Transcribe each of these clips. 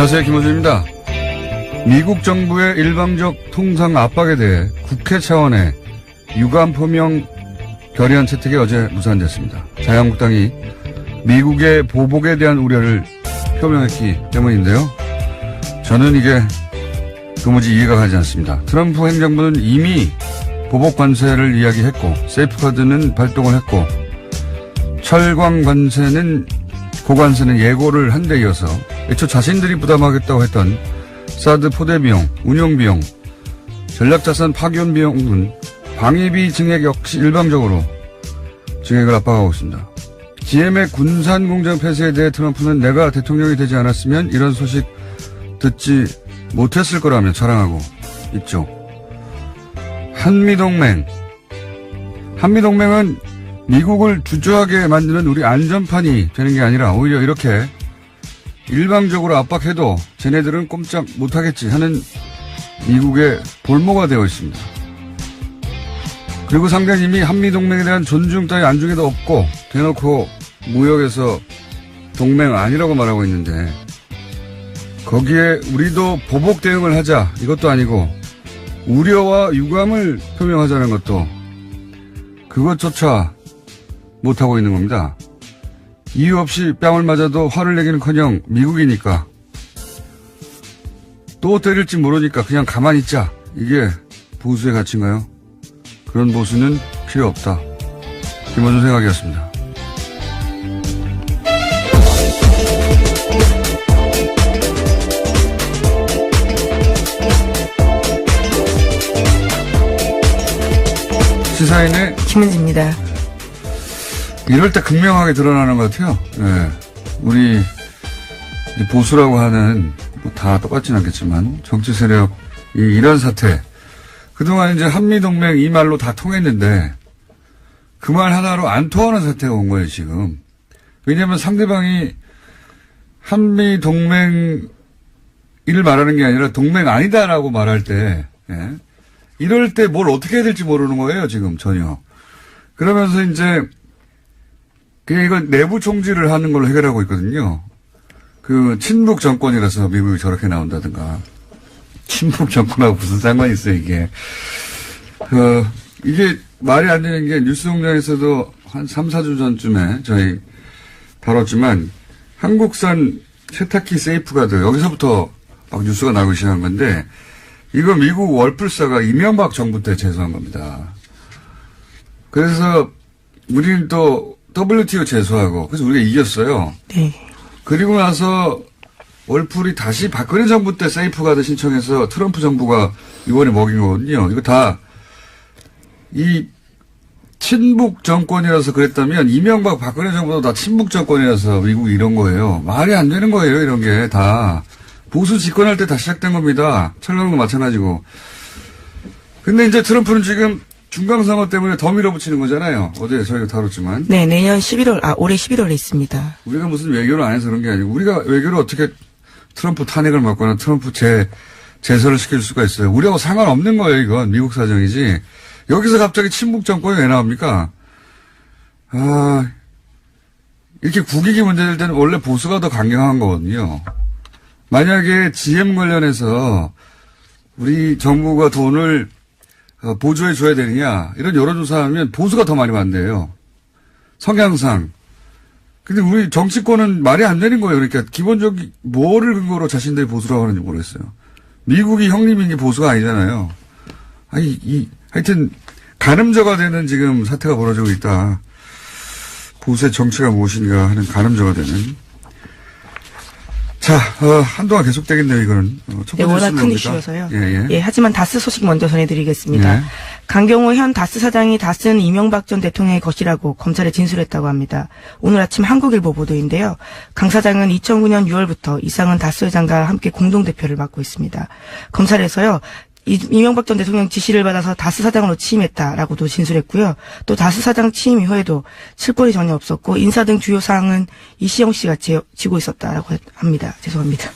안녕하세요. 김호준입니다. 미국 정부의 일방적 통상 압박에 대해 국회 차원의 유감 표명 결의안 채택이 어제 무산됐습니다. 자유한국당이 미국의 보복에 대한 우려를 표명했기 때문인데요. 저는 이게 도무지 이해가 가지 않습니다. 트럼프 행정부는 이미 보복 관세를 이야기했고 세이프카드는 발동을 했고 철광 관세는 고관세는 예고를 한 데 이어서 애초 자신들이 부담하겠다고 했던 사드 포대 비용, 운용 비용, 전략자산 파견 비용은 방위비 증액 역시 일방적으로 증액을 압박하고 있습니다. GM의 군산 공장 폐쇄에 대해 트럼프는 내가 대통령이 되지 않았으면 이런 소식 듣지 못했을 거라며 자랑하고 있죠. 한미동맹은 미국을 주저하게 만드는 우리 안전판이 되는 게 아니라 오히려 이렇게 일방적으로 압박해도 쟤네들은 꼼짝 못하겠지 하는 미국의 볼모가 되어 있습니다. 그리고 상대는 이미 한미동맹에 대한 존중 따위 안중에도 없고 대놓고 무역에서 동맹 아니라고 말하고 있는데 거기에 우리도 보복 대응을 하자 이것도 아니고 우려와 유감을 표명하자는 것도 그것조차 못하고 있는 겁니다. 이유 없이 뺨을 맞아도 화를 내기는커녕 미국이니까 또 때릴지 모르니까 그냥 가만히 있자. 이게 보수의 가치인가요? 그런 보수는 필요 없다. 김원준 생각이었습니다. 시사인의 김은지입니다. 이럴 때 극명하게 드러나는 것 같아요. 네. 우리 보수라고 하는 뭐 다 똑같진 않겠지만 정치 세력이 이런 사태 그동안 이제 한미동맹 이 말로 다 통했는데 그 말 하나로 안 통하는 사태가 온 거예요 지금. 왜냐하면 상대방이 한미동맹 이를 말하는 게 아니라 동맹 아니다라고 말할 때 이럴 때 뭘 어떻게 해야 될지 모르는 거예요 지금 전혀. 그러면서 이제 그냥 이건 내부 총질을 하는 걸로 해결하고 있거든요. 그 친북 정권이라서 미국이 저렇게 나온다든가. 친북 정권하고 무슨 상관이 있어요 이게. 이게 말이 안 되는 게 뉴스공장에서도 한 3, 4주 전쯤에 저희 다뤘지만 한국산 세탁기 세이프가드 여기서부터 막 뉴스가 나오기 시작한 건데 이거 미국 월풀사가 이명박 정부 때 제소한 겁니다. 그래서 우리는 또 WTO 제소하고 그래서 우리가 이겼어요. 네. 그리고 나서 월풀이 다시 박근혜 정부 때 세이프가드 신청해서 트럼프 정부가 이번에 먹인 거거든요. 이거 다 이 친북 정권이라서 그랬다면 이명박 박근혜 정부도 다 친북 정권이라서 미국이 이런 거예요. 말이 안 되는 거예요. 이런 게 다. 보수 집권할 때 다 시작된 겁니다. 철강도 마찬가지고. 근데 이제 트럼프는 지금 중간선거 때문에 더 밀어붙이는 거잖아요. 어제 저희가 다뤘지만. 네, 내년 11월, 올해 11월에 있습니다. 우리가 무슨 외교를 안 해서 그런 게 아니고, 우리가 외교를 어떻게 트럼프 탄핵을 막거나 트럼프 제소를 시킬 수가 있어요. 우리하고 상관없는 거예요, 이건. 미국 사정이지. 여기서 갑자기 친북 정권이 왜 나옵니까? 이렇게 국익이 문제될 때는 원래 보수가 더 강경한 거거든요. 만약에 GM 관련해서 우리 정부가 돈을 보조해 줘야 되느냐 이런 여론조사하면 보수가 더 많이 반대해요. 성향상. 근데 우리 정치권은 말이 안 되는 거예요. 그러니까 기본적인 뭐를 근거로 자신들이 보수라고 하는지 모르겠어요. 미국이 형님인 게 보수가 아니잖아요. 하여튼 가늠저가 되는 지금 사태가 벌어지고 있다. 보수의 정치가 무엇인가 하는 가늠저가 되는. 자, 한동안 계속되겠네요, 이거는. 네, 워낙 큰 이슈여서요. 예. 예, 하지만 다스 소식 먼저 전해드리겠습니다. 예. 강경호 현 다스 사장이 다스는 이명박 전 대통령의 것이라고 검찰에 진술했다고 합니다. 오늘 아침 한국일보 보도인데요. 강 사장은 2009년 6월부터 이상은 다스 회장과 함께 공동대표를 맡고 있습니다. 검찰에서요. 이명박 전 대통령 지시를 받아서 다스 사장으로 취임했다라고도 진술했고요. 또 다스 사장 취임 이후에도 칠권이 전혀 없었고 인사 등 주요 사항은 이시영 씨가 지고 있었다라고 합니다. 죄송합니다.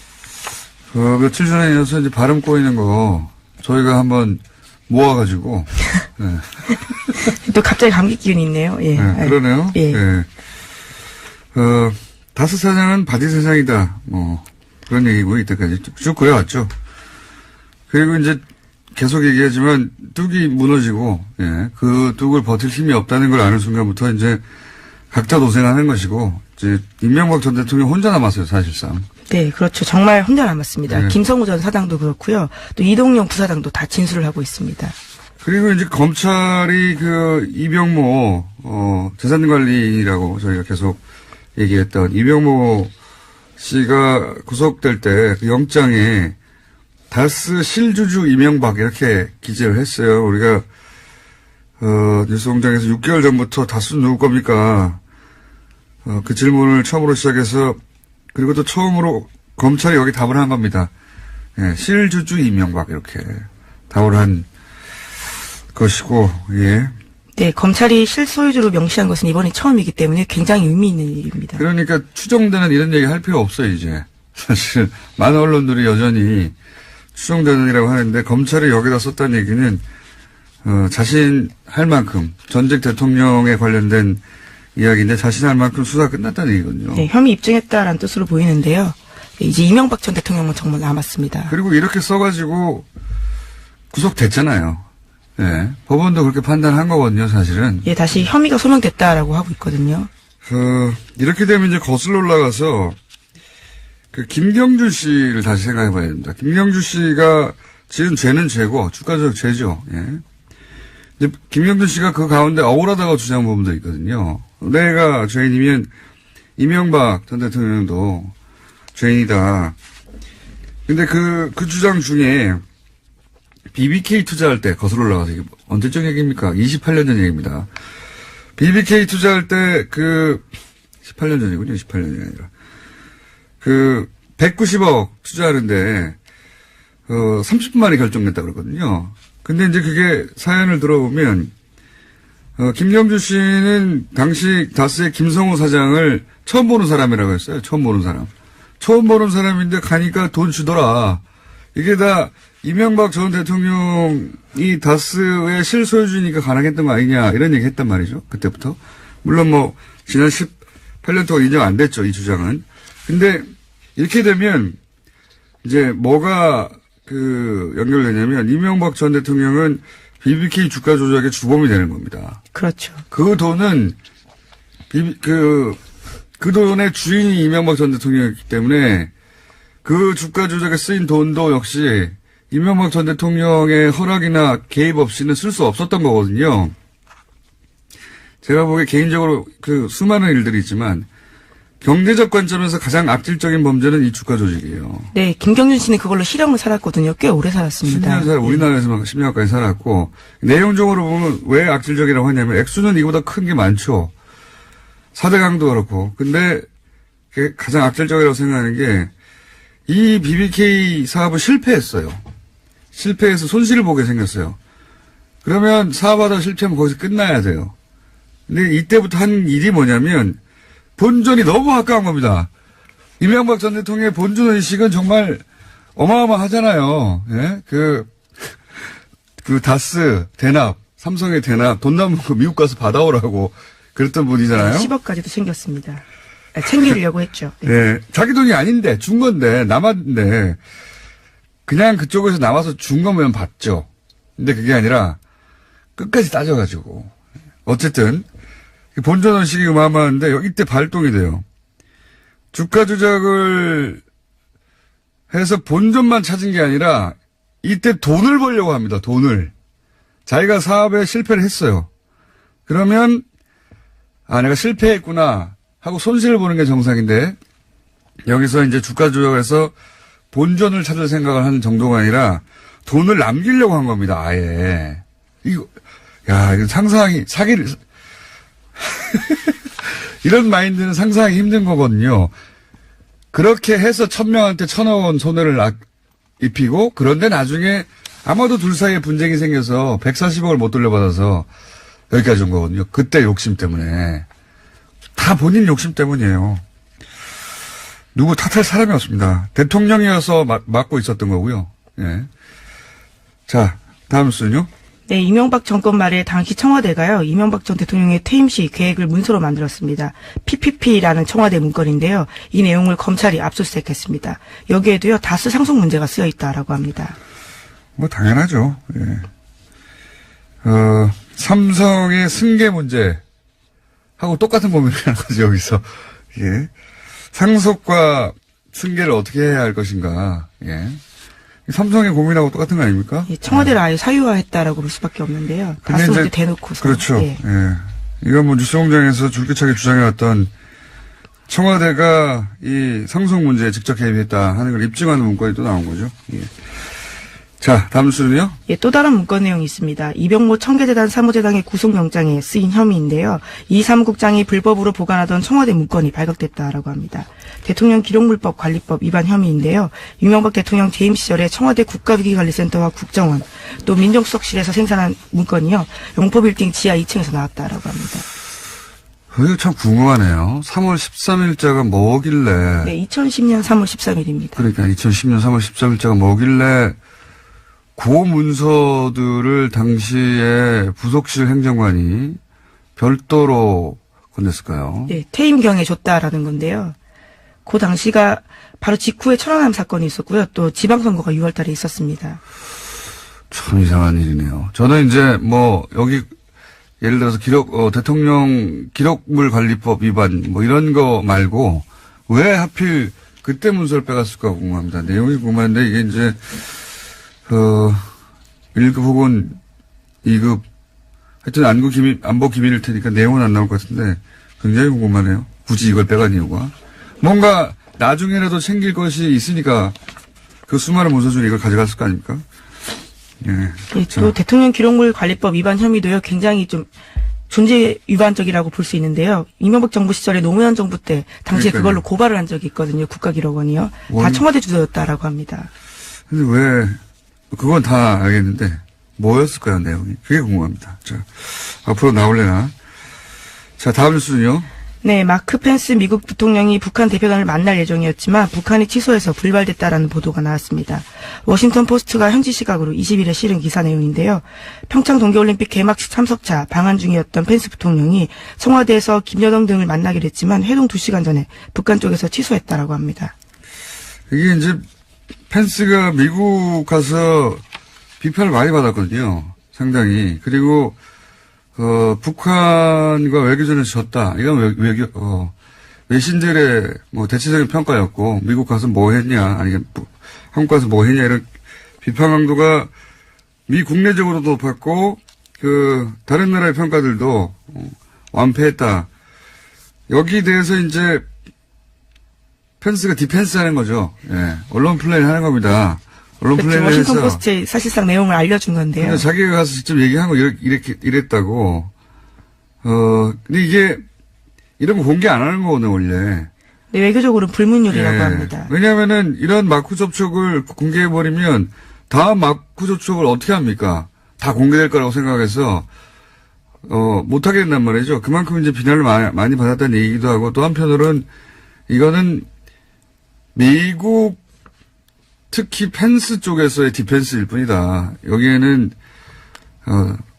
며칠 전에 이어서 이제 발음 꼬이는 거 저희가 한번 모아가지고. 네. 또 갑자기 감기 기운이 있네요. 예. 네, 그러네요. 예. 네. 다스 사장은 바디 사장이다. 그런 얘기고, 이때까지 쭉 그래왔죠. 그리고 이제 계속 얘기하지만 뚝이 무너지고, 예, 그 뚝을 버틸 힘이 없다는 걸 아는 순간부터 이제 각자 도생하는 것이고, 이제 이명박 전 대통령 혼자 남았어요, 사실상. 네, 그렇죠. 정말 혼자 남았습니다. 네. 김성우 전 사장도 그렇고요. 또 이동영 부사장도 다 진술을 하고 있습니다. 그리고 이제 검찰이 그 이병모, 재산관리라고 저희가 계속 얘기했던 이병모 씨가 구속될 때 그 영장에 다스 실주주 이명박 이렇게 기재를 했어요. 우리가, 뉴스공장에서 6개월 전부터 다스 누구 겁니까? 그 질문을 처음으로 시작해서 그리고 또 처음으로 검찰이 여기 답을 한 겁니다. 예, 실주주 이명박 이렇게 답을 한 것이고, 예. 네, 검찰이 실소유주로 명시한 것은 이번이 처음이기 때문에 굉장히 의미 있는 일입니다. 그러니까 추정되는 이런 얘기 할 필요 없어요, 이제. 사실 많은 언론들이 여전히 추정되는 이라고 하는데 검찰이 여기다 썼다는 얘기는 자신 할 만큼 전직 대통령에 관련된 이야기인데 자신 할 만큼 수사가 끝났다는 얘기거든요. 네, 혐의 입증했다라는 뜻으로 보이는데요. 네, 이제 이명박 전 대통령은 정말 남았습니다. 그리고 이렇게 써가지고 구속됐잖아요. 예, 법원도 그렇게 판단한 거거든요, 사실은. 예, 다시 혐의가 소명됐다라고 하고 있거든요. 이렇게 되면 이제 거슬러 올라가서 그 김경준 씨를 다시 생각해 봐야 됩니다. 김경준 씨가 지은 죄는 죄고 주가적 죄죠. 예. 이제 김경준 씨가 그 가운데 억울하다고 주장한 부분도 있거든요. 내가 죄인이면 이명박 전 대통령도 죄인이다. 근데 그 주장 중에 BBK 투자할 때 거슬러 올라가서 이게 언제적 얘기입니까? 28년 전 얘기입니다. BBK 투자할 때 18년 전이군요. 18년이 아니라. 190억 투자하는데, 30분 만에 결정됐다 그러거든요. 근데 이제 그게 사연을 들어보면, 김경주 씨는 당시 다스의 김성우 사장을 처음 보는 사람이라고 했어요. 처음 보는 사람. 처음 보는 사람인데 가니까 돈 주더라. 이게 다 이명박 전 대통령이 다스의 실소유주니까 가능했던 거 아니냐, 이런 얘기 했단 말이죠. 그때부터. 물론 뭐, 지난 18년 동안 인정 안 됐죠, 이 주장은. 근데 이렇게 되면 이제 뭐가 연결되냐면 이명박 전 대통령은 BBK 주가 조작의 주범이 되는 겁니다. 그렇죠. 그 돈은 그 돈의 주인이 이명박 전 대통령이었기 때문에 그 주가 조작에 쓰인 돈도 역시 이명박 전 대통령의 허락이나 개입 없이는 쓸 수 없었던 거거든요. 제가 보기에 개인적으로 수많은 일들이 있지만 경제적 관점에서 가장 악질적인 범죄는 이 주가 조직이에요. 네, 김경준 씨는 그걸로 실형을 살았거든요. 꽤 오래 살았습니다. 10년 우리나라에서만 10년까지 살았고, 내용적으로 보면 왜 악질적이라고 하냐면, 액수는 이거보다 큰 게 많죠. 4대 강도 그렇고. 근데, 가장 악질적이라고 생각하는 게, 이 BBK 사업은 실패했어요. 실패해서 손실을 보게 생겼어요. 그러면 사업하다 실패하면 거기서 끝나야 돼요. 근데 이때부터 한 일이 뭐냐면, 본전이 너무 가까운 겁니다. 이명박 전 대통령의 본전 의식은 정말 어마어마하잖아요. 예? 다스 대납, 삼성의 대납, 돈 남은 거 미국 가서 받아오라고 그랬던 분이잖아요. 10억까지도 챙겼습니다. 챙기려고 했죠. 네. 네. 자기 돈이 아닌데, 준 건데, 남았는데, 그냥 그쪽에서 남아서 준 거면 받죠. 근데 그게 아니라, 끝까지 따져가지고. 어쨌든, 본전 의식이 어마어마한데 이때 발동이 돼요. 주가 조작을 해서 본전만 찾은 게 아니라 이때 돈을 벌려고 합니다. 돈을. 자기가 사업에 실패를 했어요. 그러면 내가 실패했구나 하고 손실을 보는 게 정상인데 여기서 이제 주가 조작에서 본전을 찾을 생각을 하는 정도가 아니라 돈을 남기려고 한 겁니다. 아예. 이거 상상이 사기를 이런 마인드는 상상하기 힘든 거거든요. 그렇게 해서 1000명한테 1000억 원 손해를 입히고 그런데 나중에 아마도 둘 사이에 분쟁이 생겨서 140억을 못 돌려받아서 여기까지 온 거거든요. 그때 욕심 때문에. 다 본인 욕심 때문이에요. 누구 탓할 사람이 없습니다. 대통령이어서 맡고 있었던 거고요. 예. 자, 다음 순요. 네, 이명박 정권 말에 당시 청와대가요, 이명박 전 대통령의 퇴임 시 계획을 문서로 만들었습니다. PPP라는 청와대 문건인데요. 이 내용을 검찰이 압수수색했습니다. 여기에도요, 다스 상속 문제가 쓰여 있다라고 합니다. 뭐 당연하죠. 예. 삼성의 승계 문제하고 똑같은 고민을 하는 거죠, 여기서. 예. 상속과 승계를 어떻게 해야 할 것인가. 예. 삼성의 고민하고 똑같은 거 아닙니까? 예, 청와대를 아예 사유화했다라고 볼 수밖에 없는데요. 다스 문제 대놓고서. 그렇죠. 예. 예. 이건 뭐 뉴스공장에서 줄기차게 주장해왔던 청와대가 이 상속 문제에 직접 개입했다 하는 걸 입증하는 문건이 또 나온 거죠. 예. 자, 다음 뉴스는요? 예, 또 다른 문건 내용이 있습니다. 이병모 청계재단 사무재당의 구속영장에 쓰인 혐의인데요. 이 사무국장이 불법으로 보관하던 청와대 문건이 발각됐다라고 합니다. 대통령 기록물법 관리법 위반 혐의인데요. 이명박 대통령 재임 시절에 청와대 국가위기관리센터와 국정원 또 민정수석실에서 생산한 문건이요. 영포빌딩 지하 2층에서 나왔다라고 합니다. 이거 참 궁금하네요. 3월 13일자가 뭐길래. 네, 2010년 3월 13일입니다. 그러니까 2010년 3월 13일자가 뭐길래 그 문서들을 당시에 부속실 행정관이 별도로 건넸을까요? 네, 퇴임경에 줬다라는 건데요. 그 당시가 바로 직후에 천안함 사건이 있었고요. 또 지방선거가 6월 달에 있었습니다. 참 이상한 일이네요. 저는 이제 뭐 여기 예를 들어서 대통령 기록물 관리법 위반 뭐 이런 거 말고 왜 하필 그때 문서를 빼갔을까 궁금합니다. 내용이 궁금한데 이게 이제 1급 혹은 2급 하여튼 안보 기밀일 테니까 내용은 안 나올 것 같은데 굉장히 궁금하네요. 굳이 이걸 빼간 이유가. 뭔가 나중에라도 챙길 것이 있으니까 그 수많은 문서 중에 이걸 가져갔을 거 아닙니까? 예. 예, 또 대통령 기록물 관리법 위반 혐의도요. 굉장히 좀 존재 위반적이라고 볼 수 있는데요. 이명박 정부 시절에 노무현 정부 때 당시에 그러니까요. 그걸로 고발을 한 적이 있거든요. 국가기록원이요. 다 청와대 주도였다라고 합니다. 근데 왜 그건 다 알겠는데 뭐였을까요, 내용이? 그게 궁금합니다. 자, 앞으로 나올래나? 자, 다음 뉴스는요. 네, 마크 펜스 미국 부통령이 북한 대표단을 만날 예정이었지만 북한이 취소해서 불발됐다라는 보도가 나왔습니다. 워싱턴 포스트가 현지 시각으로 20일에 실은 기사 내용인데요. 평창 동계올림픽 개막식 참석차 방한 중이었던 펜스 부통령이 청와대에서 김여정 등을 만나기로 했지만 회동 2시간 전에 북한 쪽에서 취소했다라고 합니다. 이게 이제 펜스가 미국 가서 비판을 많이 받았거든요. 상당히. 그리고 북한과 외교전에서 졌다. 이건 외신들의 뭐 대체적인 평가였고, 미국 가서 뭐 했냐, 아니, 한국 가서 뭐 했냐, 이런 비판 강도가 미 국내적으로도 높았고, 다른 나라의 평가들도 완패했다. 여기에 대해서 이제 펜스가 디펜스 하는 거죠. 예. 언론 플레이를 하는 겁니다. 언론 그렇죠. 플레이를 워싱턴 해서. 포스트에 사실상 내용을 알려준 건데요. 근데 자기가 가서 직접 얘기하고 이랬다고. 근데 이게 이런 거 공개 안 하는 거거든요, 원래. 네, 외교적으로는 불문율이라고 예. 합니다. 왜냐면은 이런 마크 접촉을 공개해버리면 다음 마크 접촉을 어떻게 합니까? 다 공개될 거라고 생각해서, 못하게 된단 말이죠. 그만큼 이제 비난을 많이 받았다는 얘기기도 하고 또 한편으로는 이거는 미국 특히 펜스 쪽에서의 디펜스일 뿐이다. 여기에는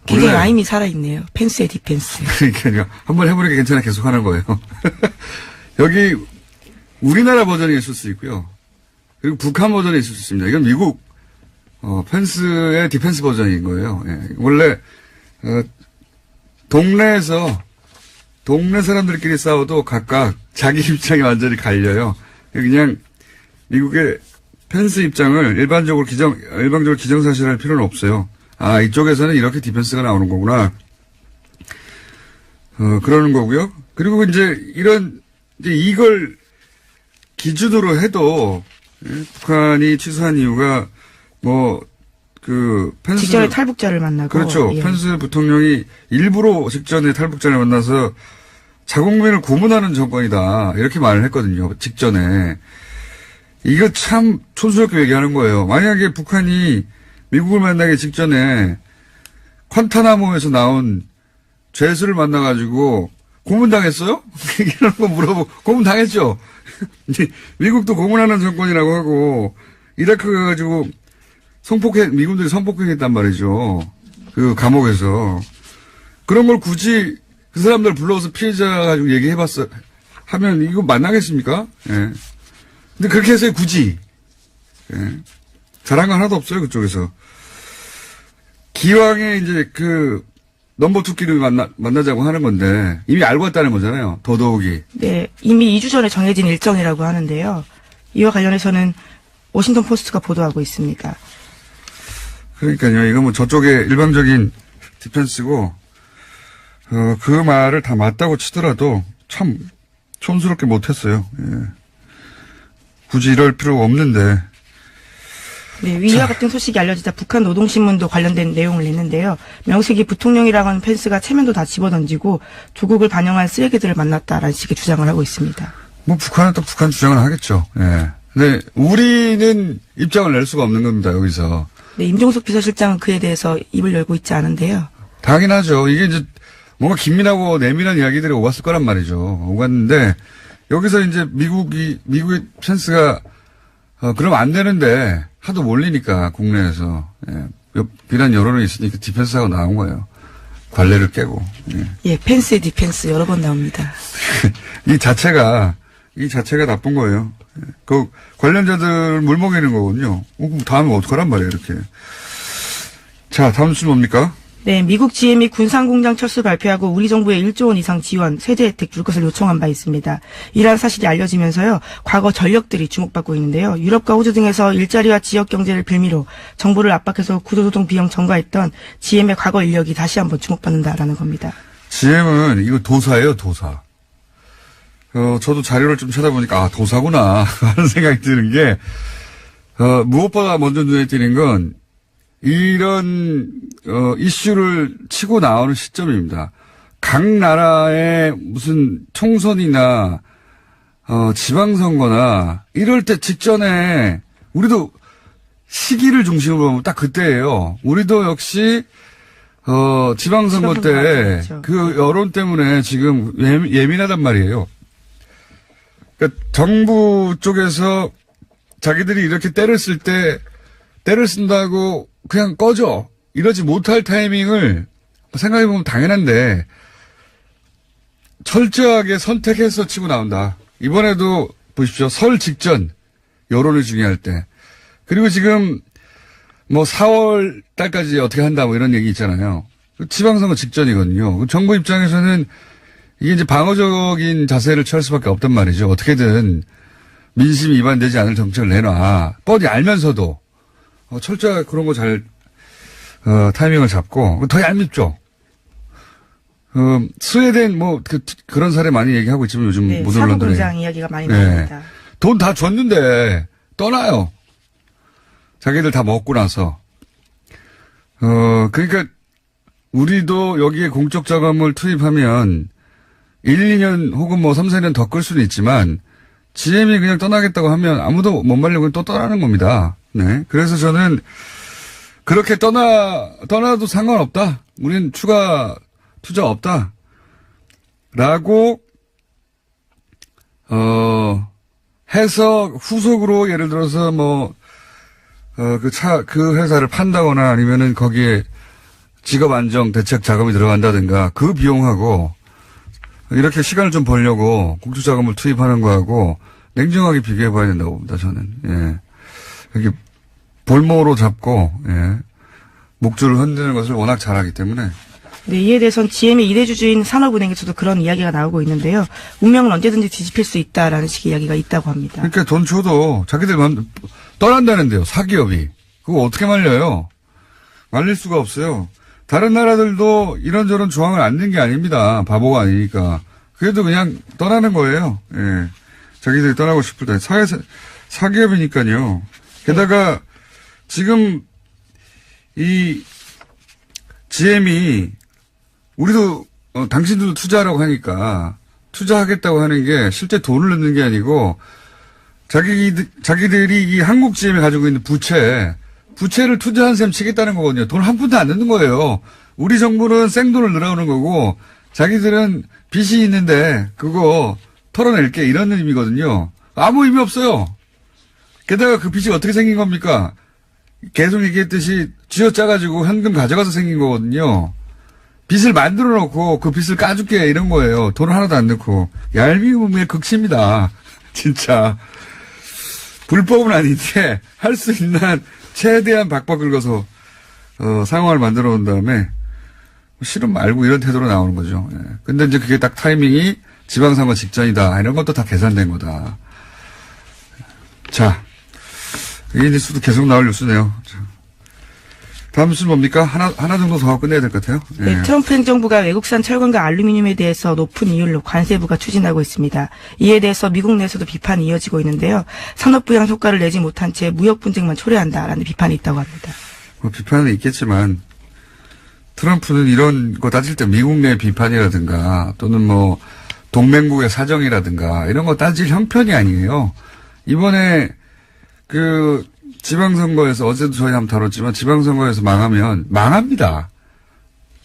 굉장히 원래 라임이 살아있네요. 펜스의 디펜스. 그러니까 한번 해보니까 괜찮아 계속 하는 거예요. 여기 우리나라 버전이 있을 수 있고요. 그리고 북한 버전이 있을 수 있습니다. 이건 미국 펜스의 디펜스 버전인 거예요. 예. 원래 동네 사람들끼리 싸워도 각각 자기 입장이 완전히 갈려요. 그냥 미국의 펜스 입장을 일방적으로 기정사실할 필요는 없어요. 아, 이쪽에서는 이렇게 디펜스가 나오는 거구나. 그러는 거고요. 그리고 이제 이걸 기준으로 해도, 예, 북한이 취소한 이유가 펜스. 직전에 탈북자를 만나고. 그렇죠. 예. 펜스 부통령이 일부러 직전에 탈북자를 만나서 자국민을 고문하는 정권이다. 이렇게 말을 했거든요. 직전에. 이거 참 촌스럽게 얘기하는 거예요. 만약에 북한이 미국을 만나기 직전에 콴타나모에서 나온 죄수를 만나가지고 고문당했어요? 이런 거 물어보고 고문당했죠. 미국도 고문하는 정권이라고 하고 이라크 가가지고 미군들이 성폭행했단 말이죠. 그 감옥에서. 그런 걸 굳이 그 사람들 불러서 피해자 가지고 얘기해봤어. 하면 이거 만나겠습니까? 예. 근데 그렇게 해서 굳이. 예. 잘한 거 하나도 없어요, 그쪽에서. 기왕에 이제 그 넘버2끼리 만나자고 하는 건데 이미 알고 왔다는 거잖아요. 더더욱이. 네, 이미 2주 전에 정해진 일정이라고 하는데요. 이와 관련해서는 워싱턴 포스트가 보도하고 있습니다. 그러니까요. 이거 뭐 저쪽의 일방적인 디펜스고 그 말을 다 맞다고 치더라도 참 촌스럽게 못했어요. 예. 굳이 이럴 필요가 없는데. 네, 위와 같은 소식이 알려지자 북한 노동신문도 관련된 내용을 냈는데요. 명색이 부통령이라고 하는 펜스가 체면도 다 집어던지고 조국을 반영한 쓰레기들을 만났다라는 식의 주장을 하고 있습니다. 뭐 북한은 또 북한 주장을 하겠죠. 예. 근데 우리는 입장을 낼 수가 없는 겁니다. 여기서. 네, 임종석 비서실장은 그에 대해서 입을 열고 있지 않은데요. 당연하죠. 이게 이제 뭔가 긴밀하고 내밀한 이야기들이 오갔을 거란 말이죠. 오갔는데 여기서 이제 미국의 펜스가 그럼 안 되는데 하도 몰리니까 국내에서 비난 여론이 있으니까 디펜스하고 나온 거예요. 관례를 깨고. 예, 펜스의 디펜스 여러 번 나옵니다. 이 자체가 나쁜 거예요. 그 관련자들 물먹이는 거거든요. 그럼 다음에 어떡하란 말이에요, 이렇게. 자, 다음 뉴스 뭡니까? 네, 미국 GM이 군산공장 철수 발표하고 우리 정부에 1조 원 이상 지원, 세제 혜택 줄 것을 요청한 바 있습니다. 이러한 사실이 알려지면서요, 과거 전력들이 주목받고 있는데요. 유럽과 호주 등에서 일자리와 지역 경제를 빌미로 정부를 압박해서 구조조정 비용 전가했던 GM의 과거 인력이 다시 한번 주목받는다라는 겁니다. GM은 이거 도사예요, 도사. 저도 자료를 좀 찾아보니까, 도사구나, 하는 생각이 드는 게, 무엇보다 먼저 눈에 띄는 건, 이런, 이슈를 치고 나오는 시점입니다. 각 나라의 무슨 총선이나, 지방선거나, 이럴 때 직전에, 우리도 시기를 중심으로 보면 딱 그때예요. 우리도 역시, 지방선거 때, 그 여론 때문에 지금 예민하단 말이에요. 그러니까 정부 쪽에서 자기들이 이렇게 때를 쓸 때, 때를 쓴다고 그냥 꺼져. 이러지 못할 타이밍을 생각해보면 당연한데 철저하게 선택해서 치고 나온다. 이번에도 보십시오. 설 직전 여론을 중요할 때. 그리고 지금 뭐 4월 달까지 어떻게 한다 뭐 이런 얘기 있잖아요. 지방선거 직전이거든요. 정부 입장에서는 이게 이제 방어적인 자세를 취할 수밖에 없단 말이죠. 어떻게든 민심이 위반되지 않을 정책을 내놔. 뻔히 알면서도 철저하게 그런 거 잘, 타이밍을 잡고, 더 얄밉죠. 스웨덴 그런 사례 많이 얘기하고 있지만 요즘 네, 모든 언론들이. 사고공장 이야기가 많이 나옵니다. 돈 다 줬는데 떠나요. 자기들 다 먹고 나서. 그러니까 우리도 여기에 공적 자금을 투입하면 1, 2년 혹은 뭐 3, 4년 더 끌 수는 있지만 GM이 그냥 떠나겠다고 하면 아무도 못 말려고 또 떠나는 겁니다. 네. 그래서 저는 그렇게 떠나도 상관없다. 우리는 추가 투자 없다. 라고, 해서 후속으로 예를 들어서 그 회사를 판다거나 아니면은 거기에 직업 안정 대책 자금이 들어간다든가 그 비용하고 이렇게 시간을 좀 벌려고 공투 자금을 투입하는 거하고 냉정하게 비교해 봐야 된다고 봅니다, 저는. 예. 이렇게 볼모로 잡고, 예. 목줄을 흔드는 것을 워낙 잘하기 때문에. 네, 이에 대해서는 GM의 이대주주인 산업은행에서도 그런 이야기가 나오고 있는데요. 운명은 언제든지 뒤집힐 수 있다라는 식의 이야기가 있다고 합니다. 그러니까 돈 줘도 자기들 떠난다는데요, 사기업이. 그거 어떻게 말려요? 말릴 수가 없어요. 다른 나라들도 이런저런 조항을 안 낸 게 아닙니다. 바보가 아니니까. 그래도 그냥 떠나는 거예요. 예. 자기들이 떠나고 싶을 때. 사기업이니까요. 게다가 지금 이 GM이 우리도 당신들도 투자하라고 하니까 투자하겠다고 하는 게 실제 돈을 넣는 게 아니고 자기들이 이 한국 GM이 가지고 있는 부채를 투자한 셈 치겠다는 거거든요. 돈 한 푼도 안 넣는 거예요. 우리 정부는 생돈을 늘어오는 거고 자기들은 빚이 있는데 그거 털어낼게 이런 의미거든요. 아무 의미 없어요. 게다가 그 빚이 어떻게 생긴 겁니까? 계속 얘기했듯이 쥐어짜가지고 현금 가져가서 생긴 거거든요. 빚을 만들어 놓고 그 빚을 까줄게 이런 거예요. 돈을 하나도 안 넣고. 얄미움의 극치입니다. 진짜. 불법은 아닌데 할 수 있는 최대한 박박 긁어서 상황을 만들어 놓은 다음에 싫음 말고 이런 태도로 나오는 거죠. 예. 근데 이제 그게 딱 타이밍이 지방선거 직전이다. 이런 것도 다 계산된 거다. 자, 이 뉴스도 계속 나올 뉴스네요. 자, 다음 뉴스는 뭡니까? 하나 정도 더 하고 끝내야 될 것 같아요. 예. 네, 트럼프 행정부가 외국산 철강과 알루미늄에 대해서 높은 이율로 관세부가 추진하고 있습니다. 이에 대해서 미국 내에서도 비판이 이어지고 있는데요. 산업부양 효과를 내지 못한 채 무역 분쟁만 초래한다라는 비판이 있다고 합니다. 뭐 비판은 있겠지만 트럼프는 이런 거 따질 때 미국 내 비판이라든가 또는 뭐 동맹국의 사정이라든가 이런 거 따질 형편이 아니에요. 이번에 그 지방선거에서 어제도 저희 한번 다뤘지만 지방선거에서 망하면 망합니다.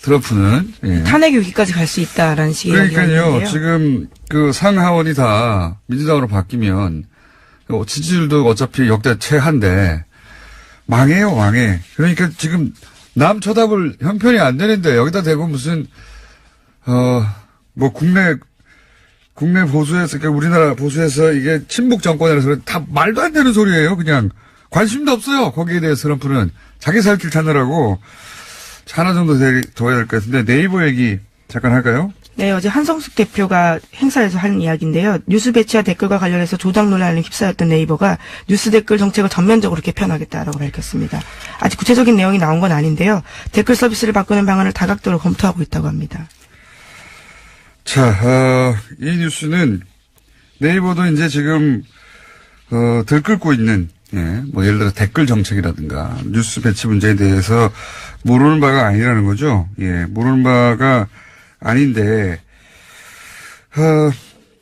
트럼프는. 예. 탄핵 위기까지 갈 수 있다라는 식의 그러니까요. 이야기인데요. 지금 그 상하원이 다 민주당으로 바뀌면 지지율도 어차피 역대 최한데 망해요, 망해. 그러니까 지금 남 쳐다볼 형편이 안 되는데 여기다 대고 무슨 뭐 국내 보수에서 그러니까 우리나라 보수에서 이게 친북 정권이라서 다 말도 안 되는 소리예요. 그냥 관심도 없어요. 거기에 대해서 트럼프는 자기 살 길 찾느라고 하나 정도 더 해야 될 것 같은데 네이버 얘기 잠깐 할까요? 네, 어제 한성숙 대표가 행사에서 한 이야기인데요. 뉴스 배치와 댓글과 관련해서 조작 논란에 휩싸였던 네이버가 뉴스 댓글 정책을 전면적으로 개편하겠다라고 밝혔습니다. 아직 구체적인 내용이 나온 건 아닌데요. 댓글 서비스를 바꾸는 방안을 다각도로 검토하고 있다고 합니다. 자, 이 뉴스는 네이버도 이제 지금 들끓고 있는 뭐 예를 들어 댓글 정책이라든가 뉴스 배치 문제에 대해서 모르는 바가 아니라는 거죠. 예, 모르는 바가 아닌데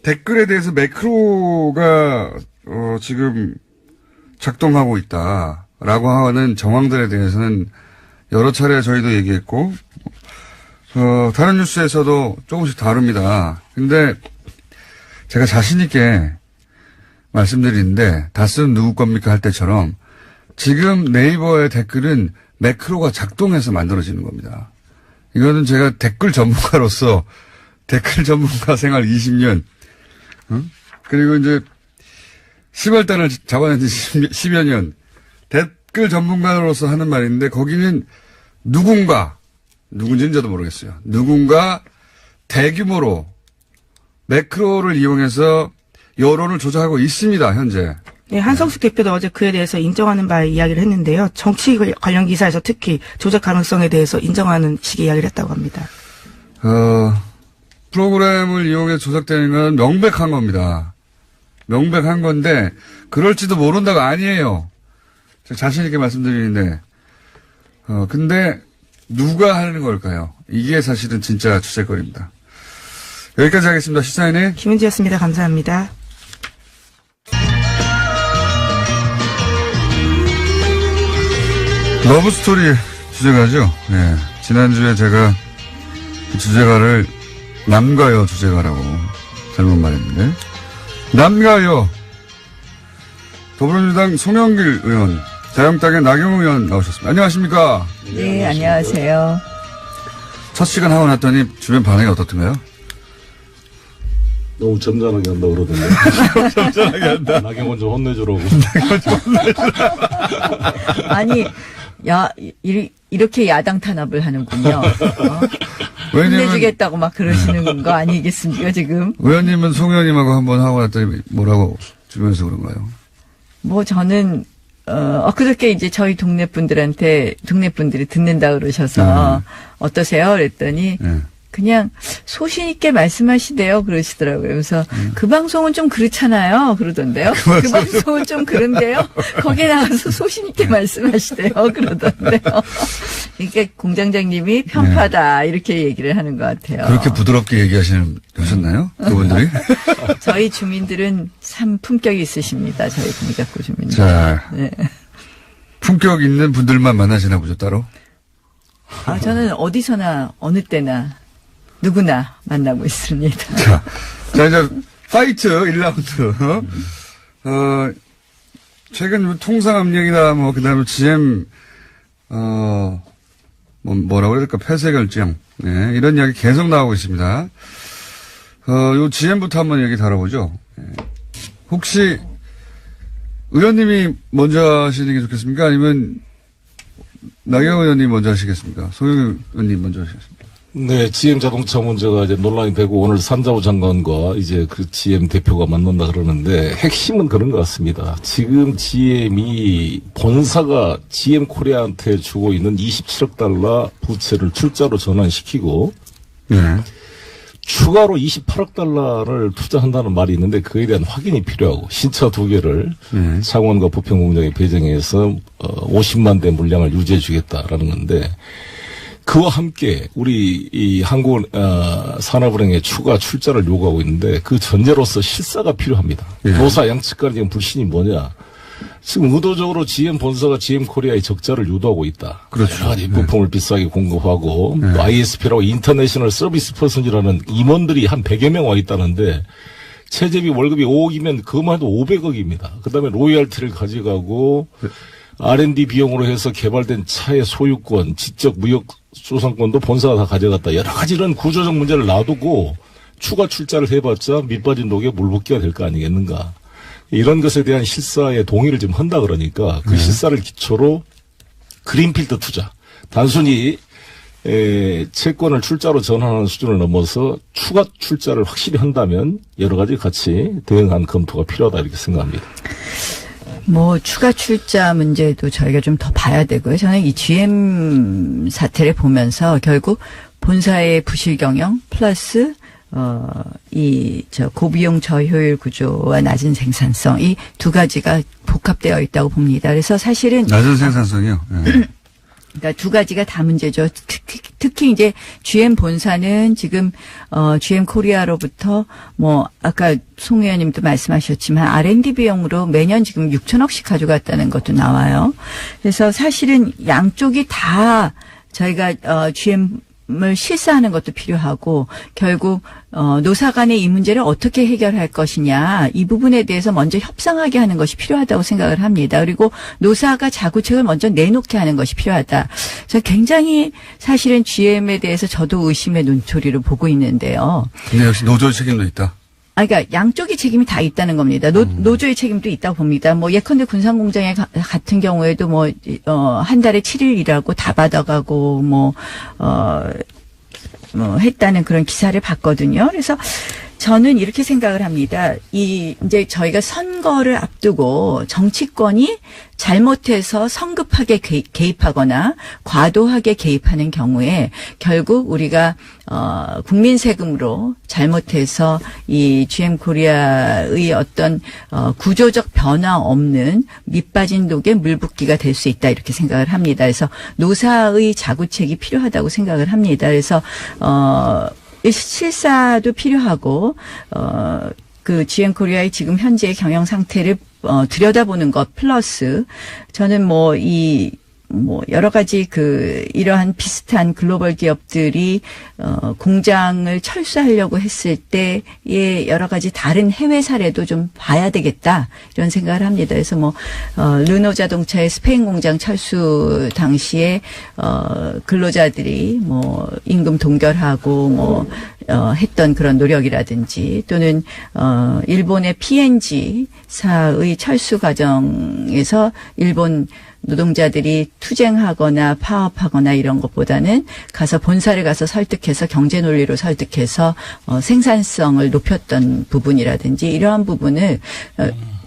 댓글에 대해서 매크로가 지금 작동하고 있다라고 하는 정황들에 대해서는 여러 차례 저희도 얘기했고 다른 뉴스에서도 조금씩 다릅니다. 근데 제가 자신 있게 말씀드리는데 다스는 누구 겁니까 할 때처럼 지금 네이버의 댓글은 매크로가 작동해서 만들어지는 겁니다. 이거는 제가 댓글 전문가로서 댓글 전문가 생활 20년 그리고 이제 시발단을 잡아낸 지 10여 년 댓글 전문가로서 하는 말인데 거기는 누군지는 저도 모르겠어요. 누군가 대규모로 매크로를 이용해서 여론을 조작하고 있습니다. 현재. 네, 한성숙 대표도 어제 그에 대해서 인정하는 바에 이야기를 했는데요. 정치 관련 기사에서 특히 조작 가능성에 대해서 인정하는 식의 이야기를 했다고 합니다. 프로그램을 이용해서 조작되는 건 명백한 겁니다. 명백한 건데 그럴지도 모른다가 아니에요. 제가 자신 있게 말씀드리는데 근데 누가 하는 걸까요? 이게 사실은 진짜 주제거리입니다. 여기까지 하겠습니다. 시사인의 김은지였습니다. 감사합니다. 러브스토리 주제가죠. 예. 지난주에 제가 그 주제가를 남가요 주제가라고 잘못 말했는데 남가요 더불어민주당 송영길 의원 자유한국당의 나경원 의원 나오셨습니다. 안녕하십니까? 네, 안녕하세요. 첫 시간 하고 났더니 주변 반응이 어떻던가요? 너무 점잖하게 한다 그러던데. 점잖하게 한다. 나경원 좀 혼내주라고. 아니, 이렇게 야당 탄압을 하는군요. 혼내주겠다고 막 그러시는 거 아니겠습니까, 지금? 의원님은 송 의원님하고 한번 하고 났더니 뭐라고 주변에서 그런가요? 뭐 저는, 그저께 이제 저희 동네 분들이 듣는다 그러셔서 어떠세요? 그랬더니 네. 그냥 소신 있게 말씀하시대요. 그러시더라고요. 그래서 그 방송은 좀 그렇잖아요. 그러던데요. 그 방송은 좀 그런데요. 거기에 나가서 소신 있게 말씀하시대요. 그러던데요. 이게 공장장님이 편파다 이렇게 얘기를 하는 것 같아요. 그렇게 부드럽게 하셨나요? 그분들이? 저희 주민들은 참 품격이 있으십니다. 저희 동작구 주민들. 자, 네. 품격 있는 분들만 만나시나 보죠, 따로? 저는 어디서나 어느 때나 누구나 만나고 있습니다. 자, 이제 파이트 1라운드. 최근 통상 압력이나 뭐 그다음에 GM 뭐라고 해야 될까 폐쇄 결정 이런 이야기 계속 나오고 있습니다. 요 GM부터 한번 얘기 다뤄보죠. 혹시 의원님이 먼저 하시는 게 좋겠습니까? 아니면 나경원 의원님 먼저 하시겠습니까? 송영길 의원님 먼저 하시겠습니까? 네, GM 자동차 문제가 이제 논란이 되고 오늘 산자부 장관과 이제 그 GM 대표가 만난다 그러는데 핵심은 그런 것 같습니다. 지금 GM이 본사가 GM 코리아한테 주고 있는 27억 달러 부채를 출자로 전환시키고 네. 추가로 28억 달러를 투자한다는 말이 있는데 그에 대한 확인이 필요하고 신차 2개를 창원과 부평공장에 배정해서 50만 대 물량을 유지해 주겠다라는 건데 그와 함께 우리 이 한국 산업은행에 추가 출자를 요구하고 있는데 그 전제로서 실사가 필요합니다. 노사 양측 간의 지금 불신이 뭐냐? 지금 의도적으로 GM 본사가 GM 코리아의 적자를 유도하고 있다. 그렇죠. 여러 가지 부품을 비싸게 공급하고 또 ISP라고 인터내셔널 서비스 퍼슨이라는 임원들이 한 100여 명 와 있다는데 최저비 월급이 5억이면 그것만 해도 500억입니다. 그다음에 로열티를 가져가고 R&D 비용으로 해서 개발된 차의 소유권, 지적 무역 소상권도 본사가 다 가져갔다. 여러 가지 이런 구조적 문제를 놔두고 추가 출자를 해봤자 밑빠진 독에 물 붓기가 될 거 아니겠는가. 이런 것에 대한 실사의 동의를 좀 한다 그러니까 그 실사를 기초로 그린필드 투자. 단순히 채권을 출자로 전환하는 수준을 넘어서 추가 출자를 확실히 한다면 여러 가지 같이 대응한 검토가 필요하다 이렇게 생각합니다. 뭐 추가 출자 문제도 저희가 좀 더 봐야 되고요. 저는 이 GM 사태를 보면서 결국 본사의 부실 경영 플러스 고비용 저효율 구조와 낮은 생산성 이 두 가지가 복합되어 있다고 봅니다. 그래서 사실은 낮은 생산성이요. 그러니까 두 가지가 다 문제죠. 특히 이제 GM 본사는 지금 GM 코리아로부터 뭐 아까 송 의원님도 말씀하셨지만 R&D 비용으로 매년 지금 6천억씩 가져갔다는 것도 나와요. 그래서 사실은 양쪽이 다 저희가 GM을 실사하는 것도 필요하고 결국 노사 간의 이 문제를 어떻게 해결할 것이냐 이 부분에 대해서 먼저 협상하게 하는 것이 필요하다고 생각을 합니다. 그리고 노사가 자구책을 먼저 내놓게 하는 것이 필요하다. 저 굉장히 사실은 GM에 대해서 저도 의심의 눈초리를 보고 있는데요. 근데 역시 노조 책임도 있다. 그러니까 양쪽의 책임이 다 있다는 겁니다. 노조의 책임도 있다고 봅니다. 뭐 예컨대 군산공장에 같은 경우에도 뭐 한 달에 7일 일하고 다 받아가고 뭐 했다는 그런 기사를 봤거든요. 그래서 저는 이렇게 생각을 합니다. 이제 저희가 선거를 앞두고 정치권이 잘못해서 성급하게 개입하거나 과도하게 개입하는 경우에 결국 우리가 국민 세금으로 잘못해서 이 GM 코리아의 어떤 구조적 변화 없는 밑빠진 독에 물붓기가 될 수 있다 이렇게 생각을 합니다. 그래서 노사의 자구책이 필요하다고 생각을 합니다. 그래서 실사도 필요하고 그 GM 코리아의 지금 현재의 경영 상태를 들여다보는 것 플러스 저는 여러 가지 이러한 비슷한 글로벌 기업들이 공장을 철수하려고 했을 때의 여러 가지 다른 해외 사례도 좀 봐야 되겠다 이런 생각을 합니다. 그래서 르노 자동차의 스페인 공장 철수 당시에 근로자들이 임금 동결하고 했던 그런 노력이라든지 또는 일본의 P&G사의 철수 과정에서 일본 노동자들이 투쟁하거나 파업하거나 이런 것보다는 가서 본사를 가서 설득해서 경제 논리로 설득해서 생산성을 높였던 부분이라든지 이러한 부분을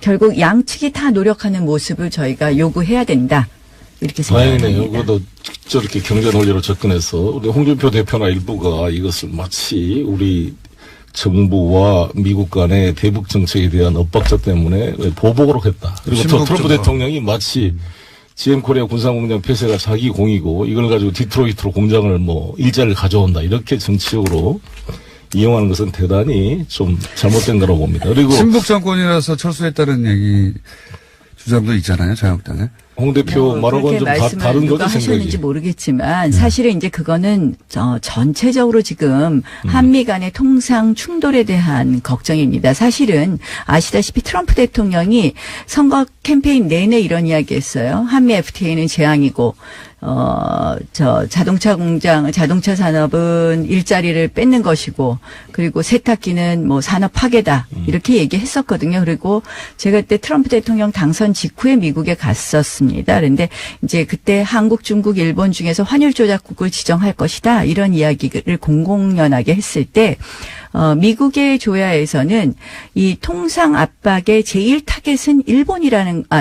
결국 양측이 다 노력하는 모습을 저희가 요구해야 된다. 이렇게 생각합니다. 다행이네요. 그래도 저렇게 경제 논리로 접근해서 우리 홍준표 대표나 일부가 이것을 마치 우리 정부와 미국 간의 대북 정책에 대한 엇박자 때문에 보복으로 했다. 그리고 또 트럼프 대통령이 마치 GM 코리아 군산공장 폐쇄가 자기 공이고 이걸 가지고 디트로이트로 공장을 일자를 가져온다. 이렇게 정치적으로 이용하는 것은 대단히 좀 잘못된 거라고 봅니다. 그리고 친북 정권이라서 철수했다는 얘기 주장도 있잖아요. 자유한국당에. 홍 대표 말하고는 그렇게 좀 말씀을 다른 누가 거죠, 하셨는지 생각이. 모르겠지만 사실은 이제 그거는 전체적으로 지금 한미 간의 통상 충돌에 대한 걱정입니다. 사실은 아시다시피 트럼프 대통령이 선거 캠페인 내내 이런 이야기했어요. 한미 FTA는 재앙이고 자동차 공장, 자동차 산업은 일자리를 뺏는 것이고, 그리고 세탁기는 뭐 산업 파괴다. 이렇게 얘기했었거든요. 그리고 제가 그때 트럼프 대통령 당선 직후에 미국에 갔었습니다. 그런데 이제 그때 한국, 중국, 일본 중에서 환율 조작국을 지정할 것이다. 이런 이야기를 공공연하게 했을 때, 미국의 조야에서는 이 통상 압박의 제일 타겟은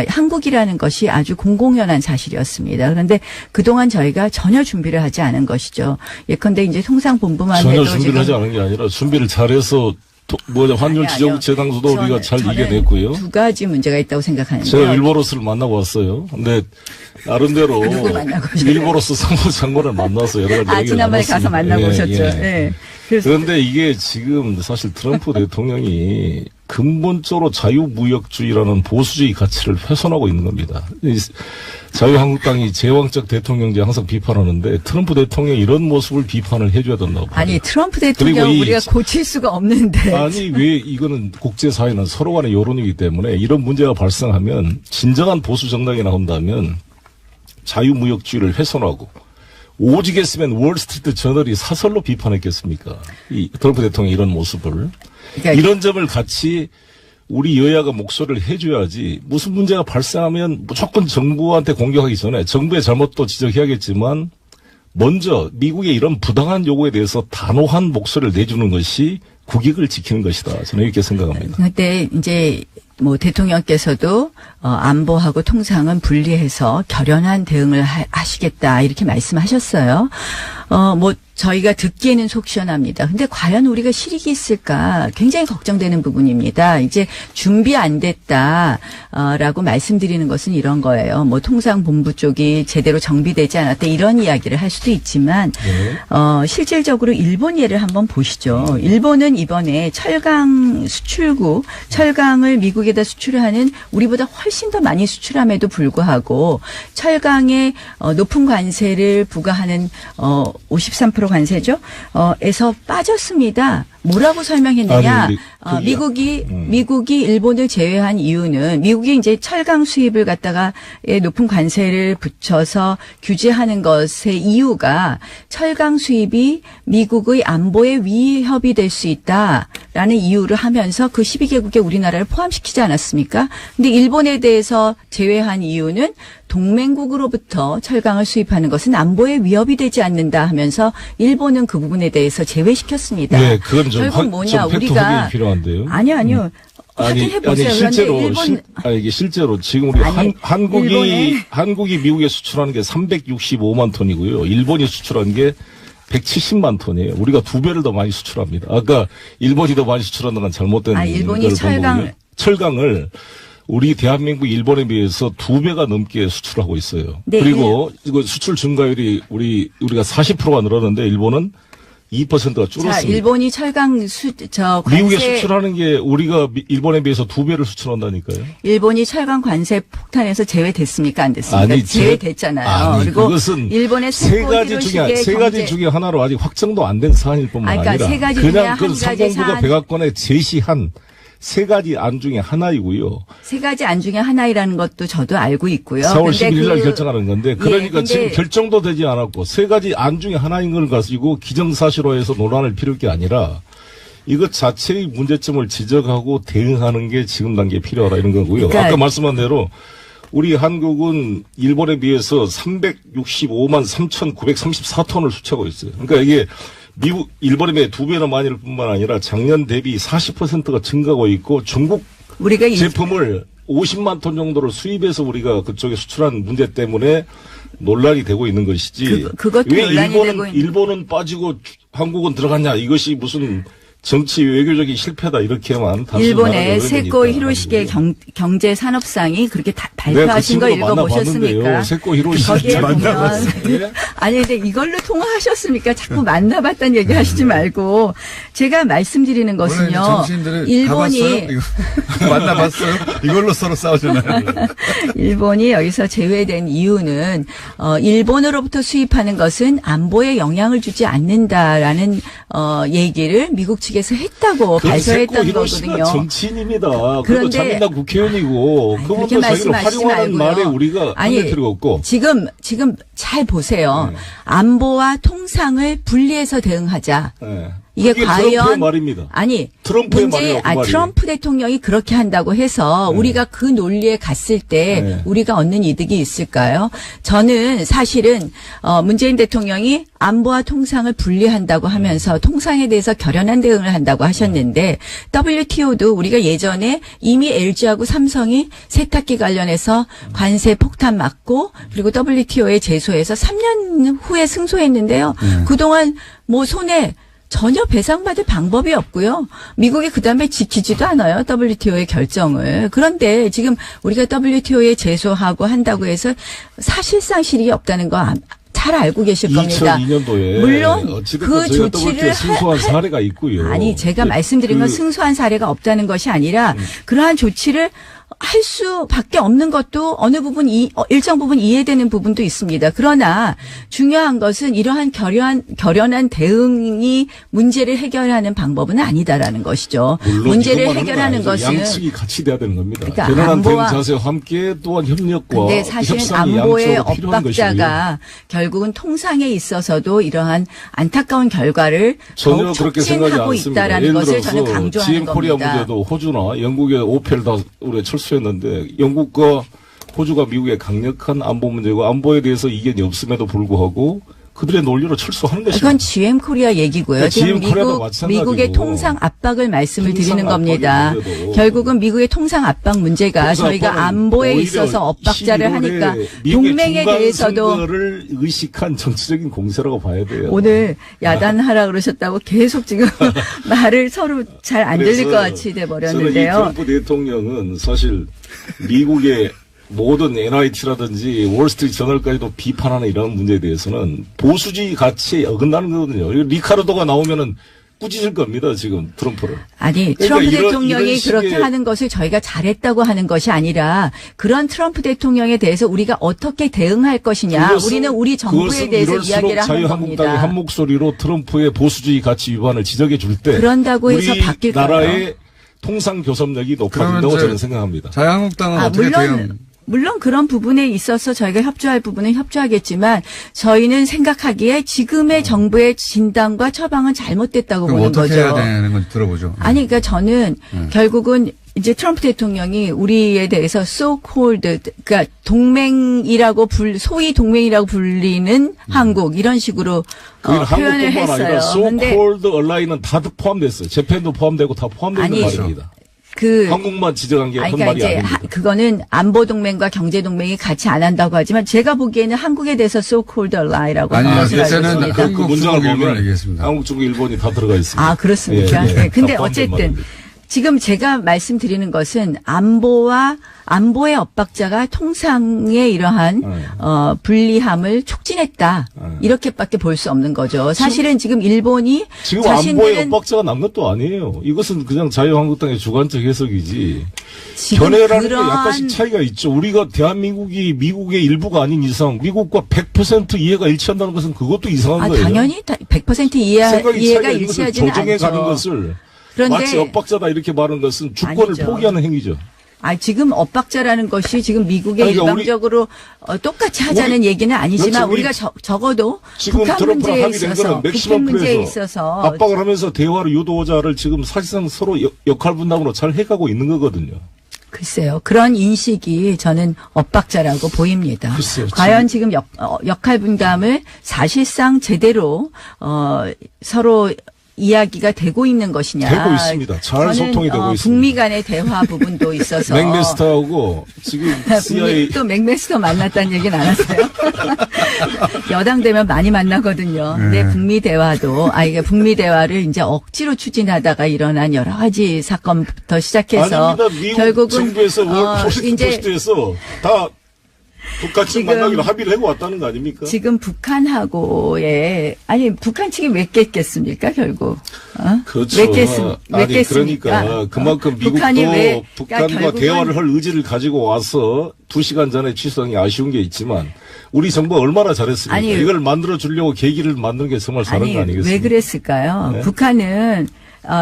한국이라는 것이 아주 공공연한 사실이었습니다. 그런데 그동안 저희가 전혀 준비를 하지 않은 것이죠. 예컨대 이제 통상본부만 전혀 해도 준비를 지금 하지 않은 게 아니라 준비를 잘해서 환율 지정 재당수도 우리가 잘 이겨냈고요. 두 가지 문제가 있다고 생각하는데요. 제가 일보로스를 만나고 왔어요. 근데 나름대로 누구 만나고 오셨어요? 일보로스 상무장관을 만나서 여러 가지 얘기를 지난번에 가서 나눴습니다. 만나고 오셨죠. 예. 예. 그래서 그런데 이게 지금 사실 트럼프 대통령이 근본적으로 자유무역주의라는 보수주의 가치를 훼손하고 있는 겁니다. 이 자유한국당이 제왕적 대통령제 항상 비판하는데 트럼프 대통령이 이런 모습을 비판을 해줘야 된다고 봐요. 아니 트럼프 그리고 대통령 이 우리가 고칠 수가 없는데. 아니 왜 이거는 국제사회는 서로 간의 여론이기 때문에 이런 문제가 발생하면 진정한 보수 정당이 나온다면 자유무역주의를 훼손하고 오직 했으면 월스트리트 저널이 사설로 비판했겠습니까? 이 트럼프 대통령의 이런 모습을. 그러니까 이런 점을 같이 우리 여야가 목소리를 해줘야지 무슨 문제가 발생하면 무조건 정부한테 공격하기 전에 정부의 잘못도 지적해야겠지만 먼저 미국의 이런 부당한 요구에 대해서 단호한 목소리를 내주는 것이 국익을 지키는 것이다. 저는 이렇게 생각합니다. 그때 이제 뭐 대통령께서도 안보하고 통상은 분리해서 결연한 대응을 하시겠다 이렇게 말씀하셨어요. 뭐 저희가 듣기에는 속 시원합니다. 근데 과연 우리가 실익이 있을까 굉장히 걱정되는 부분입니다. 이제 준비 안 됐다라고 말씀드리는 것은 이런 거예요. 뭐 통상본부 쪽이 제대로 정비되지 않았다 이런 이야기를 할 수도 있지만 실질적으로 일본 예를 한번 보시죠. 일본은 이번에 철강 수출국 철강을 미국에다 수출하는 우리보다 훨씬 더 많이 수출함에도 불구하고 철강에 높은 관세를 부과하는 53% 관세죠. 에서 빠졌습니다. 뭐라고 설명했느냐? 아니, 미국이 일본을 제외한 이유는 미국이 이제 철강 수입을 갖다가 높은 관세를 붙여서 규제하는 것의 이유가 철강 수입이 미국의 안보에 위협이 될 수 있다라는 이유를 하면서 그 12개국에 우리나라를 포함시키지 않았습니까? 근데 일본에 대해서 제외한 이유는 동맹국으로부터 철강을 수입하는 것은 안보에 위협이 되지 않는다 하면서 일본은 그 부분에 대해서 제외시켰습니다. 네, 그건 좀 결국 뭐냐 팩트 우리가 확인이 필요한데요. 아니요. 확인해 보세요. 실제로 그런데 이게 실제로 지금 우리 한국이 미국에 수출하는 게 365만 톤이고요. 일본이 수출한 게 170만 톤이에요. 우리가 2배를 더 많이 수출합니다. 아까 일본이 더 많이 수출하는 건 잘못된 일본이 철강을 우리 대한민국 일본에 비해서 2배가 넘게 수출하고 있어요. 네, 그리고 이거 수출 증가율이 우리가 40%가 늘었는데 일본은 2%가 줄었습니다. 자, 일본이 철강 관세 미국에 수출하는 게 우리가 일본에 비해서 2배를 수출한다니까요. 일본이 철강 관세 폭탄에서 제외됐습니까? 안 됐습니까? 아니, 제외됐잖아요. 아니, 그리고 그것은 일본의 세 가지 중에 하나로 아직 확정도 안 된 사안일 뿐만 그러니까 아니라 세 가지 중에 그냥 그 한 가지 상공부가 사안. 백악관에 제시한 세 가지 안 중에 하나이고요. 세 가지 안 중에 하나이라는 것도 저도 알고 있고요. 4월 근데 11일 날 결정하는 건데 그러니까 근데 지금 결정도 되지 않았고 세 가지 안 중에 하나인 걸 가지고 기정사실화해서 논란을 피울 게 아니라 이것 자체의 문제점을 지적하고 대응하는 게 지금 단계에 필요하다 이런 거고요. 그러니까 아까 말씀한 대로 우리 한국은 일본에 비해서 365만 3,934톤을 수출하고 있어요. 그러니까 이게 일본에 비해 2배나 많이일 뿐만 아니라 작년 대비 40%가 증가하고 있고 중국 우리가 제품을 50만 톤 정도를 수입해서 우리가 그쪽에 수출한 문제 때문에 논란이 되고 있는 것이지. 그것도 왜 논란이 되고 있는 일본은 빠지고 한국은 들어갔냐 이것이 무슨 정치 외교적인 실패다 이렇게만 일본의 세코 히로시게 경제 산업상이 그렇게 발표하신 거 읽어보셨습니까? 세코 히로시게 거기에 보면 아니 근데 이걸로 통화하셨습니까? 자꾸 만나봤다는 얘기 하시지 말고 제가 말씀드리는 것은요. 일본이 만나봤어요? 이걸로 서로 싸우잖아요. 일본이 여기서 제외된 이유는 일본으로부터 수입하는 것은 안보에 영향을 주지 않는다라는 얘기를 미국 측에서 했다고 발표했던 거거든요. 정치인입니다. 그런데 자민당 국회의원이고 그분도 자기를 활용하는 말에 우리가 할 필요가 없고. 지금 잘 보세요. 안보와 통상을 분리해서 대응하자. 네. 이게 과연 트럼프의 말입니다. 아니 트럼프의 말이에요. 트럼프 대통령이 그렇게 한다고 해서 우리가 그 논리에 갔을 때 우리가 얻는 이득이 있을까요? 저는 사실은 문재인 대통령이 안보와 통상을 분리한다고 하면서 통상에 대해서 결연한 대응을 한다고 하셨는데 WTO도 우리가 예전에 이미 LG하고 삼성이 세탁기 관련해서 관세 폭탄 맞고 그리고 WTO에 제소해서 3년 후에 승소했는데요. 그동안 뭐 손에 전혀 배상받을 방법이 없고요. 미국이 그다음에 지키지도 않아요. WTO의 결정을. 그런데 지금 우리가 WTO에 제소하고 한다고 해서 사실상 실익이 없다는 거 잘 알고 계실 겁니다. 2002년도에 물론 그 조치를 승소한 사례가 있고요. 아니 제가 말씀드린 건 승소한 사례가 없다는 것이 아니라 그러한 조치를 할 수밖에 없는 것도 어느 부분 일정 부분 이해되는 부분도 있습니다. 그러나 중요한 것은 이러한 결연한 대응이 문제를 해결하는 방법은 아니다라는 것이죠. 문제를 해결하는 것은 양측이 같이 돼야 되는 겁니다. 그러니까 결연한 대응 자세와 함께 또한 협력과 근데 사실은 협상이 안보의 양쪽으로 필요한 엇박자가 결국은 통상에 있어서도 이러한 안타까운 결과를 전혀 더욱 그렇게 생각이 촉진하고 않습니다. 있다라는 것을 저는 강조하는 GM 코리아 겁니다. 문제도 호주나 영국의 오펠 다 우리가 철수했는데 영국과 호주가 미국의 강력한 안보 문제고 안보에 대해서 이견이 없음에도 불구하고 그들의 논리로 철수하는 것입니다. 이건 GM 코리아 얘기고요. 지금 미국의 통상 압박을 말씀을 드리는 겁니다. 결국은 미국의 통상 압박 문제가 저희가 안보에 있어서 엇박자를 하니까 동맹에 대해서도 선거를 의식한 정치적인 공세라고 봐야 돼요. 오늘 야단하라 그러셨다고 계속 지금 말을 서로 잘 안 들릴 것 같이 돼버렸는데요. 저는 이 트럼프 대통령은 사실 미국의 모든 NIT라든지 월스트리트 저널까지도 비판하는 이런 문제에 대해서는 보수주의 가치에 어긋나는 거거든요. 리카르도가 나오면은 꾸짖을 겁니다, 지금 트럼프를. 아니, 트럼프 대통령이 그렇게 하는 것을 저희가 잘했다고 하는 것이 아니라 그런 트럼프 대통령에 대해서 우리가 어떻게 대응할 것이냐. 우리는 우리 정부에 대해서 이야기를 하는 겁니다. 자유한국당이 한 목소리로 트럼프의 보수주의 가치 위반을 지적해 줄 때 그런다고 해서 바뀔까요? 나라의 통상 교섭력이 높아진다고 저는 생각합니다. 자유한국당은 어떻게 대응? 물론 그런 부분에 있어서 저희가 협조할 부분은 협조하겠지만 저희는 생각하기에 지금의 정부의 진단과 처방은 잘못됐다고 보는 거죠. 어떻게 해야 되는 건지 들어보죠. 아니 그러니까 저는 결국은 이제 트럼프 대통령이 우리에 대해서 so-called 그러니까 동맹이라고 소위 동맹이라고 불리는 한국 이런 식으로 표현을 했어요. so-called ally는 다 포함됐어요. 재팬도 포함되고 다 포함되는 말입니다. 한국만 지적한 게 한 말이 아닙니다. 그거는 안보 동맹과 경제 동맹이 같이 안 한다고 하지만 제가 보기에는 한국에 대해서 so-called ally라고 하는 것을 알고 있습니다. 한국, 중국, 일본을 얘기했습니다. 한국, 중국, 일본이 다 들어가 있습니다. 아 그렇습니까? 네. 근데 어쨌든 지금 제가 말씀드리는 것은 안보의 엇박자가 통상의 이러한 불리함을 촉진했다. 이렇게밖에 볼 수 없는 거죠. 사실은 지금 일본이 지금 안보의 엇박자가 난 것도 아니에요. 이것은 그냥 자유한국당의 주관적 해석이지. 견해라는 게 약간씩 차이가 있죠. 우리가 대한민국이 미국의 일부가 아닌 이상 미국과 100% 이해가 일치한다는 것은 그것도 이상한 거예요. 당연히 100% 이해가 일치하지는 않죠. 조정해 가는 것을 마치 엇박자다 이렇게 말하는 것은 주권을 아니죠. 포기하는 행위죠. 지금 엇박자라는 것이 지금 미국의 일방적으로 똑같이 하자는 얘기는 아니지만 우리가 적어도 북한 문제에 있어서 북한 문제에 있어서 압박을 하면서 대화를 유도자를 지금 사실상 서로 역할 분담으로 잘 해가고 있는 거거든요. 글쎄요. 그런 인식이 저는 엇박자라고 보입니다. 글쎄요, 과연 지금 역할 분담을 사실상 제대로 서로 이야기가 되고 있는 것이냐. 되고 있습니다. 잘 소통이 되고 있습니다. 북미 간의 대화 부분도 있어서. 맥메스터하고 지금 CIA 또 맥메스터 만났다는 얘기는 안 하세요? 여당 되면 많이 만나거든요. 근데 북미 대화도, 이게 북미 대화를 이제 억지로 추진하다가 일어난 여러 가지 사건부터 시작해서. 아닙니다. 미국 결국은, 정부에서 이제 포스트에서 다 북한측 지금- 만나기로 합의를 하고 왔다는 거 아닙니까? 지금 북한하고의, 북한 측이 왜 깼겠습니까, 결국? 그렇죠. 왜 깼습니까? 그러니까 그만큼 미국도 북한이 왜, 북한과 결국은 대화를 할 의지를 가지고 와서 2시간 전에 취소한 게 아쉬운 게 있지만 우리 정부가 얼마나 잘했습니까? 아니, 이걸 만들어 주려고 계기를 만드는 게 정말 잘한 거 아니겠습니까? 왜 그랬을까요? 네? 북한은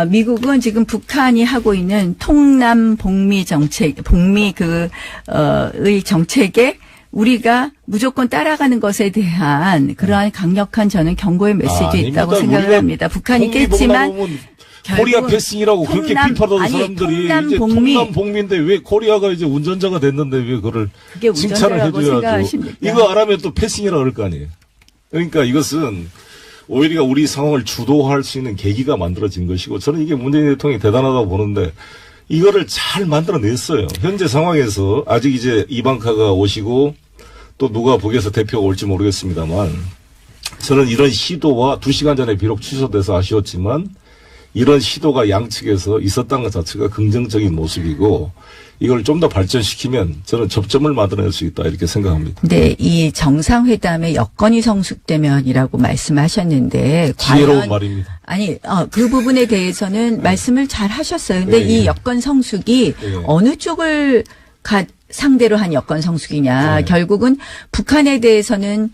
미국은 지금 북한이 하고 있는 통남 복미 정책, 의 정책에 우리가 무조건 따라가는 것에 대한 그러한 강력한 저는 경고의 메시지 있다고 생각을 합니다. 북한이 깼지만 코리아 패싱이라고 그렇게 비판하던 사람들이 이제 통남 복미인데 왜 코리아가 이제 운전자가 됐는데 왜 그걸 그게 칭찬을 운전자라고 해줘야죠. 생각하십니까? 이거 안 하면 또 패싱이라 그럴 거 아니에요. 그러니까 이것은 오히려 우리 상황을 주도할 수 있는 계기가 만들어진 것이고 저는 이게 문재인 대통령이 대단하다고 보는데 이거를 잘 만들어냈어요. 현재 상황에서 아직 이제 이방카가 오시고 또 누가 북에서 대표가 올지 모르겠습니다만 저는 이런 시도와 2시간 전에 비록 취소돼서 아쉬웠지만 이런 시도가 양측에서 있었다는 것 자체가 긍정적인 모습이고 이걸 좀 더 발전시키면 저는 접점을 만들어낼 수 있다 이렇게 생각합니다. 네, 이 정상회담의 여건이 성숙되면이라고 말씀하셨는데 지혜로운 과연 말입니다. 그 부분에 대해서는 말씀을 잘 하셨어요. 근데 네. 이 여건 성숙이 네. 어느 쪽을 상대로 한 여건 성숙이냐. 네. 결국은 북한에 대해서는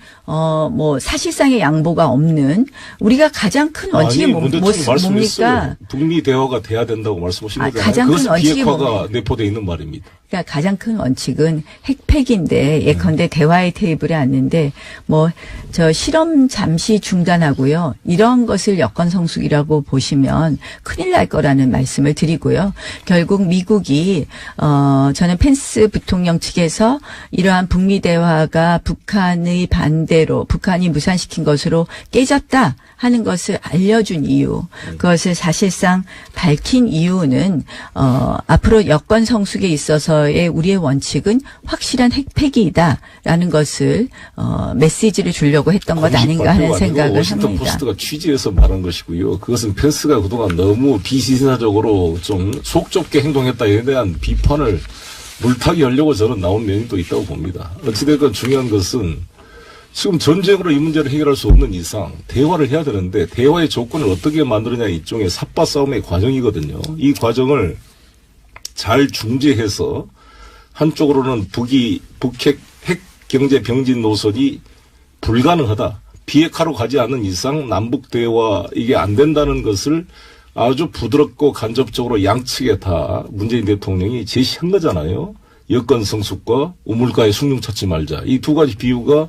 사실상의 양보가 없는 우리가 가장 큰 원칙이 문대통령이 뭡니까? 말씀했어요. 북미 대화가 돼야 된다고 말씀하신 거잖아요. 가장 큰 그것은 원칙이 비핵화가 뭡니까? 내포되어 있는 말입니다. 그러니까 가장 큰 원칙은 핵폐기인데 예컨대 대화의 테이블에 앉는데 저 실험 잠시 중단하고요. 이런 것을 여건 성숙이라고 보시면 큰일 날 거라는 말씀을 드리고요. 결국 미국이 저는 펜스 부통령 측에서 이러한 북미 대화가 북한의 반대로 북한이 무산시킨 것으로 깨졌다 하는 것을 알려준 이유, 그것을 사실상 밝힌 이유는 앞으로 여건 성숙에 있어서의 우리의 원칙은 확실한 핵폐기이다라는 것을 메시지를 주려고 했던 것 아닌가 하는 생각을 워싱턴 합니다. 포스트가 취재해서 말한 것이고요. 그것은 펜스가 그동안 너무 비시사적으로 좀 속 좁게 행동했다에 대한 비판을 물타기 하려고 저는 나온 면이 또 있다고 봅니다. 어찌됐건 중요한 것은 지금 전쟁으로 이 문제를 해결할 수 없는 이상 대화를 해야 되는데 대화의 조건을 어떻게 만드느냐 일종의 삽바 싸움의 과정이거든요. 이 과정을 잘 중재해서 한쪽으로는 북핵 경제 병진 노선이 불가능하다. 비핵화로 가지 않는 이상 남북 대화 이게 안 된다는 것을 아주 부드럽고 간접적으로 양측에 다 문재인 대통령이 제시한 거잖아요. 여건 성숙과 우물가에 숭늉 찾지 말자. 이 두 가지 비유가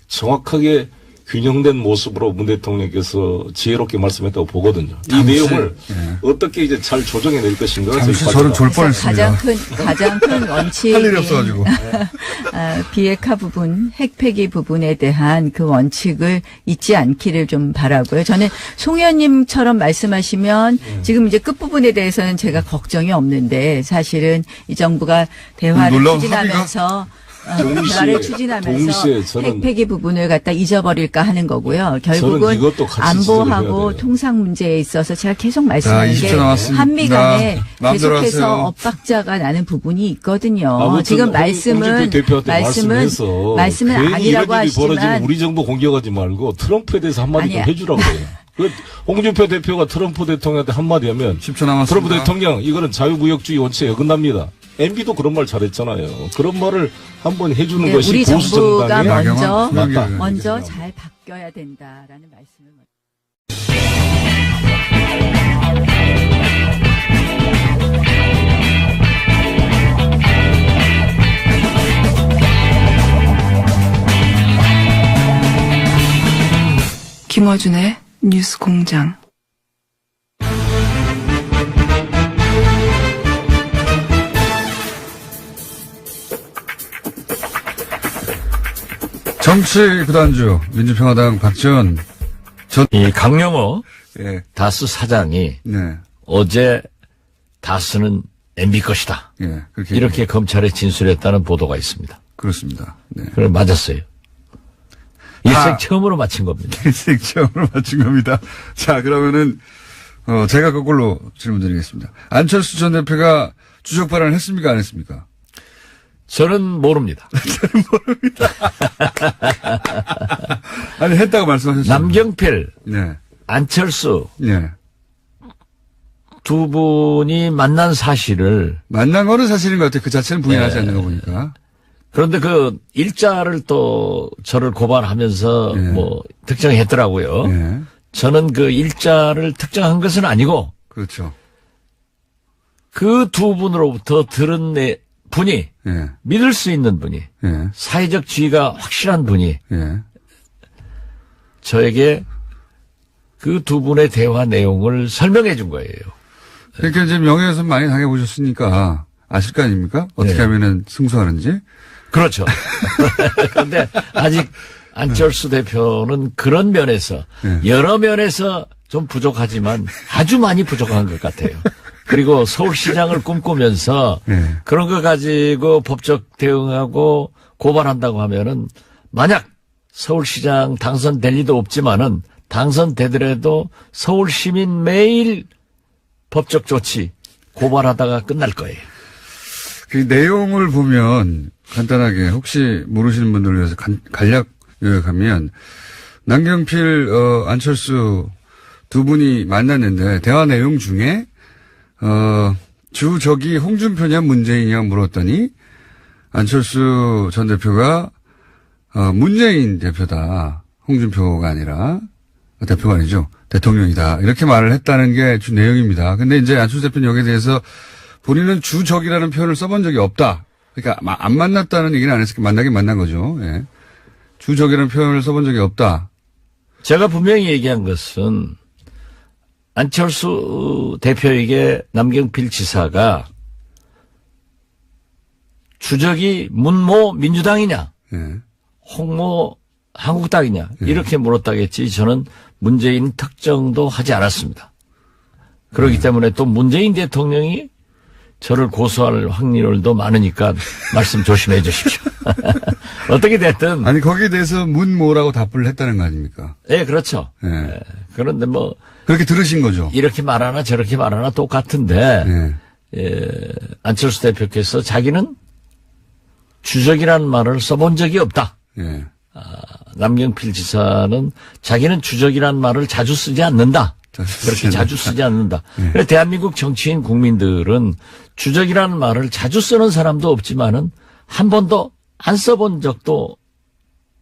정확하게 균형된 모습으로 문 대통령께서 지혜롭게 말씀했다고 보거든요. 이 내용을 어떻게 이제 잘 조정해낼 것인가. 잠시 저는 졸 뻔했습니다. 가장 큰 원칙이 할 일이 없어가지고. 비핵화 부분, 핵폐기 부분에 대한 그 원칙을 잊지 않기를 좀 바라고요. 저는 송 의원님처럼 말씀하시면 지금 이제 끝부분에 대해서는 제가 걱정이 없는데 사실은 이 정부가 대화를 추진하면서 동시에 저는 핵폐기 부분을 갖다 잊어버릴까 하는 거고요. 결국은 이것도 같이 안보하고 통상 문제에 있어서 제가 계속 말씀하는 게 20초 남았습니다. 한미 간에 마음대로 계속해서 하세요. 엇박자가 나는 부분이 있거든요. 아무튼 지금 홍준표 대표한테 말씀은 아니라고 하시지만 우리 정부 공격하지 말고 트럼프에 대해서 한마디 좀 해주라고 해요. 홍준표 대표가 트럼프 대통령한테 한마디 하면 10초 남았습니다. 트럼프 대통령 이거는 자유무역주의 원칙에 어긋납니다. MB도 그런 말 잘했잖아요. 그런 말을 한번 해주는 것이 우리 보수 정부가 정당의 먼저 잘 바뀌어야 된다라는 말씀을. 김어준의 뉴스 공장. 정치 구단주 민주평화당 박지원 전 이 강영호 예. 다스 사장이 네. 어제 다스는 MB 것이다. 예. 그렇게. 이렇게 검찰에 진술했다는 보도가 있습니다. 그렇습니다. 네. 그걸 맞았어요. 아. 일생 처음으로 맞힌 겁니다. 일생 처음으로 맞춘 겁니다. 자, 그러면은, 제가 그걸로 질문 드리겠습니다. 안철수 전 대표가 주적 발언을 했습니까? 안 했습니까? 저는 모릅니다. 아니, 했다고 말씀하셨어요. 남경필, 네. 안철수 네. 두 분이 만난 사실을 만난 거는 사실인 것 같아요. 그 자체는 부인하지 네. 않는 거 보니까. 그런데 그 일자를 또 저를 고발하면서 네. 뭐 특정했더라고요. 네. 저는 그 일자를 특정한 것은 아니고 그렇죠. 그 두 분으로부터 들은 분이 예. 믿을 수 있는 분이 예. 사회적 지위가 확실한 분이 예. 저에게 그 두 분의 대화 내용을 설명해 준 거예요. 그러니까 이제 명예훼손 많이 당해보셨으니까 아실 거 아닙니까? 어떻게 네. 하면은 승소하는지. 그렇죠. 그런데 아직 안철수 대표는 그런 면에서 네. 여러 면에서 좀 부족하지만 아주 많이 부족한 것 같아요. 그리고 서울시장을 꿈꾸면서 네. 그런 거 가지고 법적 대응하고 고발한다고 하면은 만약 서울시장 당선될 리도 없지만은 당선되더라도 서울시민 매일 법적 조치 고발하다가 끝날 거예요. 그 내용을 보면 간단하게 혹시 모르시는 분들을 위해서 간략 요약하면 남경필, 안철수 두 분이 만났는데 대화 내용 중에 주적이 홍준표냐 문재인이냐 물었더니 안철수 전 대표가 문재인 대표다. 홍준표가 아니라 대표가 아니죠. 대통령이다. 이렇게 말을 했다는 게 주 내용입니다. 근데 이제 안철수 대표는 여기에 대해서 본인은 주적이라는 표현을 써본 적이 없다. 그러니까 안 만났다는 얘기는 안 했으니까 만나긴 만난 거죠. 예. 주적이라는 표현을 써본 적이 없다. 제가 분명히 얘기한 것은 안철수 대표에게 남경필 지사가 주적이 문모 민주당이냐 예. 홍모 한국당이냐 이렇게 물었다겠지 저는 문재인 특정도 하지 않았습니다. 그렇기 때문에 또 문재인 대통령이 저를 고소할 확률도 많으니까 말씀 조심해 주십시오. 어떻게 됐든. 아니, 거기에 대해서 문모라고 답을 했다는 거 아닙니까? 예, 그렇죠. 예. 예, 그런데 뭐 그렇게 들으신 거죠? 이렇게 말하나 저렇게 말하나 똑같은데 예. 안철수 대표께서 자기는 주적이라는 말을 써본 적이 없다. 예. 남경필 지사는 자기는 주적이라는 말을 자주 쓰지 않는다. 그렇게 자주 쓰지 않는다. 그래서 대한민국 정치인 국민들은 주적이라는 말을 자주 쓰는 사람도 없지만은 한 번도 안 써본 적도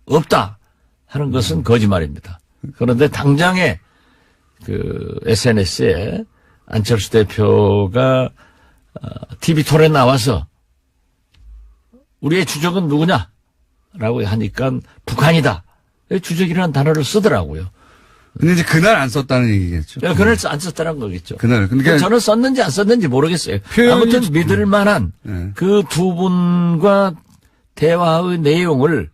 없다 하는 것은 거짓말입니다. 그런데 당장에 그 SNS에 안철수 대표가 TV 토론에 나와서 우리의 주적은 누구냐? 라고 하니까 북한이다. 주적이라는 단어를 쓰더라고요. 근데 이제 그날 안 썼다는 얘기겠죠. 그날 안 썼다는 거겠죠. 그날. 그러니까 저는 썼는지 안 썼는지 모르겠어요. 표현이 아무튼 믿을 만한 네. 그 두 분과 대화의 내용을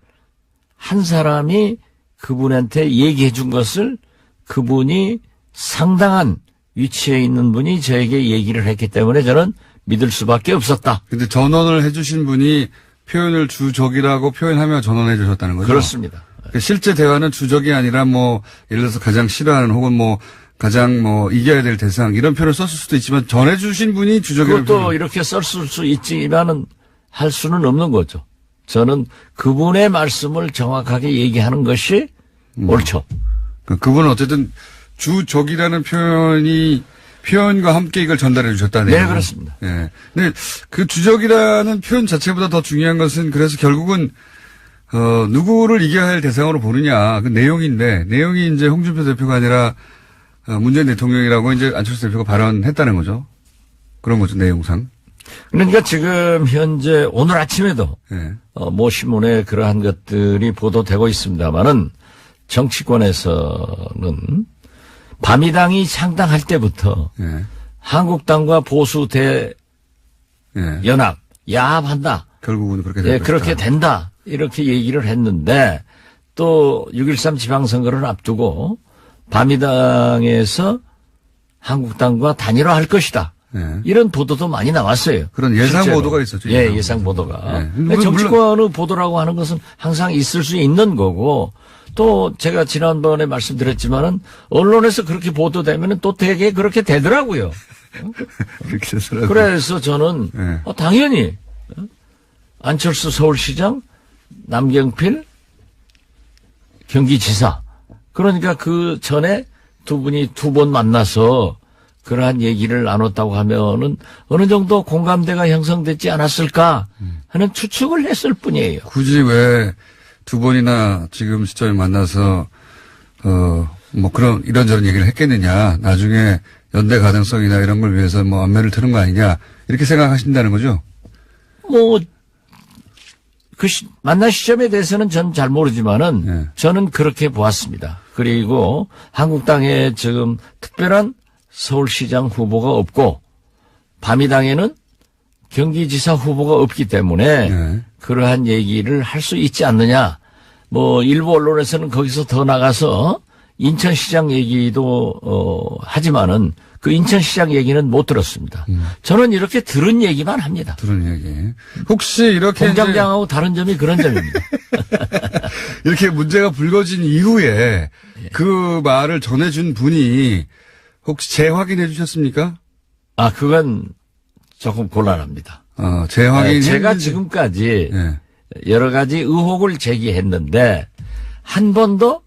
한 사람이 그분한테 얘기해 준 것을 그분이 상당한 위치에 있는 분이 저에게 얘기를 했기 때문에 저는 믿을 수밖에 없었다. 근데 전원을 해주신 분이 표현을 주적이라고 표현하며 전원해 주셨다는 거죠. 그렇습니다. 실제 대화는 주적이 아니라 뭐 예를 들어서 가장 싫어하는 혹은 뭐 가장 뭐 이겨야 될 대상 이런 표현을 썼을 수도 있지만 전해주신 분이 주적이라고. 그것도 이렇게 썼을 수 있지만은 할 수는 없는 거죠. 저는 그분의 말씀을 정확하게 얘기하는 것이 옳죠. 그분은 어쨌든 주적이라는 표현과 함께 이걸 전달해 주셨다는 네, 얘기죠. 그렇습니다. 예. 근데 그 주적이라는 표현 자체보다 더 중요한 것은 그래서 결국은 누구를 이겨야 할 대상으로 보느냐 그 내용인데 내용이 이제 홍준표 대표가 아니라 문재인 대통령이라고 이제 안철수 대표가 발언했다는 거죠. 그런 거죠 내용상. 그러니까 지금 현재 오늘 아침에도 예. 모 신문에 그러한 것들이 보도되고 있습니다만은 정치권에서는 바미당이 창당할 때부터 예. 한국당과 보수 예. 대연합 야합한다. 결국은 그렇게 될 예, 것이다. 그렇게 된다. 이렇게 얘기를 했는데 또 6.13 지방선거를 앞두고 바미당에서 한국당과 단일화할 것이다. 예. 이런 보도도 많이 나왔어요. 그런 예상 실제로. 보도가 있었죠. 예, 예상 보도가. 예. 근데 정치권의 보도라고 하는 것은 항상 있을 수 있는 거고 또 제가 지난번에 말씀드렸지만은 언론에서 그렇게 보도되면은 또 되게 그렇게 되더라고요. 그렇게 되더라고요. 그래서 저는 예. 당연히 안철수 서울시장, 남경필 경기지사 그러니까 그 전에 두 분이 두 번 만나서 그러한 얘기를 나눴다고 하면은 어느 정도 공감대가 형성되지 않았을까 하는 추측을 했을 뿐이에요. 굳이 왜 두 번이나 지금 시점에 만나서 뭐 그런 이런저런 얘기를 했겠느냐. 나중에 연대 가능성이나 이런 걸 위해서 뭐 안면을 트는 거 아니냐. 이렇게 생각하신다는 거죠? 뭐 그 만난 시점에 대해서는 저는 잘 모르지만은 네. 저는 그렇게 보았습니다. 그리고 한국당에 지금 특별한 서울시장 후보가 없고 바미당에는 경기지사 후보가 없기 때문에 네. 그러한 얘기를 할 수 있지 않느냐. 뭐 일부 언론에서는 거기서 더 나가서 인천시장 얘기도 하지만은 그 인천시장 얘기는 못 들었습니다. 저는 이렇게 들은 얘기만 합니다. 들은 얘기. 혹시 이렇게 공장장하고 다른 점이 그런 점입니다. 이렇게 문제가 불거진 이후에 그 말을 전해준 분이 혹시 재확인해 주셨습니까? 아, 그건 조금 곤란합니다. 재확인. 제가 지금까지 예. 여러 가지 의혹을 제기했는데 한 번도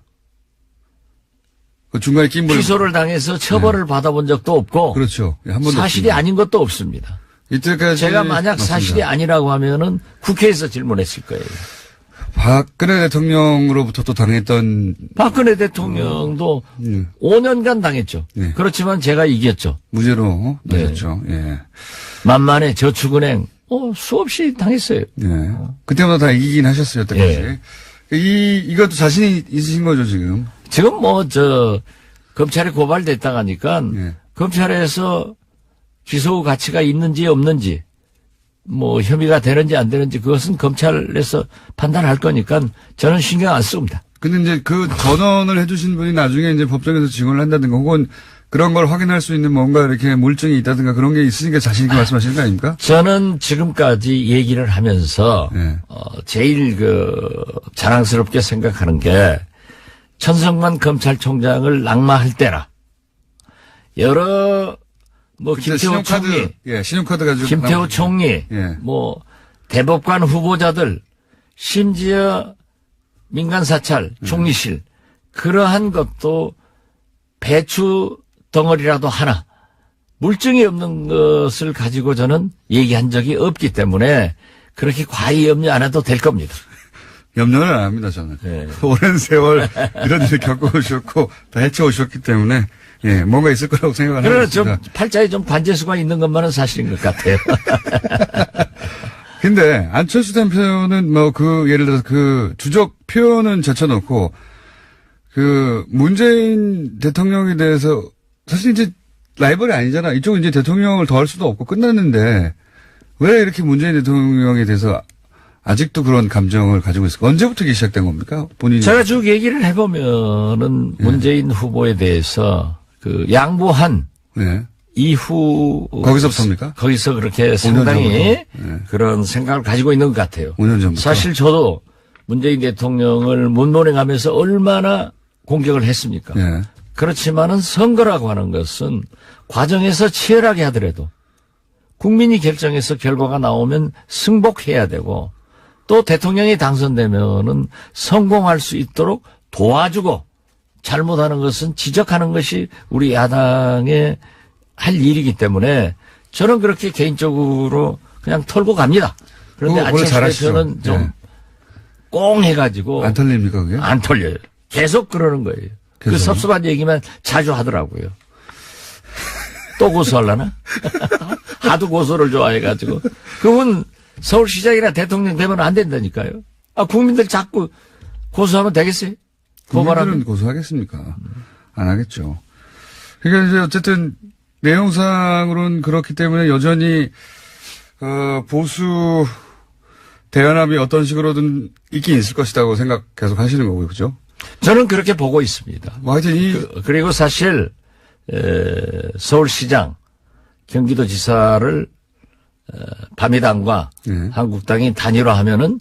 그 중간에 낀물 취소를 당해서 처벌을 받아본 적도 없고 그렇죠. 예, 한 번도 사실이 없습니다. 아닌 것도 없습니다. 이때까지 제가 만약 맞습니다. 사실이 아니라고 하면은 국회에서 질문했을 거예요. 박근혜 대통령으로부터 또 당했던 박근혜 대통령도 5년간 당했죠. 네. 그렇지만 제가 이겼죠. 무죄로 네. 되셨죠. 예. 만만해 저축은행 수없이 당했어요. 예. 그때마다 다 이기긴 하셨어요. 여태까지. 예. 이것도 자신이 있으신 거죠 지금. 지금 검찰에 고발됐다가 하니까 예. 검찰에서 기소 가치가 있는지 없는지 뭐 혐의가 되는지 안 되는지 그것은 검찰에서 판단할 거니까 저는 신경 안 씁니다. 근데 이제 그 전원을 해주신 분이 나중에 이제 법정에서 증언을 한다든가 혹은 그런 걸 확인할 수 있는 뭔가 이렇게 물증이 있다든가 그런 게 있으니까 자신 있게 말씀하시는 거 아닙니까? 저는 지금까지 얘기를 하면서 예. 제일 자랑스럽게 생각하는 게 천성만 검찰총장을 낙마할 때라 여러 김태호 총리, 신용카드 가지고 김태호 총리, 예. 대법관 후보자들, 심지어 민간 사찰, 총리실 그러한 것도 배추 덩어리라도 하나 물증이 없는 것을 가지고 저는 얘기한 적이 없기 때문에 그렇게 과히 염려 안 해도 될 겁니다. 염려는 안 합니다, 저는. 네. 오랜 세월 이런 일을 겪어오셨고, 다 헤쳐오셨기 때문에, 예, 뭔가 있을 거라고 생각을 하고 그러나 있습니다. 좀 팔자에 좀 관제수가 있는 것만은 사실인 것 같아요. 근데, 안철수 대표는 예를 들어서 주적 표현은 제쳐놓고, 문재인 대통령에 대해서, 사실 이제 라이벌이 아니잖아. 이쪽은 이제 대통령을 더 할 수도 없고 끝났는데, 왜 이렇게 문재인 대통령에 대해서 아직도 그런 감정을 가지고 있을까? 언제부터 이게 시작된 겁니까? 본인이. 제가 쭉 얘기를 해보면은 문재인 후보에 대해서 양보한 네. 이후. 거기서부터입니까? 거기서 그렇게 상당히 전부터? 그런 생각을 가지고 있는 것 같아요. 5년 전부터. 사실 저도 문재인 대통령을 문모닝하면서 얼마나 공격을 했습니까? 네. 그렇지만은 선거라고 하는 것은 과정에서 치열하게 하더라도 국민이 결정해서 결과가 나오면 승복해야 되고 또 대통령이 당선되면은 성공할 수 있도록 도와주고 잘못하는 것은 지적하는 것이 우리 야당의 할 일이기 때문에 저는 그렇게 개인적으로 그냥 털고 갑니다. 그런데 원래 안철수 잘하시죠. 대표는 좀 네. 꽁 해가지고 안 털립니까, 그게? 안 털려요. 계속 그러는 거예요. 그 계속? 섭섭한 얘기만 자주 하더라고요. 또 고소하려나? 하도 고소를 좋아해가지고. 그분 서울시장이나 대통령 되면 안 된다니까요. 국민들 자꾸 고소하면 되겠어요? 국민들은 고소하겠습니까? 안 하겠죠. 그러니까 이제 어쨌든 내용상으로는 그렇기 때문에 여전히 보수 대연합이 어떤 식으로든 있긴 있을 것이라고 생각 계속 하시는 거고요, 그죠? 저는 그렇게 보고 있습니다. 뭐 하여튼 그리고 사실 서울시장, 경기도지사를 바미당과 네. 한국당이 단일화하면은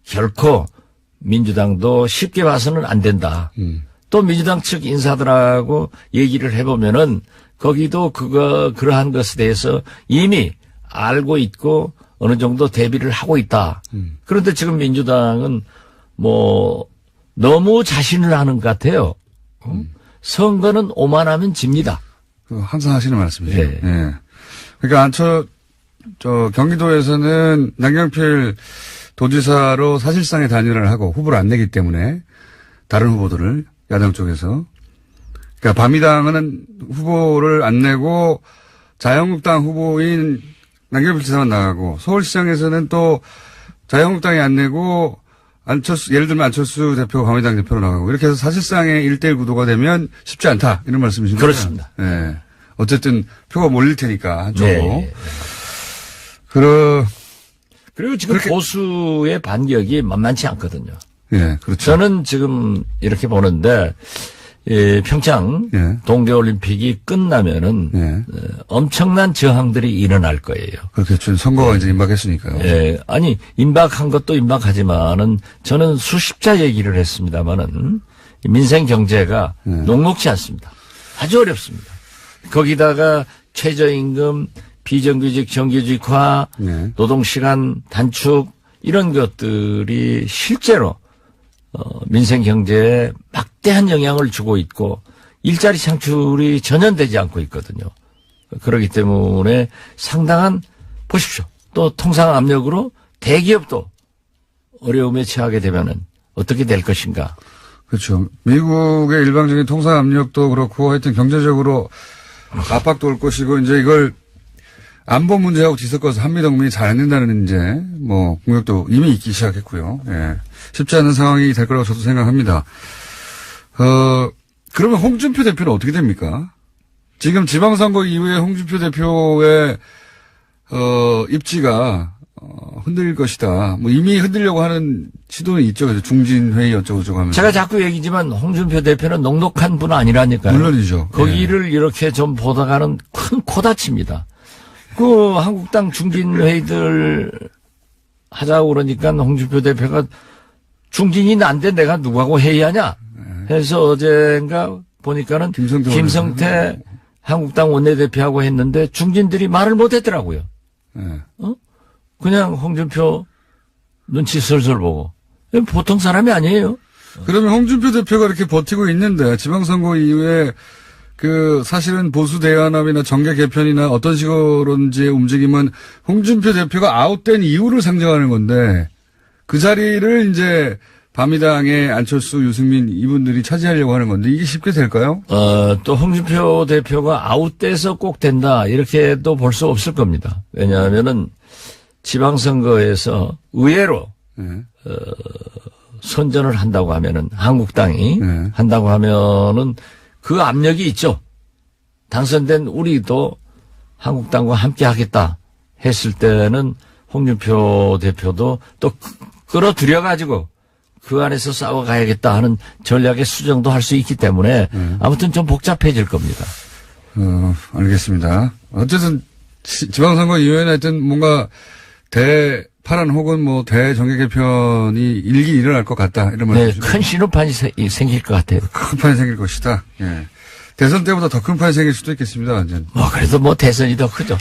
결코 민주당도 쉽게 봐서는 안 된다. 또 민주당 측 인사들하고 얘기를 해보면은 거기도 그러한 것에 대해서 이미 알고 있고 어느 정도 대비를 하고 있다. 그런데 지금 민주당은 뭐 너무 자신을 하는 것 같아요. 선거는 오만하면 집니다. 항상 하시는 말씀이죠. 네. 예. 그러니까 경기도에서는 남경필 도지사로 사실상의 단일화를 하고 후보를 안 내기 때문에 다른 후보들을 야당 쪽에서 그러니까 바미당은 후보를 안 내고 자유한국당 후보인 남경필 지사만 나가고 서울시장에서는 또 자유한국당이 안 내고 예를 들면 안철수 대표가 바미당 대표로 나가고 이렇게 해서 사실상의 1대1 구도가 되면 쉽지 않다 이런 말씀이신 거죠? 그렇습니다. 예. 어쨌든 표가 몰릴 테니까 한쪽으로. 네. 그리고 지금 보수의 반격이 만만치 않거든요. 예, 그렇죠. 저는 지금 이렇게 보는데 평창 예. 동계올림픽이 끝나면은 예. 엄청난 저항들이 일어날 거예요. 그렇겠죠. 선거가 이제 임박했으니까요. 예, 아니 임박한 것도 임박하지만은 저는 수십자 얘기를 했습니다만은 민생 경제가 녹록지 않습니다. 아주 어렵습니다. 거기다가 최저임금, 비정규직 정규직화, 노동시간 단축 이런 것들이 실제로 민생 경제에 막대한 영향을 주고 있고 일자리 창출이 전혀 되지 않고 있거든요. 그렇기 때문에 상당한 보십시오. 또 통상 압력으로 대기업도 어려움에 처하게 되면은 어떻게 될 것인가. 그렇죠. 미국의 일방적인 통상 압력도 그렇고 하여튼 경제적으로 압박도 올 것이고 이제 이걸 안보 문제하고 뒤섞어서 한미동맹이 잘 안 된다는 이제 뭐 공격도 이미 있기 시작했고요. 예. 쉽지 않은 상황이 될 거라고 저도 생각합니다. 그러면 홍준표 대표는 어떻게 됩니까? 지금 지방선거 이후에 홍준표 대표의 입지가 흔들릴 것이다. 뭐 이미 흔들려고 하는 시도는 있죠. 그래서 중진회의 어쩌고저쩌고 하면서. 제가 자꾸 얘기지만 홍준표 대표는 녹록한 분 아니라니까요. 물론이죠. 거기를 이렇게 좀 보다가는 큰 코다칩니다. 그 한국당 중진회의들 하자고 그러니까 홍준표 대표가 중진이 난데 내가 누구하고 회의하냐 해서 어젠가 보니까는 김성태 한국당 원내대표하고 했는데 중진들이 말을 못했더라고요. 그냥 홍준표 눈치 슬슬 보고. 보통 사람이 아니에요. 그러면 홍준표 대표가 이렇게 버티고 있는데 지방선거 이후에 사실은 보수 대연합이나 정계 개편이나 어떤 식으로든지 움직임은 홍준표 대표가 아웃된 이유를 상정하는 건데 그 자리를 이제 바미당의 안철수, 유승민 이분들이 차지하려고 하는 건데 이게 쉽게 될까요? 또 홍준표 대표가 아웃돼서 꼭 된다 이렇게도 볼 수 없을 겁니다. 왜냐하면은 지방선거에서 의외로 선전을 한다고 하면은 한국당이 한다고 하면은 그 압력이 있죠. 당선된 우리도 한국당과 함께 하겠다 했을 때는 홍준표 대표도 또 끌어들여가지고 그 안에서 싸워가야겠다 하는 전략의 수정도 할 수 있기 때문에 아무튼 좀 복잡해질 겁니다. 알겠습니다. 어쨌든 지방선거 이후에는 하여튼 뭔가 대파란 혹은 뭐 대정계 개편이 일기 일어날 것 같다. 이런 말이죠. 큰 신호판이 생길 것 같아요. 큰 판이 생길 것이다. 예. 대선 때보다 더 큰 판이 생길 수도 있겠습니다. 완전. 그래도 뭐 대선이 더 크죠.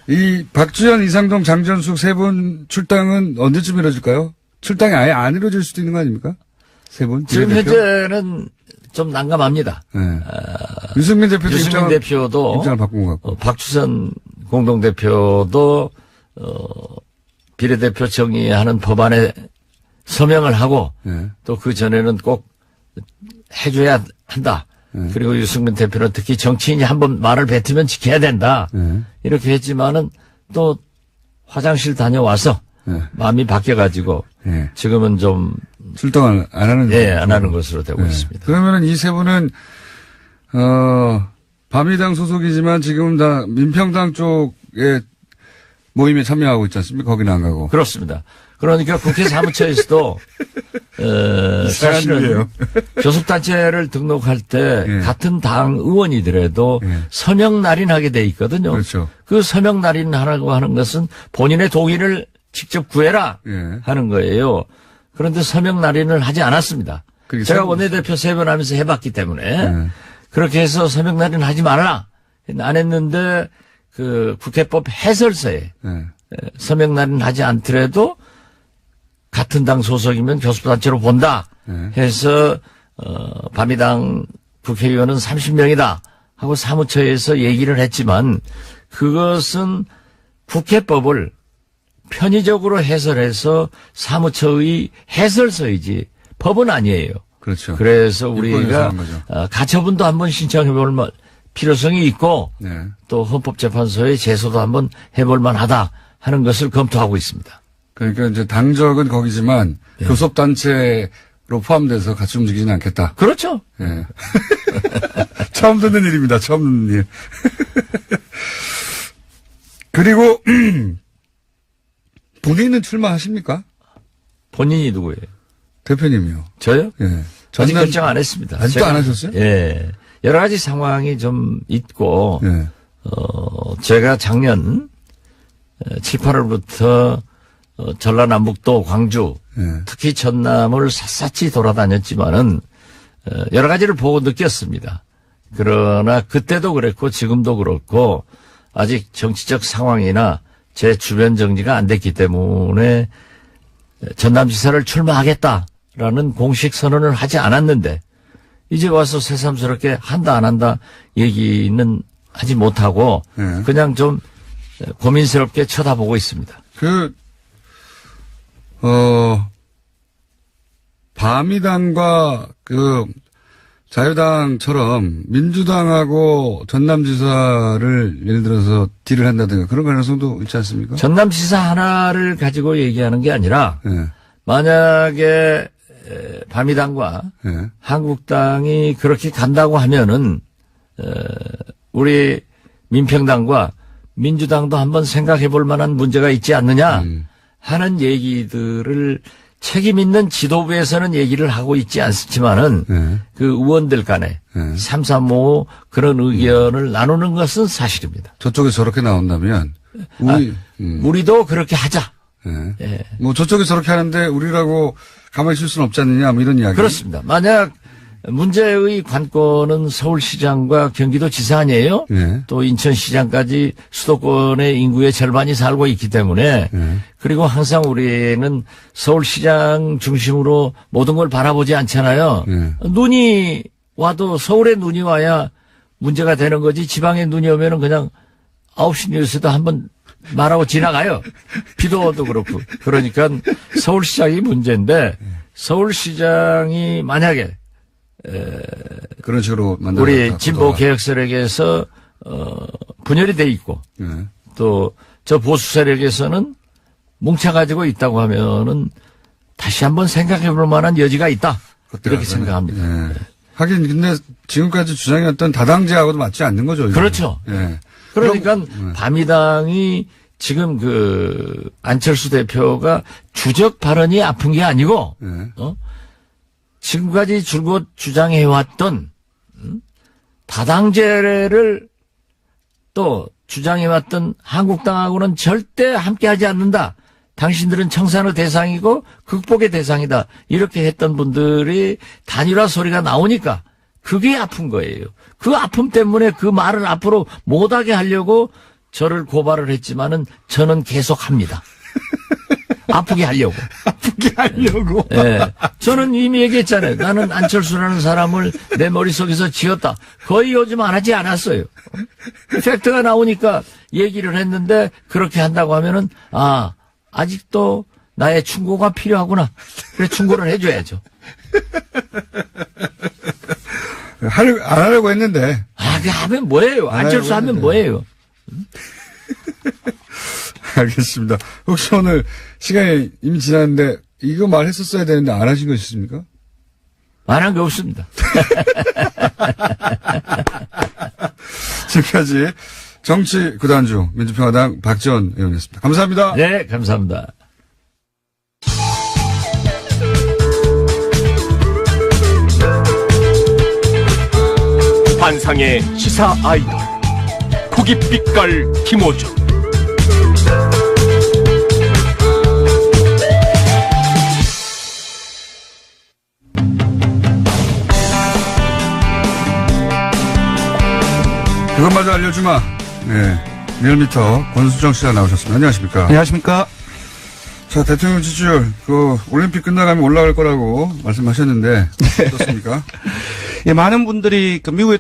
이 박주현, 이상동, 장전숙 세 분 출당은 언제쯤 이루어질까요? 출당이 아예 안 이루어질 수도 있는 거 아닙니까? 세 분? 지금 현재는 좀 난감합니다. 네. 유승민 대표도 입장을 바꾼 것 같고. 박주선 공동대표도 비례대표 정의하는 법안에 서명을 하고 또 그 전에는 꼭 해줘야 한다. 그리고 유승민 대표는 특히 정치인이 한번 말을 뱉으면 지켜야 된다. 이렇게 했지만은 또 화장실 다녀와서 마음이 바뀌어가지고 지금은 좀 출동을 안 하는 안 하는 것으로 되고 있습니다. 그러면은 이 세 분은 바미당 소속이지만 지금은 다 민평당 쪽에 모임에 참여하고 있지 않습니까? 거기는 안 가고. 그렇습니다. 그러니까 국회 사무처에서도 사실은 교섭단체를 등록할 때 예. 같은 당 의원이더라도 예. 서명 날인하게 돼 있거든요. 그렇죠. 그 서명 날인하라고 하는 것은 본인의 동의를 직접 구해라 예. 하는 거예요. 그런데 서명 날인을 하지 않았습니다. 그게 제가 참- 원내대표 3번 하면서 해봤기 때문에 예. 그렇게 해서 서명 날인 하지 말라 안 했는데 그 국회법 해설서에 예. 서명 날인 하지 않더라도 같은 당 소속이면 교섭단체로 본다 네. 해서 바미당 국회의원은 30명이다 하고 사무처에서 얘기를 했지만 그것은 국회법을 편의적으로 해설해서 사무처의 해설서이지 법은 아니에요. 그렇죠. 그래서 유권에서 우리가 한 거죠. 가처분도 한번 신청해 볼 필요성이 있고 네. 또 헌법재판소에 제소도 한번 해볼 만하다 하는 것을 검토하고 있습니다. 그러니까 이제 당적은 거기지만 예. 교섭단체로 포함돼서 같이 움직이지는 않겠다. 그렇죠. 예. 처음 듣는 일입니다. 처음 듣는 일. 그리고 본인은 출마하십니까? 본인이 누구예요? 대표님이요. 저요? 예. 아직 전남- 결정 안 했습니다. 아직도 안 하셨어요? 예. 여러 가지 상황이 좀 있고, 예. 제가 작년 7, 8월부터 전라남북도, 광주, 예. 특히 전남을 샅샅이 돌아다녔지만은 여러 가지를 보고 느꼈습니다. 그러나 그때도 그랬고 지금도 그렇고 아직 정치적 상황이나 제 주변 정리가 안 됐기 때문에 전남지사를 출마하겠다라는 공식 선언을 하지 않았는데 이제 와서 새삼스럽게 한다 안 한다 얘기는 하지 못하고 예. 그냥 좀 고민스럽게 쳐다보고 있습니다. 바미당과 자유당처럼 민주당하고 전남지사를 예를 들어서 딜을 한다든가 그런 가능성도 있지 않습니까? 전남지사 하나를 가지고 얘기하는 게 아니라 예. 만약에 바미당과 예. 한국당이 그렇게 간다고 하면은 우리 민평당과 민주당도 한번 생각해 볼 만한 문제가 있지 않느냐 하는 얘기들을 책임 있는 지도부에서는 얘기를 하고 있지 않지만은 예. 그 의원들 간에 예. 335 그런 의견을 나누는 것은 사실입니다. 저쪽에 저렇게 나온다면 우리도 그렇게 하자. 예. 예. 뭐 저쪽이 저렇게 하는데 우리라고 가만히 있을 수는 없지 않느냐 뭐 이런 이야기. 그렇습니다. 만약 문제의 관건은 서울시장과 경기도지사 아니에요? 예. 또 인천시장까지 수도권의 인구의 절반이 살고 있기 때문에 예. 그리고 항상 우리는 서울시장 중심으로 모든 걸 바라보지 않잖아요. 예. 눈이 와도 서울에 눈이 와야 문제가 되는 거지 지방에 눈이 오면은 그냥 9시 뉴스도 한번 말하고 지나가요. 비도 오도 그렇고. 그러니까 서울시장이 문제인데 서울시장이 만약에 그런 식으로 만들어. 우리 진보 개혁 세력에서 분열이 돼 있고 예. 또 저 보수 세력에서는 뭉쳐가지고 있다고 하면은 다시 한번 생각해 볼 만한 여지가 있다. 이렇게 생각합니다. 예. 하긴 근데 지금까지 주장해왔던 다당제하고도 맞지 않는 거죠. 이거. 그렇죠. 예. 그러니까 바미당이 지금 안철수 대표가 주적 발언이 아픈 게 아니고 예. 지금까지 줄곧 주장해왔던 다당제를 또 주장해왔던 한국당하고는 절대 함께하지 않는다. 당신들은 청산의 대상이고 극복의 대상이다. 이렇게 했던 분들이 단일화 소리가 나오니까 그게 아픈 거예요. 그 아픔 때문에 그 말을 앞으로 못하게 하려고 저를 고발을 했지만은 저는 계속합니다. 아프게 하려고. 아프게 하려고. 예. 저는 이미 얘기했잖아요. 나는 안철수라는 사람을 내 머릿속에서 지었다. 거의 요즘 안 하지 않았어요. 팩트가 나오니까 얘기를 했는데 그렇게 한다고 하면은 아직도 나의 충고가 필요하구나. 그래 충고를 해줘야죠. 안 하려고 했는데. 그 하면 뭐예요? 안철수 하면 뭐예요? 알겠습니다. 혹시 오늘 시간이 이미 지났는데 이거 말했었어야 되는데 안 하신 거 있습니까? 안 한 게 없습니다. 지금까지 정치 구단주 민주평화당 박지원 의원이었습니다. 감사합니다. 네, 감사합니다. 환상의 시사 아이돌 고깃빛깔 김호중. 그것마저 알려주마. 네. 리얼미터 권수정 씨가 나오셨습니다. 안녕하십니까. 안녕하십니까. 자, 대통령 지지율, 올림픽 끝나가면 올라갈 거라고 말씀하셨는데, 어떻습니까? 예, 많은 분들이 미국의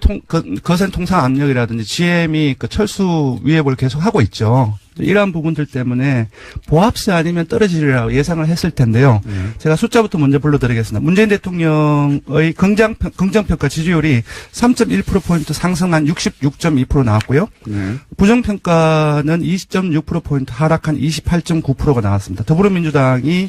거센 통상 압력이라든지 GM이 철수 위협을 계속 하고 있죠. 이러한 부분들 때문에 보합세 아니면 떨어지리라고 예상을 했을 텐데요. 제가 숫자부터 먼저 불러드리겠습니다. 문재인 대통령의 긍정평가 지지율이 3.1%포인트 상승한 66.2% 나왔고요. 부정평가는 20.6%포인트 하락한 28.9%가 나왔습니다. 더불어민주당이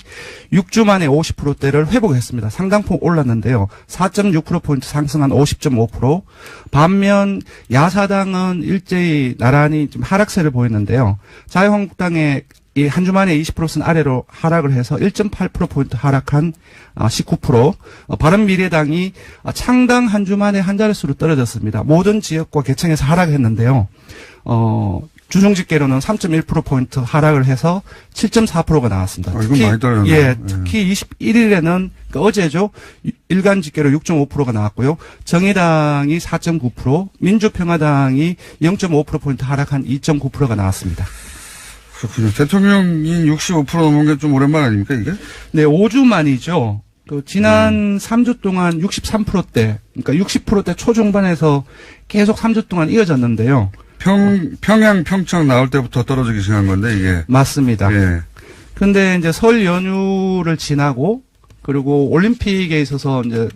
6주 만에 50%대를 회복했습니다. 상당폭 올랐는데요. 4.6%포인트 상승한 50.5%. 반면 야사당은 일제히 나란히 좀 하락세를 보였는데요. 자유한국당의 이 한 주 만에 20%선 아래로 하락을 해서 1.8%포인트 하락한 19%. 바른미래당이 창당 한 주 만에 한 자릿수로 떨어졌습니다. 모든 지역과 개청에서 하락했는데요. 주중 집계로는 3.1%포인트 하락을 해서 7.4%가 나왔습니다. 이건 많이 떨어졌네요. 예, 특히 21일에는, 그러니까 어제죠. 일간 집계로 6.5%가 나왔고요. 정의당이 4.9%, 민주평화당이 0.5%포인트 하락한 2.9%가 나왔습니다. 그렇군요. 대통령이 65% 넘은 게 좀 오랜만 아닙니까, 이게? 네, 5주 만이죠. 지난 3주 동안 63%대, 그러니까 60%대 초중반에서 계속 3주 동안 이어졌는데요. 평양, 평창 나올 때부터 떨어지기 시작한 건데, 이게. 맞습니다. 예. 근데 이제 설 연휴를 지나고, 그리고 올림픽에 있어서 이제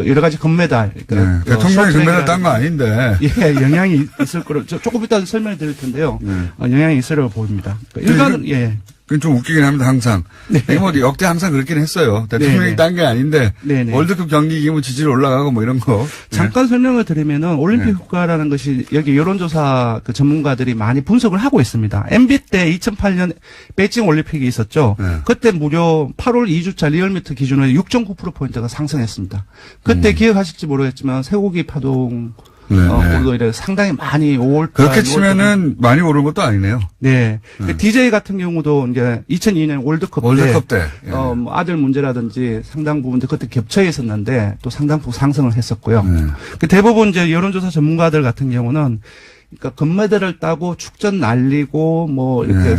여러 가지 금메달. 그러니까 대통령이 금메달 딴 거 아닌데. 예, 영향이 있을 거로, 조금 이따 설명을 드릴 텐데요. 영향이 있을 거로 보입니다. 일단, 예. 그건 좀 웃기긴 합니다, 항상. 네. 이게 역대 항상 그렇긴 했어요. 대통령이 딴 게 아닌데. 네네. 월드컵 경기 이기면 지지율 올라가고 이런 거. 잠깐 설명을 드리면은 올림픽 효과라는 것이 여기 여론조사 전문가들이 많이 분석을 하고 있습니다. MB 때 2008년 베이징 올림픽이 있었죠. 그때 무려 8월 2주차 리얼미터 기준으로 6.9%포인트가 상승했습니다. 그때 기억하실지 모르겠지만 쇠고기 파동 오히려 상당히 많이 5월 그렇게 치면은 많이 오른 것도 아니네요. 네. DJ 같은 경우도 이제 2002년 월드컵 때. 뭐 아들 문제라든지 상당 부분들 그때 겹쳐 있었는데 또 상당폭 상승을 했었고요. 대부분 이제 여론조사 전문가들 같은 경우는 그러니까 금메달을 따고 축전 날리고 뭐 이렇게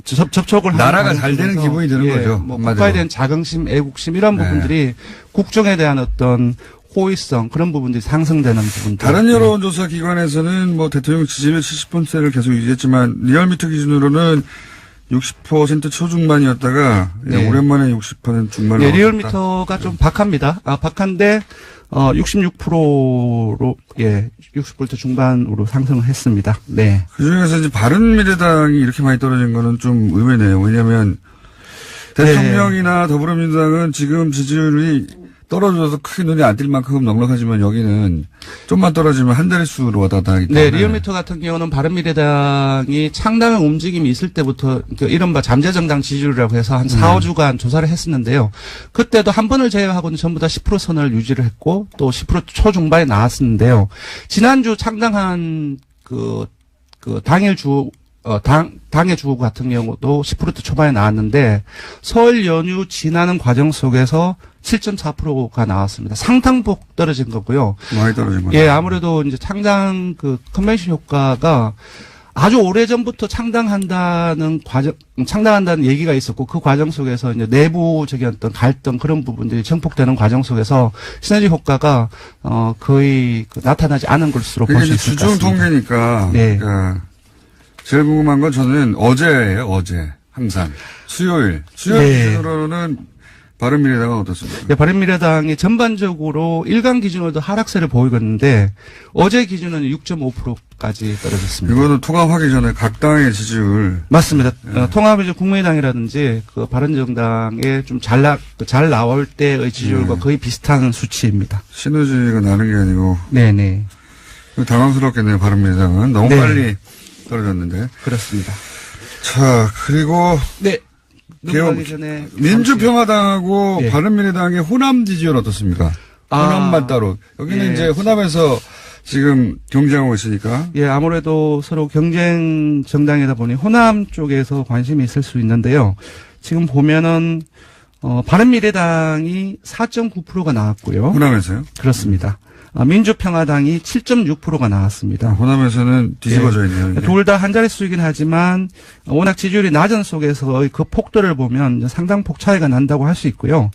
접촉을 나라가 잘 되는 기분이 드는 거죠. 뭐 국가에 대한 자긍심, 애국심 이런 부분들이 국정에 대한 어떤 호의성 그런 부분들이 상승되는 부분들. 다른 여론조사 기관에서는 뭐 대통령 지지율 70%를 계속 유지했지만 리얼미터 기준으로는 60% 초중반이었다가 오랜만에 60% 중반으로. 네, 리얼미터가 좀 박합니다. 박한데 66%로 60% 중반으로 상승을 했습니다. 네. 그중에서 이제 바른미래당이 이렇게 많이 떨어진 거는 좀 의외네요. 왜냐하면 대통령이나 더불어민주당은 지금 지지율이 떨어져서 크게 눈이 안 띌 만큼 넉넉하지만 여기는 좀만 떨어지면 한 자릿수로 왔다 갔다 하기 때문에. 네, 리얼미터 같은 경우는 바른미래당이 창당의 움직임이 있을 때부터 이른바 잠재정당 지지율이라고 해서 한 4, 5주간 조사를 했었는데요. 그때도 한 번을 제외하고는 전부 다 10% 선을 유지를 했고 또 10% 초중반에 나왔었는데요. 지난주 창당한 당일 당의 주 같은 경우도 10% 초반에 나왔는데 설 연휴 지나는 과정 속에서 7.4%가 나왔습니다. 상당폭 떨어진 거고요. 많이 떨어진 거죠. 예, 아무래도 이제 창당 컨벤션 효과가 아주 오래 전부터 창당한다는 얘기가 있었고 그 과정 속에서 이제 내부적인 어떤 갈등 그런 부분들이 증폭되는 과정 속에서 시너지 효과가 거의 나타나지 않은 것으로 볼 수 있을 것 같습니다. 주중 통계니까. 네. 그러니까 제일 궁금한 건 저는 어제예요, 어제. 항상. 수요일 기준으로는 바른미래당은 어떻습니까? 네, 바른미래당이 전반적으로 일간 기준으로도 하락세를 보이고 있는데 어제 기준은 6.5%까지 떨어졌습니다. 이거는 통합하기 전에 각 당의 지지율. 맞습니다. 통합이죠. 국민의당이라든지 바른정당에 좀 잘 나올 때의 지지율과 거의 비슷한 수치입니다. 시너지가 나는 게 아니고. 네네. 당황스럽겠네요, 바른미래당은. 너무 빨리 떨어졌는데. 그렇습니다. 자, 그리고. 네. 넘어가기 전에 민주평화당하고 바른미래당의 호남 지지율 어떻습니까? 호남만 따로. 여기는 이제 호남에서 지금 경쟁하고 있으니까. 예, 아무래도 서로 경쟁 정당이다 보니 호남 쪽에서 관심이 있을 수 있는데요. 지금 보면은 바른미래당이 4.9%가 나왔고요. 호남에서요? 그렇습니다. 민주평화당이 7.6%가 나왔습니다. 호남에서는 뒤집어져 있네요. 이게. 둘 다 한 자릿수이긴 하지만 워낙 지지율이 낮은 속에서의 그 폭도를 보면 상당폭 차이가 난다고 할 수 있고요.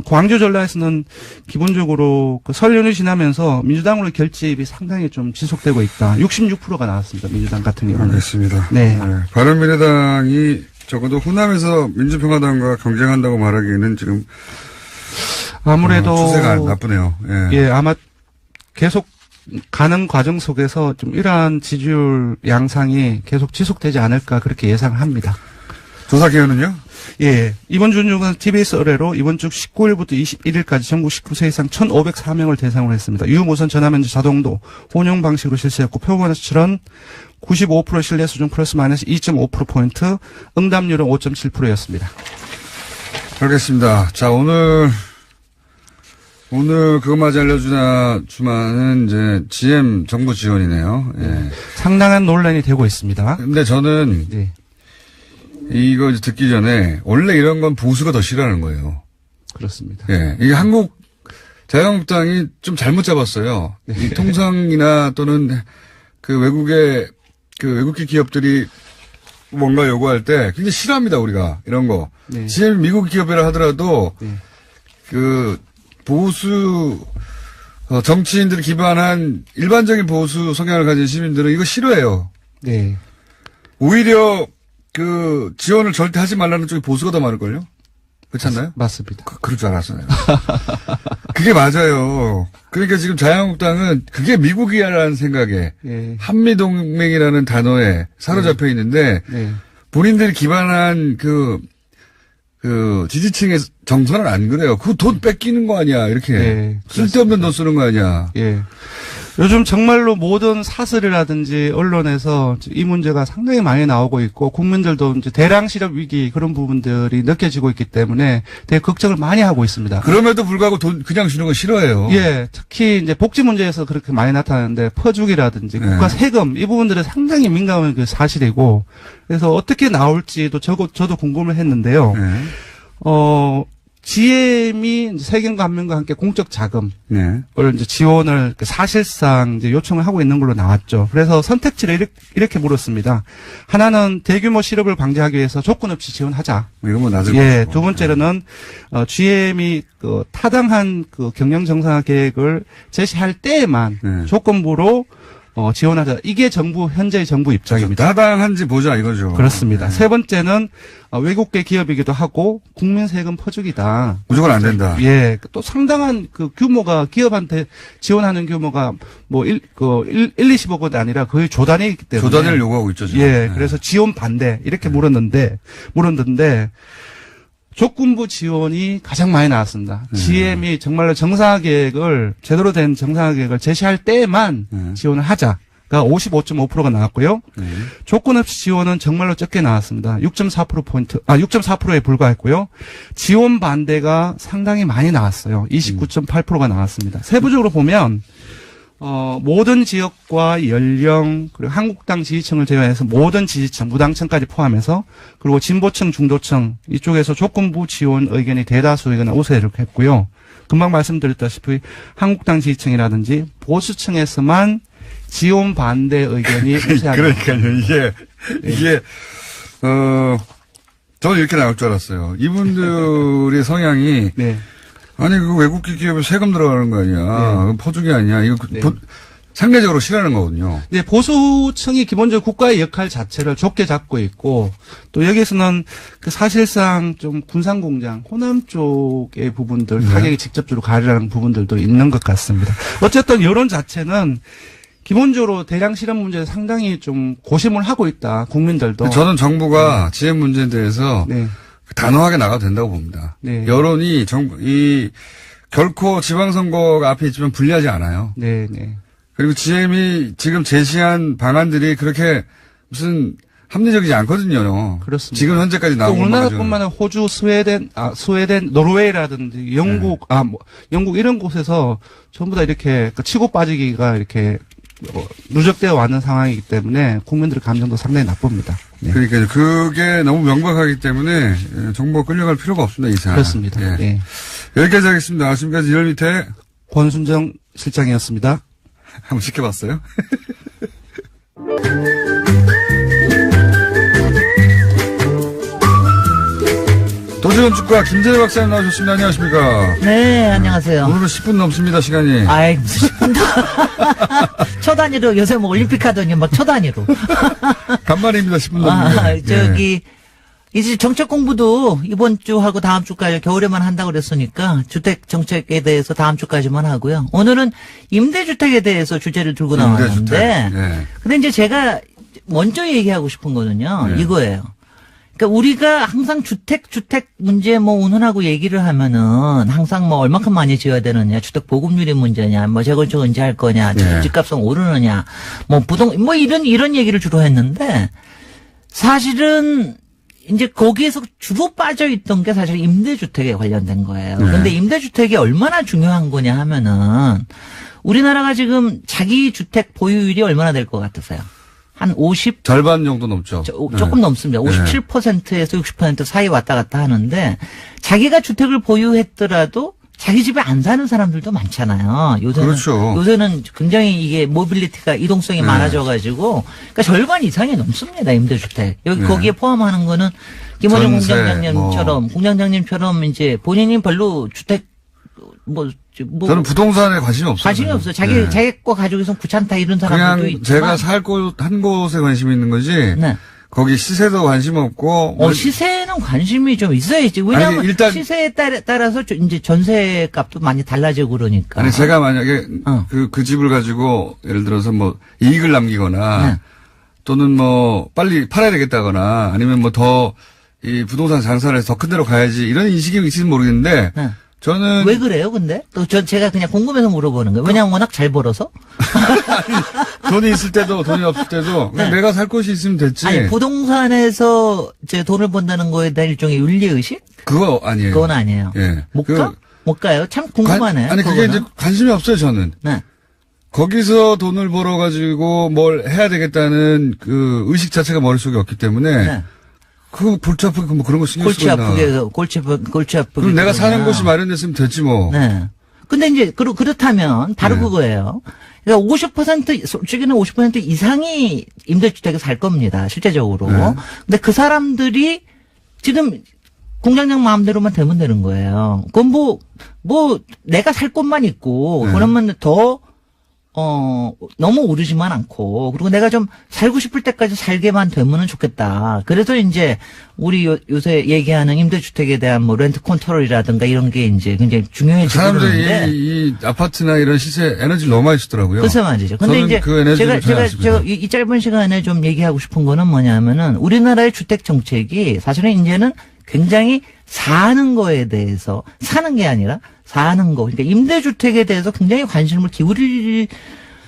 광주 전라에서는 기본적으로 그 설 연휴 지나면서 민주당으로 결집이 상당히 좀 지속되고 있다. 66%가 나왔습니다. 민주당 같은 경우는. 알겠습니다. 네. 바른미래당이 적어도 호남에서 민주평화당과 경쟁한다고 말하기에는 지금 아무래도 추세가 나쁘네요. 예, 아마 계속 가는 과정 속에서 좀 이러한 지지율 양상이 계속 지속되지 않을까 그렇게 예상을 합니다. 조사 기간은요? 예. 이번 주 중은 TBS 의뢰로 이번 주 19일부터 21일까지 전국 19세 이상 1,504명을 대상으로 했습니다. 유무선 전화면접 자동도 혼용 방식으로 실시했고 표본 수출은 95% 신뢰 수준 플러스 마이너스 2.5%포인트, 응답률은 5.7%였습니다. 알겠습니다. 자, 오늘 그것마저 알려주마는 이제 GM 정부 지원이네요. 예. 상당한 논란이 되고 있습니다. 근데 저는 네. 이거 이제 듣기 전에 원래 이런 건 보수가 더 싫어하는 거예요. 그렇습니다. 예. 이게 한국 자유한국당이 좀 잘못 잡았어요. 이 통상이나 또는 그 외국계 기업들이 뭔가 요구할 때 굉장히 싫어합니다, 우리가. 이런 거. 네. GM 미국 기업이라 하더라도 네. 그 보수 정치인들을 기반한 일반적인 보수 성향을 가진 시민들은 이거 싫어해요. 네. 오히려 그 지원을 절대 하지 말라는 쪽이 보수가 더 많을걸요? 그렇지 않나요? 맞습니다. 그럴 줄 알았어요. 그게 맞아요. 그러니까 지금 자유한국당은 그게 미국이라는 생각에 예. 한미동맹이라는 단어에 사로잡혀 있는데 네. 본인들이 기반한 그 지지층의 정서는 안 그래요. 그거 돈 뺏기는 거 아니야. 이렇게. 네, 쓸데없는 돈 쓰는 거 아니야. 예. 요즘 정말로 모든 사설이라든지 언론에서 이 문제가 상당히 많이 나오고 있고 국민들도 이제 대량 실업 위기 그런 부분들이 느껴지고 있기 때문에 되게 걱정을 많이 하고 있습니다. 그럼에도 불구하고 돈 그냥 주는 거 싫어해요. 예, 특히 이제 복지 문제에서 그렇게 많이 나타나는데 퍼주기라든지 네. 국가 세금 이 부분들은 상당히 민감한 그 사실이고 그래서 어떻게 나올지도 저도 궁금을 했는데요. 네. GM이 세금과 한면과 함께 공적 자금을 네. 이제 지원을 사실상 이제 요청을 하고 있는 걸로 나왔죠. 그래서 선택지를 이렇게 물었습니다. 하나는 대규모 실업을 방지하기 위해서 조건 없이 지원하자. 이건 뭐 낮을 예, 것이고. 두 번째로는 GM이 그 타당한 그 경영 정상화 계획을 제시할 때에만 네. 조건부로 지원하자. 이게 현재의 정부 입장입니다. 타당한지 보자 이거죠. 그렇습니다. 네. 세 번째는 외국계 기업이기도 하고 국민 세금 퍼주기다. 무조건 안 된다. 예, 또 상당한 그 규모가 기업한테 지원하는 규모가 뭐 20억 원이 아니라 거의 조단위이기 때문에 조단위를 요구하고 있죠. 지금. 예, 네. 그래서 지원 반대 이렇게 물었는데 조건부 지원이 가장 많이 나왔습니다. GM이 정말로 제대로 된 정상화 계획을 제시할 때에만 지원을 하자가 55.5%가 나왔고요. 조건 없이 지원은 정말로 적게 나왔습니다. 6.4%에 불과했고요. 지원 반대가 상당히 많이 나왔어요. 29.8%가 나왔습니다. 세부적으로 보면 모든 지역과 연령 그리고 한국당 지지층을 제외해서 모든 지지층, 무당층까지 포함해서 그리고 진보층, 중도층 이쪽에서 조건부 지원 의견이 대다수이거나 우세를 했고요. 금방 말씀드렸다시피 한국당 지지층이라든지 보수층에서만 지원 반대 의견이 우세하게 그러니까요. 이게 저는 이렇게 나올 줄 알았어요. 이분들의 성향이 네. 아니 그 외국계 기업에 세금 들어가는 거 아니야. 그건 퍼주기 아니야. 이거 네. 상대적으로 싫어하는 거거든요. 네, 보수층이 기본적으로 국가의 역할 자체를 좁게 잡고 있고 또 여기서는 그 사실상 좀 군산공장 호남 쪽의 부분들 타격이 직접적으로 가리라는 부분들도 있는 것 같습니다. 어쨌든 여론 자체는 기본적으로 대량 실업 문제에 상당히 좀 고심을 하고 있다. 국민들도. 저는 정부가 GM 문제에 대해서 네. 단호하게 나가도 된다고 봅니다. 네. 여론이 결코 지방선거가 앞에 있지만 불리하지 않아요. 네, 네. 그리고 GM이 지금 제시한 방안들이 그렇게 무슨 합리적이지 않거든요. 그렇습니다. 지금 현재까지 또 나온 것만 우리나라뿐만 아니라 호주, 스웨덴, 노르웨이라든지 영국, 영국 이런 곳에서 전부 다 이렇게 치고 빠지기가 이렇게 누적되어 왔는 상황이기 때문에 국민들의 감정도 상당히 나쁩니다. 네. 그러니까 그게 너무 명백하기 때문에 정부가 끌려갈 필요가 없습니다. 이 사안. 그렇습니다. 예. 예. 여기까지 하겠습니다. 지금까지 이럴 밑에 권순정 실장이었습니다. 한번 시켜봤어요. 도시건축가 김재래 박사님 나오셨습니다. 안녕하십니까. 네, 안녕하세요. 오늘은 10분 넘습니다. 시간이. 아이, 무슨 10분도. 초 단위로, 요새 뭐 올림픽 하더니 막 초 단위로. 간만입니다. 10분 넘는데. 이제 정책 공부도 이번 주하고 다음 주까지 겨울에만 한다고 그랬으니까 주택 정책에 대해서 다음 주까지만 하고요. 오늘은 임대주택에 대해서 주제를 들고 나왔는데. 네. 근데 이제 제가 먼저 얘기하고 싶은 거는요. 네. 이거예요. 그러니까 우리가 항상 주택 문제 뭐 운운하고 얘기를 하면은 항상 뭐 얼마큼 많이 지어야 되느냐, 주택 보급률이 문제냐, 뭐 재건축 언제 할 거냐, 네. 집값은 오르느냐, 뭐 뭐 이런 얘기를 주로 했는데 사실은 이제 거기에서 주로 빠져 있던 게 사실 임대주택에 관련된 거예요. 네. 근데 임대주택이 얼마나 중요한 거냐 하면은 우리나라가 지금 자기 주택 보유율이 얼마나 될 것 같으세요? 한 50? 절반 정도 넘죠. 조금 넘습니다. 57%에서 60% 사이 왔다 갔다 하는데 자기가 주택을 보유했더라도 자기 집에 안 사는 사람들도 많잖아요. 요새는 굉장히 이게 모빌리티가 이동성이 많아져가지고 그러니까 절반 이상이 넘습니다. 임대주택. 여기 거기에 포함하는 거는 김원영 공장장님처럼 이제 본인이 별로 주택 저는 부동산에 관심이 없어요. 관심이 없어요. 자기 거 가지고 있으면 귀찮다 이런 사람들도 그냥 있지만. 제가 살 곳 한 곳에 관심이 있는 거지. 네. 거기 시세도 관심 없고. 시세는 관심이 좀 있어야지. 왜냐하면 일단 시세에 따라서 이제 전세 값도 많이 달라지고 그러니까. 아니, 제가 만약에 그 집을 가지고 예를 들어서 뭐 이익을 남기거나 네. 또는 뭐 빨리 팔아야 되겠다거나 아니면 뭐 더 이 부동산 장사를 해서 더 큰 데로 가야지 이런 인식이 있을지 모르겠는데 네. 저는. 왜 그래요, 근데? 제가 그냥 궁금해서 물어보는 거예요. 왜냐면 워낙 잘 벌어서? 아니, 돈이 있을 때도 돈이 없을 때도 그냥 내가 살 곳이 있으면 됐지. 아니, 부동산에서 돈을 번다는 거에 대한 일종의 윤리의식? 그거 아니에요. 그건 아니에요. 예. 못 가? 못 가요? 참 궁금하네요. 아니, 그게 이제 관심이 없어요, 저는. 네. 거기서 돈을 벌어가지고 뭘 해야 되겠다는 그 의식 자체가 머릿속에 없기 때문에. 네. 그 골치 아프게 뭐 그런 거 신경 쓰고 있나. 골치 아프게. 그럼 내가 사는 곳이 마련됐으면 됐지 뭐. 네. 근데 이제 그렇다면 바로 그거예요. 그러니까 솔직히는 50% 이상이 임대주택에 살 겁니다. 실제적으로. 네. 근데 그 사람들이 지금 공장장 마음대로만 되면 되는 거예요. 그건 뭐 내가 살 곳만 있고 그러면 더 너무 오르지만 않고, 그리고 내가 좀 살고 싶을 때까지 살게만 되면은 좋겠다. 그래서 이제, 우리 요새 얘기하는 임대주택에 대한 뭐 렌트 컨트롤이라든가 이런 게 이제 굉장히 중요해지고 그러는데. 사람들이 이 아파트나 이런 시세 에너지를 너무 많이 쓰더라고요. 글쎄 말이죠. 근데 이제, 그 제가 이 짧은 시간에 좀 얘기하고 싶은 거는 뭐냐면은, 우리나라의 주택 정책이 사실은 이제는 굉장히 사는 거에 대해서, 사는 게 아니라, 사는 거. 그러니까 임대주택에 대해서 굉장히 관심을 기울일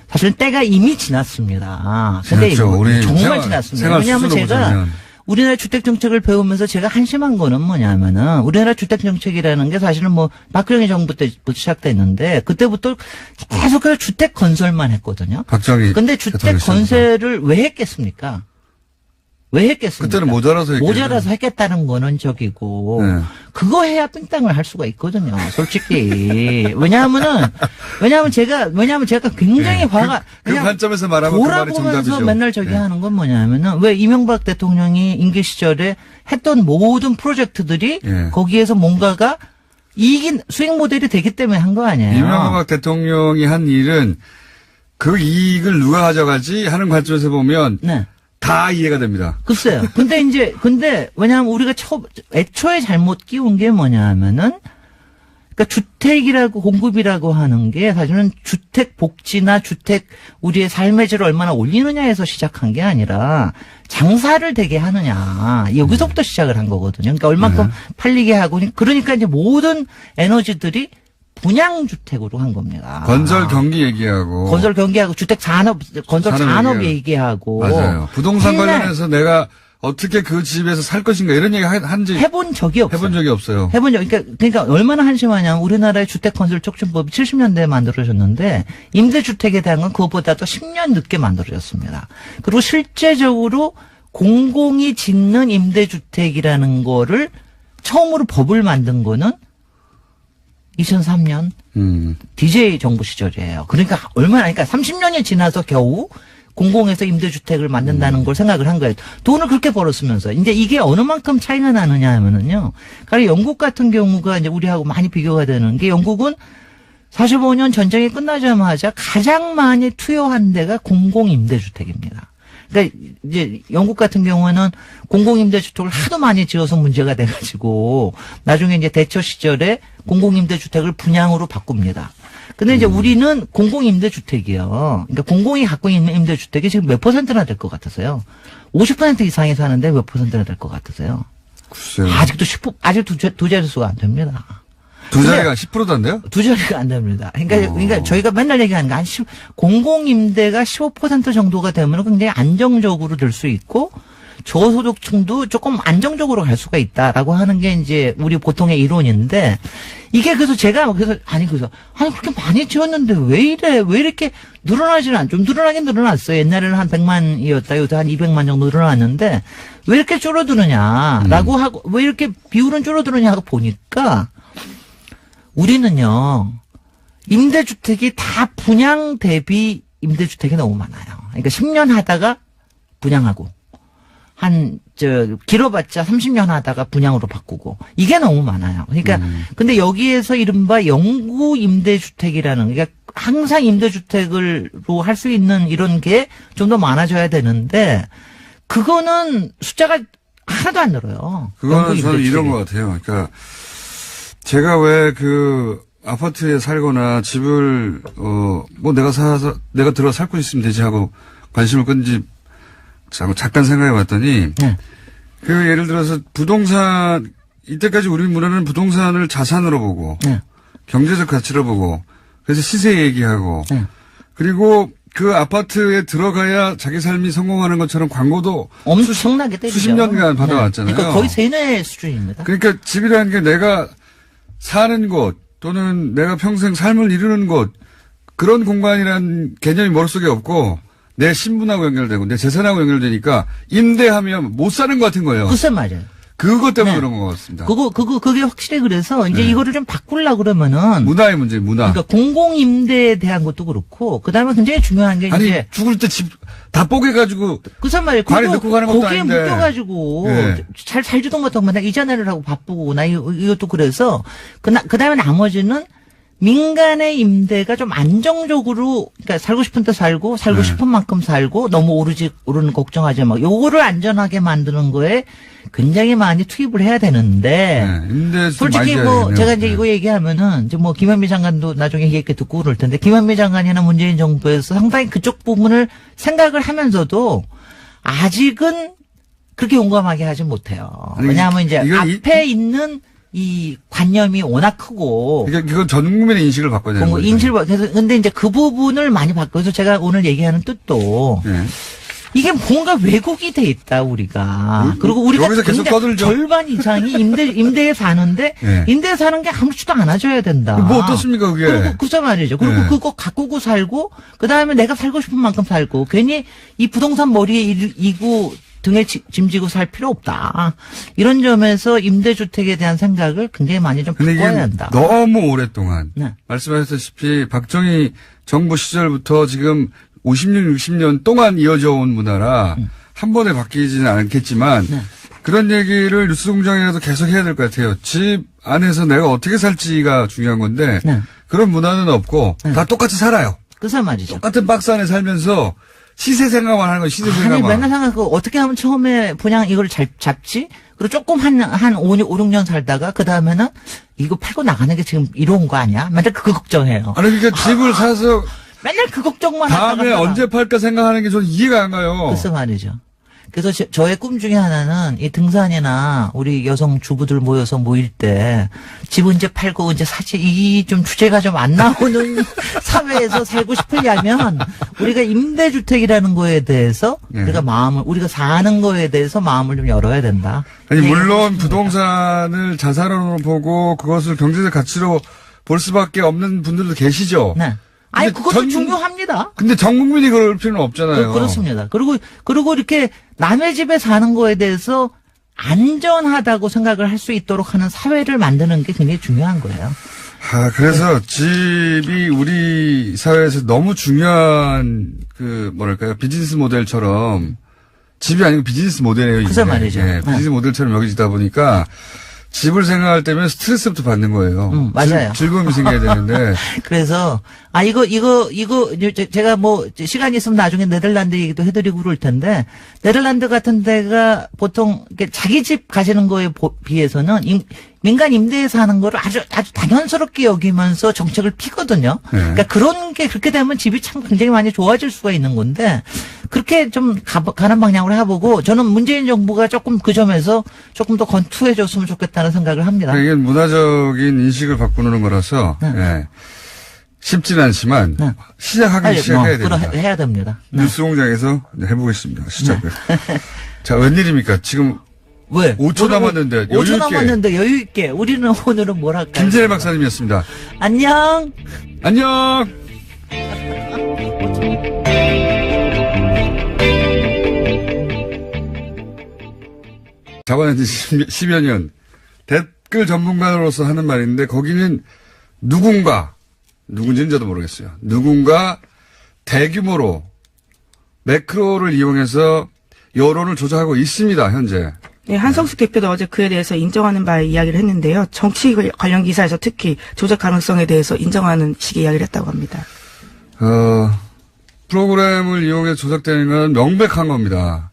사실 때가 이미 지났습니다. 근데 정말 지났습니다. 왜냐하면 제가 우리나라 주택 정책을 배우면서 제가 한심한 거는 뭐냐면은 우리나라 주택 정책이라는 게 사실은 뭐 박정희 정부 때부터 시작됐는데 그때부터 계속해서 주택 건설만 했거든요. 근데 주택 건설을 왜 했겠습니까? 왜 했겠습니까? 그때는 모자라서 했겠다는 거는 적이고 네. 그거 해야 삥땅을 할 수가 있거든요. 솔직히. 왜냐하면 제가 굉장히 화가 그 관점에서 말하면 그 말이 정답이죠. 돌아보면서 맨날 하는 건 뭐냐면은 왜 이명박 대통령이 임기 시절에 했던 모든 프로젝트들이 거기에서 뭔가가 수익 모델이 되기 때문에 한 거 아니에요. 이명박 대통령이 한 일은 그 이익을 누가 가져가지 하는 관점에서 보면 다 이해가 됩니다. 글쎄요. 근데 왜냐하면 우리가 애초에 잘못 끼운 게 뭐냐 하면은 그러니까 주택이라고 공급이라고 하는 게 사실은 주택 복지나 우리의 삶의 질을 얼마나 올리느냐에서 시작한 게 아니라 장사를 되게 하느냐. 여기서부터 시작을 한 거거든요. 그러니까 얼만큼 팔리게 하고 그러니까 이제 모든 에너지들이 분양주택으로 한 겁니다. 건설 경기 얘기하고. 건설 경기하고 주택 산업, 건설 산업 얘기하고. 얘기하고. 맞아요. 부동산 맨날 관련해서 내가 어떻게 그 집에서 살 것인가 이런 얘기 한지 해본 적이 없어요. 해본 적이 없어요. 그러니까 얼마나 한심하냐면 우리나라의 주택건설촉진법이 70년대에 만들어졌는데 임대주택에 대한 건 그것보다도 10년 늦게 만들어졌습니다. 그리고 실제적으로 공공이 짓는 임대주택이라는 거를 처음으로 법을 만든 거는 2003년 DJ 정부 시절이에요. 그러니까 30년이 지나서 겨우 공공에서 임대주택을 만든다는 걸 생각을 한 거예요. 돈을 그렇게 벌었으면서. 이제 이게 어느 만큼 차이가 나느냐 하면은요. 그러니까 영국 같은 경우가 이제 우리하고 많이 비교가 되는 게 영국은 45년 전쟁이 끝나자마자 가장 많이 투여한 데가 공공임대주택입니다. 그러니까 이제 영국 같은 경우는 공공임대주택을 하도 많이 지어서 문제가 돼가지고 나중에 이제 대처 시절에 공공임대주택을 분양으로 바꿉니다. 근데 이제 우리는 공공임대주택이요. 그러니까 공공이 갖고 있는 임대주택이 지금 몇 %나 될 것 같으세요? 50% 이상이 사는데 몇 %나 될 것 같으세요? 글쎄요. 아직도 두 자릿수가 안 됩니다. 두 자리가 10%도 안 돼요? 두 자리가 안 됩니다. 그러니까 저희가 맨날 얘기하는 게 공공임대가 15% 정도가 되면 굉장히 안정적으로 될 수 있고 저소득층도 조금 안정적으로 갈 수가 있다라고 하는 게 이제 우리 보통의 이론인데 이게 그래서 그렇게 많이 지었는데 왜 이렇게 늘어나지는 좀 늘어나긴 늘어났어요. 옛날에는 한 100만이었다. 요새 한 200만 정도 늘어났는데 왜 이렇게 줄어드느냐라고 하고 왜 이렇게 비율은 줄어드느냐 하고 보니까 우리는요, 임대주택이 다 분양 대비 임대주택이 너무 많아요. 그러니까 10년 하다가 분양하고, 길어봤자 30년 하다가 분양으로 바꾸고, 이게 너무 많아요. 그러니까, 근데 여기에서 이른바 영구 임대주택이라는, 그러니까 항상 임대주택으로 할 수 있는 이런 게 좀 더 많아져야 되는데, 그거는 숫자가 하나도 안 늘어요. 그거는 저는 이런 것 같아요. 그러니까, 제가 왜 아파트에 살거나 집을, 내가 들어 살고 있으면 되지 하고 관심을 끈지 잠깐 생각해 봤더니, 예를 들어서 이때까지 우리 문화는 부동산을 자산으로 보고, 경제적 가치로 보고, 그래서 시세 얘기하고, 그리고 그 아파트에 들어가야 자기 삶이 성공하는 것처럼 광고도 엄청나게 때리죠. 수십 년간 받아왔잖아요. 그러니까 거의 세뇌 수준입니다. 그러니까 집이라는 게 내가 사는 곳 또는 내가 평생 삶을 이루는 곳 그런 공간이란 개념이 머릿속에 없고 내 신분하고 연결되고 내 재산하고 연결되니까 임대하면 못 사는 것 같은 거예요. 무슨 말이에요? 그것 때문에 그런 것 같습니다. 그게 확실히 그래서 이제 이거를 좀 바꾸려고 그러면은. 문화의 문제, 문화. 그러니까 공공임대에 대한 것도 그렇고, 그 다음에 굉장히 중요한 게 아니, 이제. 죽을 때 집 다 뽀개가지고. 무슨 말이에요? 관에 넣고 가는 것도 거기에 아닌데. 묶여가지고. 네. 잘 살지도 못하고 맨날 이자내를 하고 바쁘고, 이것도 그래서. 그 다음에 나머지는 민간의 임대가 좀 안정적으로, 그러니까 살고 싶은 데 살고 싶은 만큼 살고, 너무 오르는 걱정하지 마. 요거를 안전하게 만드는 거에 굉장히 많이 투입을 해야 되는데. 솔직히 제가 이제 이거 얘기하면은, 이제 김현미 장관도 나중에 얘기 듣고 그럴 텐데, 김현미 장관이나 문재인 정부에서 상당히 그쪽 부분을 생각을 하면서도, 아직은 그렇게 용감하게 하지 못해요. 왜냐하면 이제 앞에 있는 이 관념이 워낙 크고. 그러니까 이건 전 국민의 인식을 바꿔야 되는 거죠. 그래서 근데 이제 그 부분을 많이 바꿔서 제가 오늘 얘기하는 뜻도 이게 뭔가 왜곡이 돼 있다 우리가. 그리고 우리가 절반 이상이 임대에 사는데 임대에 사는 게 아무렇지도 않아져야 된다. 뭐 어떻습니까 그게? 그리고 그저 말이죠. 그리고 그거 가꾸고 살고 그 다음에 내가 살고 싶은 만큼 살고 괜히 이 부동산 머리에 이고 등에 짐지고 살 필요 없다. 이런 점에서 임대주택에 대한 생각을 굉장히 많이 좀 바꿔야 한다. 너무 오랫동안 말씀하셨다시피 박정희 정부 시절부터 지금 50년, 60년 동안 이어져 온 문화라 한 번에 바뀌지는 않겠지만 그런 얘기를 뉴스공장에서 계속 해야 될 것 같아요. 집 안에서 내가 어떻게 살지가 중요한 건데 그런 문화는 없고 다 똑같이 살아요. 그래서 말이죠. 똑같은 박스 안에 살면서 시세 생각만 하는 거 시세 생각만. 아니 맨날 생각하고 어떻게 하면 처음에 분양 이걸 잘 잡지? 그리고 조금 한 5, 6년 살다가 그 다음에는 이거 팔고 나가는 게 지금 이로운 거 아니야? 맨날 그거 걱정해요. 아니 그러니까 집을 사서 맨날 그 걱정만 다음에 언제 팔까 생각하는 게 저는 이해가 안 가요. 그래서 말이죠. 그래서 저의 꿈 중에 하나는 이 등산이나 우리 여성 주부들 모여서 모일 때 집 언제 팔고 언제 사지 이 좀 주제가 좀 안 나오는 사회에서 살고 싶으려면 우리가 임대주택이라는 거에 대해서 우리가 사는 거에 대해서 마음을 좀 열어야 된다. 아니, 물론 부동산을 자산으로 보고 그것을 경제적 가치로 볼 수밖에 없는 분들도 계시죠. 네. 아니, 그것도 중요합니다. 근데 전 국민이 그럴 필요는 없잖아요. 그렇습니다. 그리고 이렇게 남의 집에 사는 거에 대해서 안전하다고 생각을 할 수 있도록 하는 사회를 만드는 게 굉장히 중요한 거예요. 그래서 집이 우리 사회에서 너무 중요한 비즈니스 모델처럼 집이 아니고 비즈니스 모델이에요. 그래서 말이죠. 네, 비즈니스 모델처럼 여겨지다 보니까 집을 생각할 때면 스트레스부터 받는 거예요. 맞아요. 즐거움이 생겨야 되는데. 그래서, 제가 시간이 있으면 나중에 네덜란드 얘기도 해드리고 그럴 텐데, 네덜란드 같은 데가 보통, 자기 집 가시는 거에 비해서는 민간 임대에서 하는 거를 아주 당연스럽게 여기면서 정책을 피거든요. 네. 그러니까 그런 게 그렇게 되면 집이 참 굉장히 많이 좋아질 수가 있는 건데, 그렇게 좀 가는 방향으로 해보고, 저는 문재인 정부가 조금 그 점에서 조금 더 건투해줬으면 좋겠다는 생각을 합니다. 이게 문화적인 인식을 바꾸는 거라서, 쉽지는 않지만, 시작해야 됩니다. 해야 됩니다. 뉴스공장에서 해보겠습니다. 시작을. 자, 웬일입니까? 지금. 왜? 5초 남았는데, 5초 남았는데 여유있게. 우리는 오늘은 뭘 할까요? 김재래 박사님이었습니다. 안녕! 안녕! 잡아낸 지 10여 년. 댓글 전문가로서 하는 말인데, 거기는 누군지는 저도 모르겠어요. 누군가 대규모로 매크로를 이용해서 여론을 조작하고 있습니다, 현재. 네, 한성숙 대표도 어제 그에 대해서 인정하는 바에 이야기를 했는데요. 정치 관련 기사에서 특히 조작 가능성에 대해서 인정하는 식의 이야기를 했다고 합니다. 프로그램을 이용해서 조작되는 건 명백한 겁니다.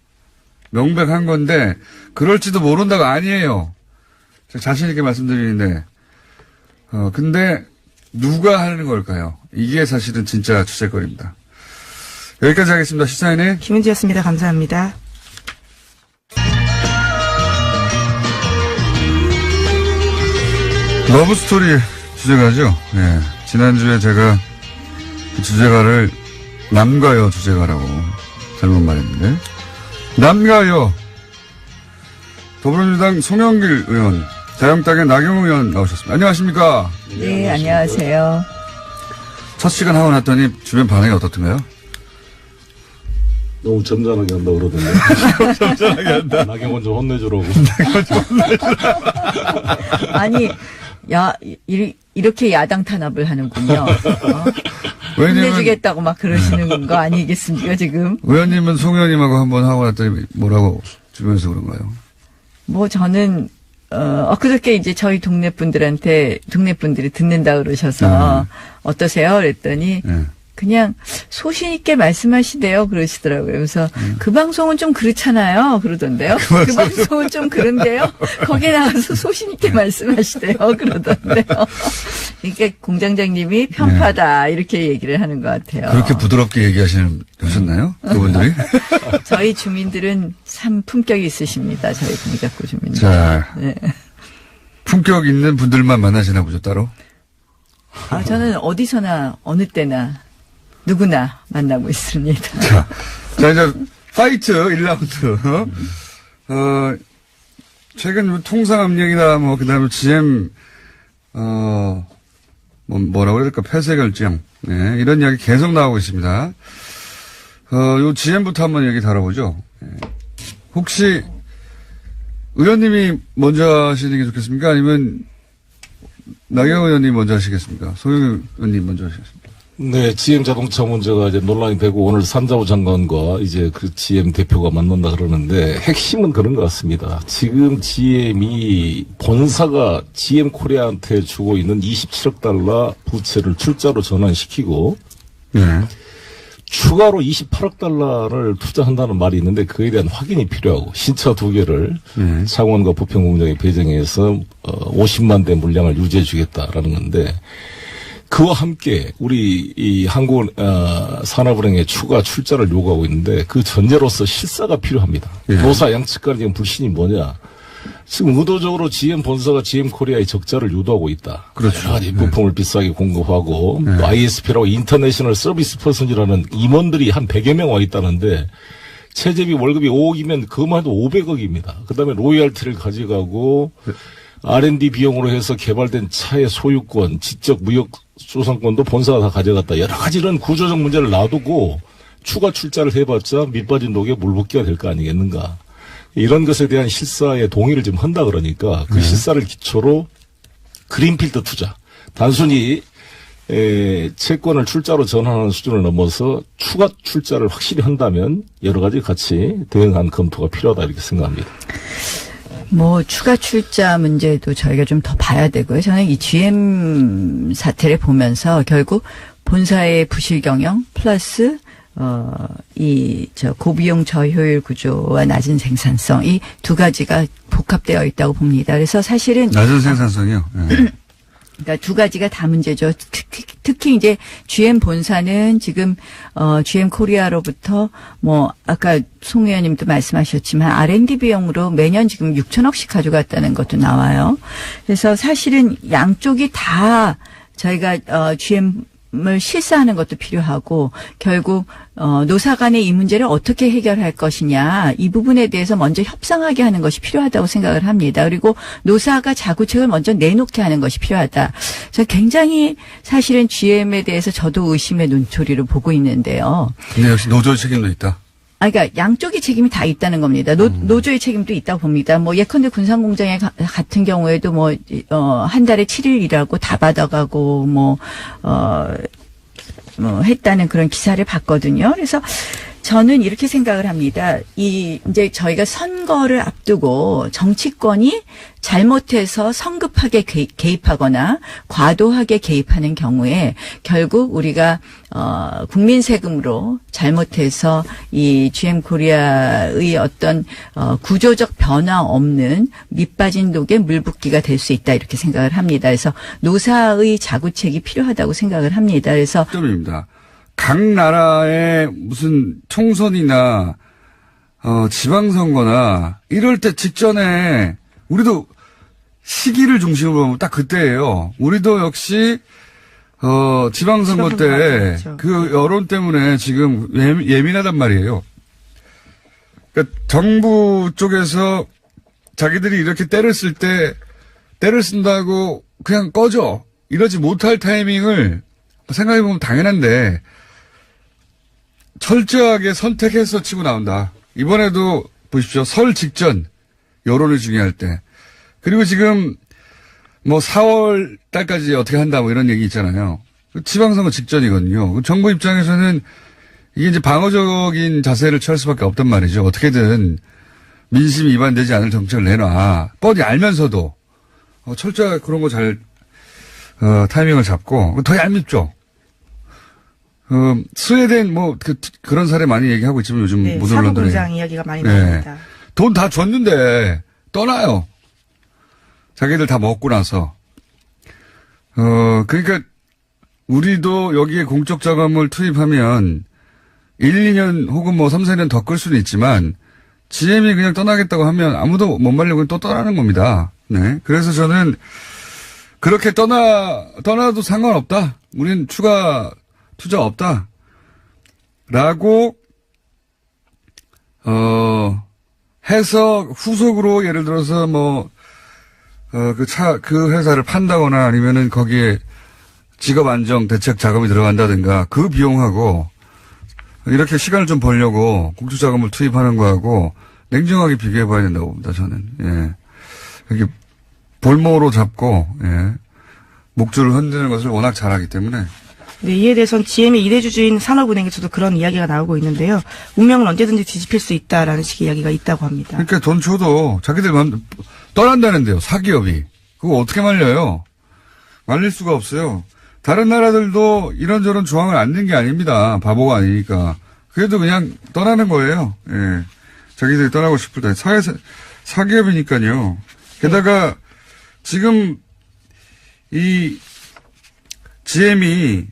명백한 건데, 그럴지도 모른다가 아니에요. 제가 자신있게 말씀드리는데, 근데, 누가 하는 걸까요? 이게 사실은 진짜 주제거리입니다. 여기까지 하겠습니다. 시사인의 김은지였습니다. 감사합니다. 러브스토리 주제가죠. 네. 지난주에 제가 그 주제가를 남가요 주제가라고 잘못 말했는데, 남가요. 더불어민주당 송영길 의원, 자유한국당의 나경원 의원 나오셨습니다. 안녕하십니까? 네, 안녕하세요. 첫 시간 하고 났더니 주변 반응이 어떻던가요? 너무 점잖하게 한다 그러던데. 점잖하게 한다. 나경원 좀 혼내주라고. 아니, 이렇게 야당 탄압을 하는군요. 혼내주겠다고 막 그러시는 거 아니겠습니까, 지금? 의원님은 송 의원님하고 한번 하고 났더니 뭐라고 주변에서 그런가요? 저는, 그저께 이제 저희 동네 분들이 듣는다 그러셔서, 어떠세요? 그랬더니, 그냥 소신 있게 말씀하시대요. 그러시더라고요. 그래서 그 방송은 좀 그렇잖아요. 그러던데요. 그 방송은 좀 그런데요. 거기에 나와서 소신 있게 말씀하시대요. 그러던데요. 이게 공장장님이 편파다. 이렇게 얘기를 하는 것 같아요. 그렇게 부드럽게 하셨나요? 그분들이? 저희 주민들은 참 품격이 있으십니다. 저희 동작구 주민들. 자, 네. 품격 있는 분들만 만나시나 보죠, 따로? 저는 어디서나 어느 때나 누구나 만나고 있습니다. 자, 이제 파이트 1라운드. 최근 통상압력이나 그다음에 GM 뭐라고 해야 될까? 폐쇄 결정. 네, 이런 이야기 계속 나오고 있습니다. 요 GM부터 한번 얘기 다뤄보죠. 네. 혹시 의원님이 먼저 하시는 게 좋겠습니까? 아니면 나경원 의원님 먼저 하시겠습니까? 소영 의원님 먼저 하시겠습니까? 네, GM 자동차 문제가 이제 논란이 되고 오늘 산자부 장관과 이제 그 GM 대표가 만난다 그러는데 핵심은 그런 것 같습니다. 지금 GM이 본사가 GM 코리아한테 주고 있는 27억 달러 부채를 출자로 전환시키고 추가로 28억 달러를 투자한다는 말이 있는데 그에 대한 확인이 필요하고 신차 2개를 창원과 부평공장에 배정해서 50만 대 물량을 유지해 주겠다라는 건데 그와 함께 우리 이 한국 산업은행에 추가 출자를 요구하고 있는데 그 전제로서 실사가 필요합니다. 예. 노사 양측 간의 지금 불신이 뭐냐? 지금 의도적으로 GM 본사가 GM 코리아의 적자를 유도하고 있다. 그렇죠. 여러 가지 부품을 비싸게 공급하고 또 ISP라고 인터내셔널 서비스 퍼슨이라는 임원들이 한 100여 명 와 있다는데 체제비 월급이 5억이면 그것만 해도 500억입니다. 그다음에 로열티를 가져가고 R&D 비용으로 해서 개발된 차의 소유권, 지적 무역 소상권도 본사가 다 가져갔다. 여러 가지 이런 구조적 문제를 놔두고 추가 출자를 해봤자 밑빠진 독에 물붓기가 될 거 아니겠는가. 이런 것에 대한 실사에 동의를 좀 한다 그러니까 그 실사를 기초로 그린필드 투자. 단순히 채권을 출자로 전환하는 수준을 넘어서 추가 출자를 확실히 한다면 여러 가지 같이 대응한 검토가 필요하다 이렇게 생각합니다. 뭐 추가 출자 문제도 저희가 좀 더 봐야 되고요. 저는 이 GM 사태를 보면서 결국 본사의 부실 경영 플러스 고비용 저효율 구조와 낮은 생산성 이 두 가지가 복합되어 있다고 봅니다. 그래서 사실은 낮은 생산성이요. 네. 그러니까 두 가지가 다 문제죠. 특히 이제 GM 본사는 지금 GM 코리아로부터 뭐 아까 송 의원님도 말씀하셨지만 R&D 비용으로 매년 지금 6천억씩 가져갔다는 것도 나와요. 그래서 사실은 양쪽이 다 저희가 GM을 실사하는 것도 필요하고 결국 노사 간의 이 문제를 어떻게 해결할 것이냐 이 부분에 대해서 먼저 협상하게 하는 것이 필요하다고 생각을 합니다. 그리고 노사가 자구책을 먼저 내놓게 하는 것이 필요하다. 그래서 굉장히 사실은 GM에 대해서 저도 의심의 눈초리로 보고 있는데요. 근데 역시 노조의 책임도 있다. 그러니까 양쪽의 책임이 다 있다는 겁니다. 노조의 책임도 있다고 봅니다. 뭐 예컨대 군산공장에 같은 경우에도 한 달에 7일 일하고 다 받아가고 했다는 그런 기사를 봤거든요. 그래서 저는 이렇게 생각을 합니다. 이제 저희가 선거를 앞두고 정치권이 잘못해서 성급하게 개입하거나 과도하게 개입하는 경우에 결국 우리가 국민 세금으로 잘못해서 이 GM 코리아의 어떤 구조적 변화 없는 밑빠진 독에 물붓기가 될 수 있다 이렇게 생각을 합니다. 그래서 노사의 자구책이 필요하다고 생각을 합니다. 그래서 점입니다. 각 나라의 무슨 총선이나 지방선거나 이럴 때 직전에 우리도 시기를 중심으로 보면 딱 그때예요. 우리도 역시 지방선거 때 그 여론 때문에 지금 예민하단 말이에요. 그러니까 정부 쪽에서 자기들이 이렇게 때를 쓸 때 때를 쓴다고 그냥 꺼져 이러지 못할 타이밍을 생각해보면 당연한데 철저하게 선택해서 치고 나온다. 이번에도 보십시오. 설 직전 여론이 중요할 때. 그리고 지금 4월 달까지 어떻게 한다 이런 얘기 있잖아요. 지방선거 직전이거든요. 정부 입장에서는 이게 이제 방어적인 자세를 취할 수밖에 없단 말이죠. 어떻게든 민심이 위반되지 않을 정책을 내놔. 뻔히 알면서도 철저하게 그런 거 잘 타이밍을 잡고 더 얄밉죠. 스웨덴 그런 사례 많이 얘기하고 있지만 요즘 모든 언론들이 사고공장 이야기가 많이 나옵니다. 돈 다 줬는데 떠나요. 자기들 다 먹고 나서. 그러니까 우리도 여기에 공적 자금을 투입하면 1, 2년 혹은 3, 4년 더 끌 수는 있지만 GM이 그냥 떠나겠다고 하면 아무도 못 말려고 또 떠나는 겁니다. 네. 그래서 저는 그렇게 떠나도 상관없다. 우린 추가 투자 없다. 라고, 해서 후속으로 예를 들어서 그 회사를 판다거나 아니면은 거기에 직업 안정 대책 자금이 들어간다든가 그 비용하고 이렇게 시간을 좀 벌려고 공적 자금을 투입하는 거하고 냉정하게 비교해 봐야 된다고 봅니다, 저는. 예. 이렇게 볼모로 잡고, 예. 목줄을 흔드는 것을 워낙 잘하기 때문에. 네, 이에 대해서는 GM의 이대주주인 산업은행에서도 그런 이야기가 나오고 있는데요. 운명은 언제든지 뒤집힐 수 있다라는 식의 이야기가 있다고 합니다. 그러니까 돈 줘도 자기들 떠난다는데요. 사기업이. 그거 어떻게 말려요? 말릴 수가 없어요. 다른 나라들도 이런저런 조항을 안 낸 게 아닙니다. 바보가 아니니까. 그래도 그냥 떠나는 거예요. 예. 자기들이 떠나고 싶을 때. 사기업이니까요. 게다가 지금 GM이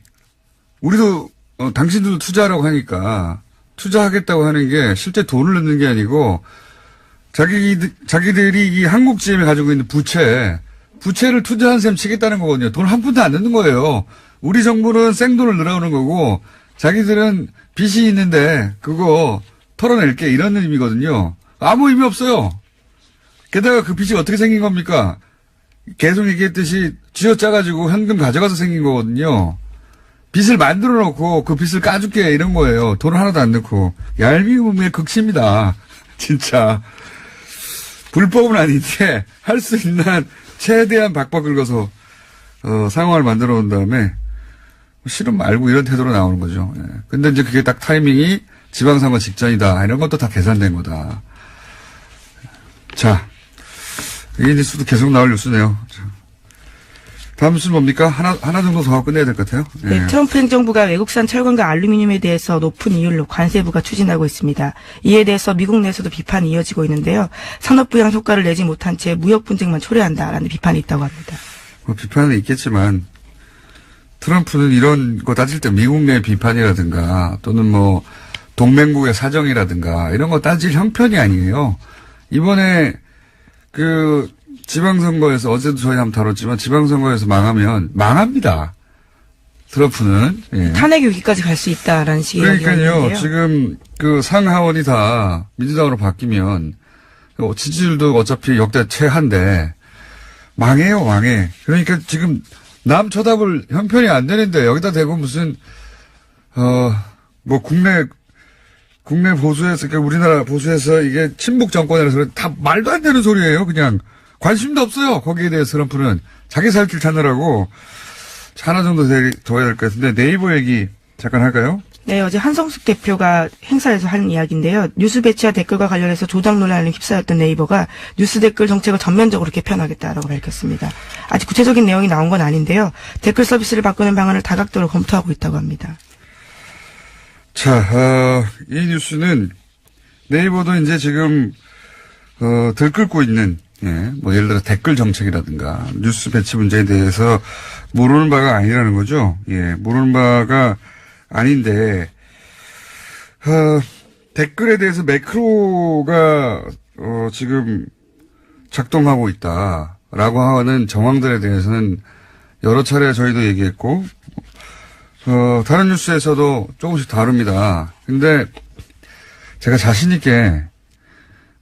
우리도 당신들도 투자하라고 하니까 투자하겠다고 하는 게 실제 돈을 넣는 게 아니고 자기들이 이 한국 GM이 가지고 있는 부채를 투자한 셈 치겠다는 거거든요. 돈 한 푼도 안 넣는 거예요. 우리 정부는 생돈을 늘어오는 거고 자기들은 빚이 있는데 그거 털어낼게 이런 의미거든요. 아무 의미 없어요. 게다가 그 빚이 어떻게 생긴 겁니까? 계속 얘기했듯이 쥐어짜가지고 현금 가져가서 생긴 거거든요. 빚을 만들어 놓고 그 빚을 까줄게 이런 거예요. 돈 하나도 안 넣고. 얄미움의 극치입니다. 진짜. 불법은 아닌데 할 수 있는 최대한 박박 긁어서 상황을 만들어 놓은 다음에 실은 말고 이런 태도로 나오는 거죠. 예. 근데 이제 그게 딱 타이밍이 지방선거 직전이다. 이런 것도 다 계산된 거다. 자, 이 뉴스도 계속 나올 뉴스네요. 자. 다음 뉴스는 뭡니까? 하나 정도 더 하고 끝내야 될 것 같아요. 예. 네, 트럼프 행정부가 외국산 철강과 알루미늄에 대해서 높은 이율로 관세부가 추진하고 있습니다. 이에 대해서 미국 내에서도 비판이 이어지고 있는데요. 산업부양 효과를 내지 못한 채 무역 분쟁만 초래한다라는 비판이 있다고 합니다. 뭐 비판은 있겠지만 트럼프는 이런 거 따질 때 미국 내 비판이라든가 또는 뭐 동맹국의 사정이라든가 이런 거 따질 형편이 아니에요. 이번에 그 지방선거에서 어제도 저희 한번 다뤘지만 지방선거에서 망하면 망합니다. 트럼프는. 예. 탄핵 위기까지 갈 수 있다라는 식의 그러니까요. 이야기인데요. 지금 그 상하원이 다 민주당으로 바뀌면 지지율도 어차피 역대 최하인데 망해요, 망해. 그러니까 지금 남 쳐다볼 형편이 안 되는데 여기다 대고 무슨 뭐 국내 보수에서 그러니까 우리나라 보수에서 이게 친북 정권이라서 다 말도 안 되는 소리예요. 그냥 관심도 없어요. 거기에 대해서 트럼프는 자기 살 길 찾느라고 하나 정도 더 해야 될 것 같은데 네이버 얘기 잠깐 할까요? 네, 어제 한성숙 대표가 행사에서 한 이야기인데요. 뉴스 배치와 댓글과 관련해서 조작 논란에 휩싸였던 네이버가 뉴스 댓글 정책을 전면적으로 개편하겠다라고 밝혔습니다. 아직 구체적인 내용이 나온 건 아닌데요. 댓글 서비스를 바꾸는 방안을 다각도로 검토하고 있다고 합니다. 자, 이 뉴스는 네이버도 이제 지금 들끓고 있는 뭐 예를 들어 댓글 정책이라든가 뉴스 배치 문제에 대해서 모르는 바가 아니라는 거죠. 예, 모르는 바가 아닌데 댓글에 대해서 매크로가 지금 작동하고 있다라고 하는 정황들에 대해서는 여러 차례 저희도 얘기했고 다른 뉴스에서도 조금씩 다릅니다. 근데 제가 자신 있게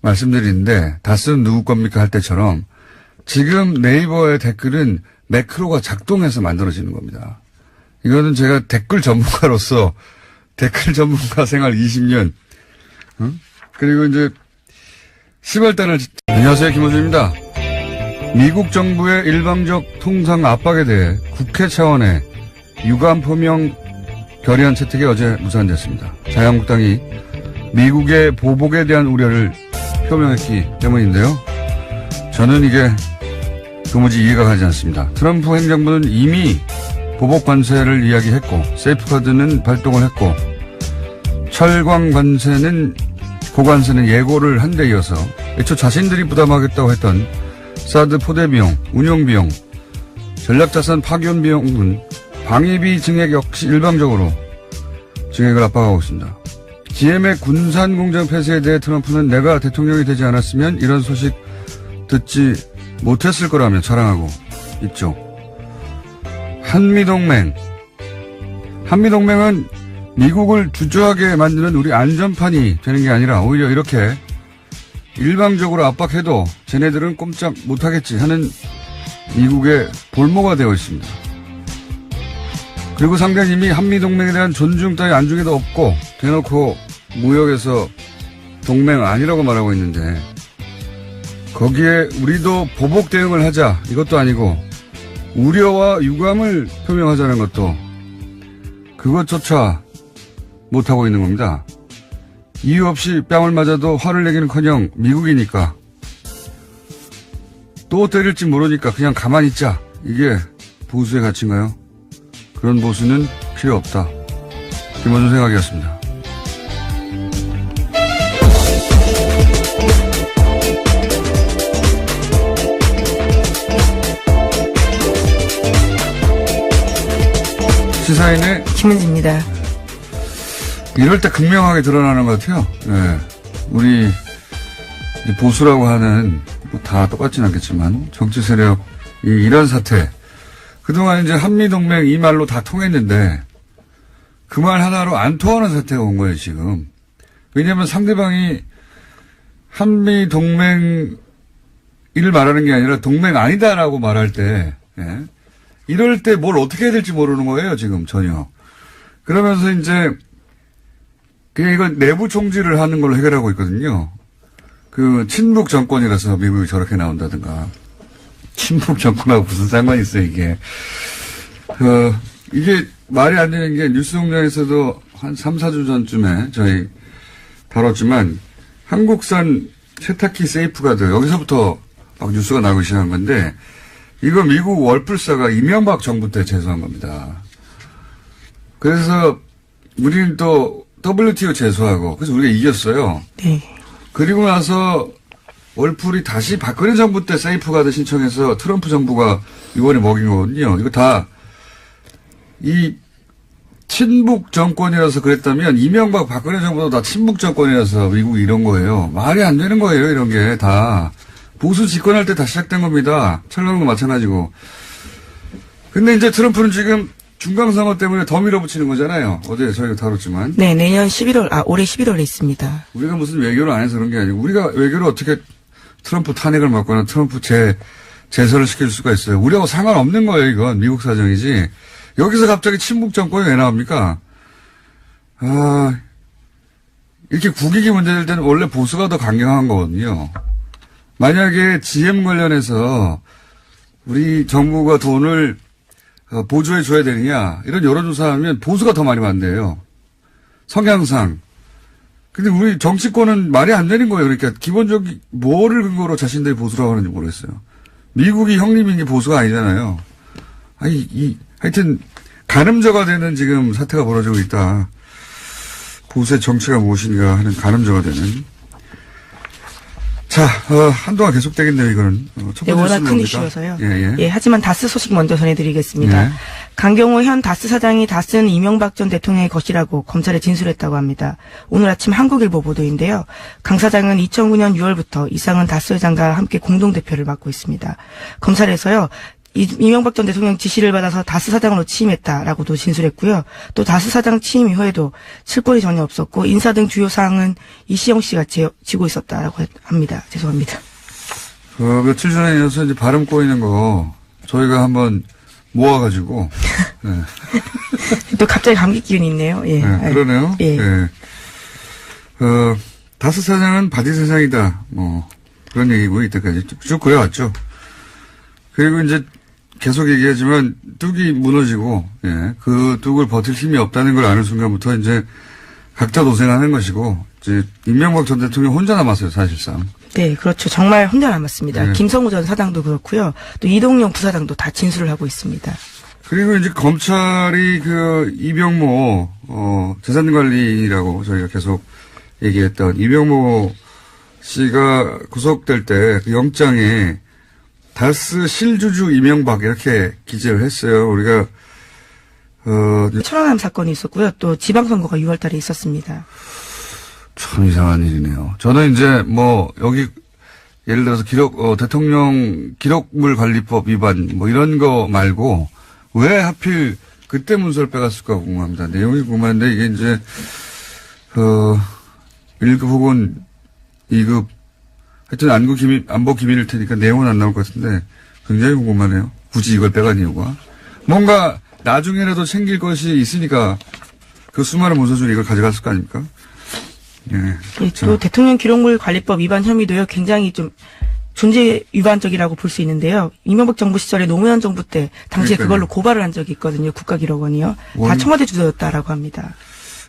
말씀드리는데 다스는 누구 겁니까 할 때처럼 지금 네이버의 댓글은 매크로가 작동해서 만들어지는 겁니다. 이거는 제가 댓글 전문가로서 댓글 전문가 생활 20년 그리고 이제 10월달을 안녕하세요, 김호준입니다. 미국 정부의 일방적 통상 압박에 대해 국회 차원의 유감 표명 결의안 채택이 어제 무산됐습니다. 자유한국당이 미국의 보복에 대한 우려를 표명했기 때문인데요. 저는 이게 도무지 이해가 가지 않습니다. 트럼프 행정부는 이미 보복 관세를 이야기했고 세이프카드는 발동을 했고 철강 관세는 고관세는 예고를 한 데 이어서 애초 자신들이 부담하겠다고 했던 사드 포대 비용, 운용 비용, 전략자산 파견 비용은 방위비 증액 역시 일방적으로 증액을 압박하고 있습니다. GM의 군산 공장 폐쇄에 대해 트럼프는 내가 대통령이 되지 않았으면 이런 소식 듣지 못했을 거라며 자랑하고 있죠. 한미동맹은 미국을 주저하게 만드는 우리 안전판이 되는 게 아니라 오히려 이렇게 일방적으로 압박해도 쟤네들은 꼼짝 못하겠지 하는 미국의 볼모가 되어 있습니다. 그리고 상대는 이미 한미동맹에 대한 존중 따위 안중에도 없고 대놓고 무역에서 동맹 아니라고 말하고 있는데 거기에 우리도 보복 대응을 하자 이것도 아니고 우려와 유감을 표명하자는 것도 그것조차 못하고 있는 겁니다. 이유 없이 뺨을 맞아도 화를 내기는커녕 미국이니까 또 때릴지 모르니까 그냥 가만히 있자. 이게 보수의 가치인가요? 그런 보수는 필요 없다. 김원준 생각이었습니다. 시사인의 김은지입니다. 이럴 때 극명하게 드러나는 것 같아요. 네. 우리 이제 보수라고 하는 뭐 다 똑같진 않겠지만 정치 세력이 이런 사태. 그동안 이제 한미동맹 이 말로 다 통했는데 그 말 하나로 안 통하는 사태가 온 거예요, 지금. 왜냐하면 상대방이 한미동맹 이를 말하는 게 아니라 동맹 아니다라고 말할 때, 예. 이럴 때 뭘 어떻게 해야 될지 모르는 거예요, 지금 전혀. 그러면서 이제 그냥 이건 내부 총질을 하는 걸로 해결하고 있거든요. 그 친북 정권이라서 미국이 저렇게 나온다든가. 친북 정권하고 무슨 상관이 있어요, 이게. 이게 말이 안 되는 게 뉴스공장에서도 한 3, 4주 전쯤에 저희 다뤘지만 한국산 세탁기 세이프가드 여기서부터 막 뉴스가 나오기 시작한 건데 이거 미국 월풀사가 이명박 정부 때 제소한 겁니다. 그래서 우리는 또 WTO 제소하고 그래서 우리가 이겼어요. 네. 그리고 나서 월풀이 다시 박근혜 정부 때 세이프가드 신청해서 트럼프 정부가 이번에 먹인 거거든요. 이거 다 이 친북 정권이라서 그랬다면 이명박 박근혜 정부도 다 친북 정권이라서 미국이 이런 거예요. 말이 안 되는 거예요. 이런 게 다. 보수 집권할 때 다 시작된 겁니다. 철강도 마찬가지고. 근데 이제 트럼프는 지금 중간선거 때문에 더 밀어붙이는 거잖아요. 어제 저희가 다뤘지만. 네, 내년 11월, 올해 11월에 있습니다. 우리가 무슨 외교를 안 해서 그런 게 아니고 우리가 외교를 어떻게 트럼프 탄핵을 막거나 트럼프 제소를 시킬 수가 있어요. 우리하고 상관없는 거예요. 이건 미국 사정이지. 여기서 갑자기 친북 정권이 왜 나옵니까? 이렇게 국익이 문제될 때는 원래 보수가 더 강경한 거거든요. 만약에 GM 관련해서 우리 정부가 돈을 보조해 줘야 되느냐 이런 여론조사하면 보수가 더 많이 반대해요. 성향상. 근데 우리 정치권은 말이 안 되는 거예요. 그러니까 기본적인 뭐를 근거로 자신들이 보수라고 하는지 모르겠어요. 미국이 형님인 게 보수가 아니잖아요. 하여튼 가늠저가 되는 지금 사태가 벌어지고 있다. 보수의 정치가 무엇인가 하는 가늠저가 되는. 자, 한동안 계속되겠네요, 이거는. 첫 번째 워낙 큰 뭡니까? 이슈여서요. 예. 예, 하지만 다스 소식 먼저 전해드리겠습니다. 예. 강경호 현 다스 사장이 다스는 이명박 전 대통령의 것이라고 검찰에 진술했다고 합니다. 오늘 아침 한국일보 보도인데요. 강 사장은 2009년 6월부터 이상은 다스 회장과 함께 공동대표를 맡고 있습니다. 검찰에서요. 이명박 전 대통령 지시를 받아서 다스 사장으로 취임했다라고도 진술했고요. 또 다스 사장 취임 이후에도 칠권이 전혀 없었고 인사 등 주요 사항은 이시영 씨가 지고 있었다라고 합니다. 죄송합니다. 며칠 전에 이어서 이제 발음 꼬이는 거 저희가 한번 모아가지고 네. 또 갑자기 감기 기운이 있네요. 예. 네, 그러네요. 예. 네. 다스 사장은 바디 사장이다. 뭐 그런 얘기고 이때까지 쭉 그래왔죠. 그리고 이제 계속 얘기하지만 뚝이 무너지고, 예, 그 뚝을 버틸 힘이 없다는 걸 아는 순간부터 이제 각자 도생하는 것이고, 이제 이명박 전 대통령 혼자 남았어요, 사실상. 네, 그렇죠. 정말 혼자 남았습니다. 네. 김성우 전 사장도 그렇고요. 또 이동영 부사장도 다 진술을 하고 있습니다. 그리고 이제 검찰이 그 이병모, 재산관리라고 저희가 계속 얘기했던 이병모 씨가 구속될 때 그 영장에 다스 실주주 이명박 이렇게 기재를 했어요. 우리가 천안함 사건이 있었고요. 또 지방선거가 6월 달에 있었습니다. 참 이상한 일이네요. 저는 이제 뭐 여기 예를 들어서 대통령 기록물 관리법 위반 뭐 이런 거 말고 왜 하필 그때 문서를 빼갔을까 궁금합니다. 내용이 궁금한데 이게 이제 1급 혹은 2급 하여튼 안보 기밀일 테니까 내용은 안 나올 것 같은데 굉장히 궁금하네요. 굳이 이걸 빼간 이유가. 뭔가 나중에라도 챙길 것이 있으니까 그 수많은 문서 중에 이걸 가져갔을 거 아닙니까? 예. 또 대통령 기록물 관리법 위반 혐의도요. 굉장히 좀 존재 위반적이라고 볼 수 있는데요. 이명박 정부 시절에 노무현 정부 때 당시에 그러니까요. 그걸로 고발을 한 적이 있거든요. 국가기록원이요. 다 청와대 주도였다라고 합니다.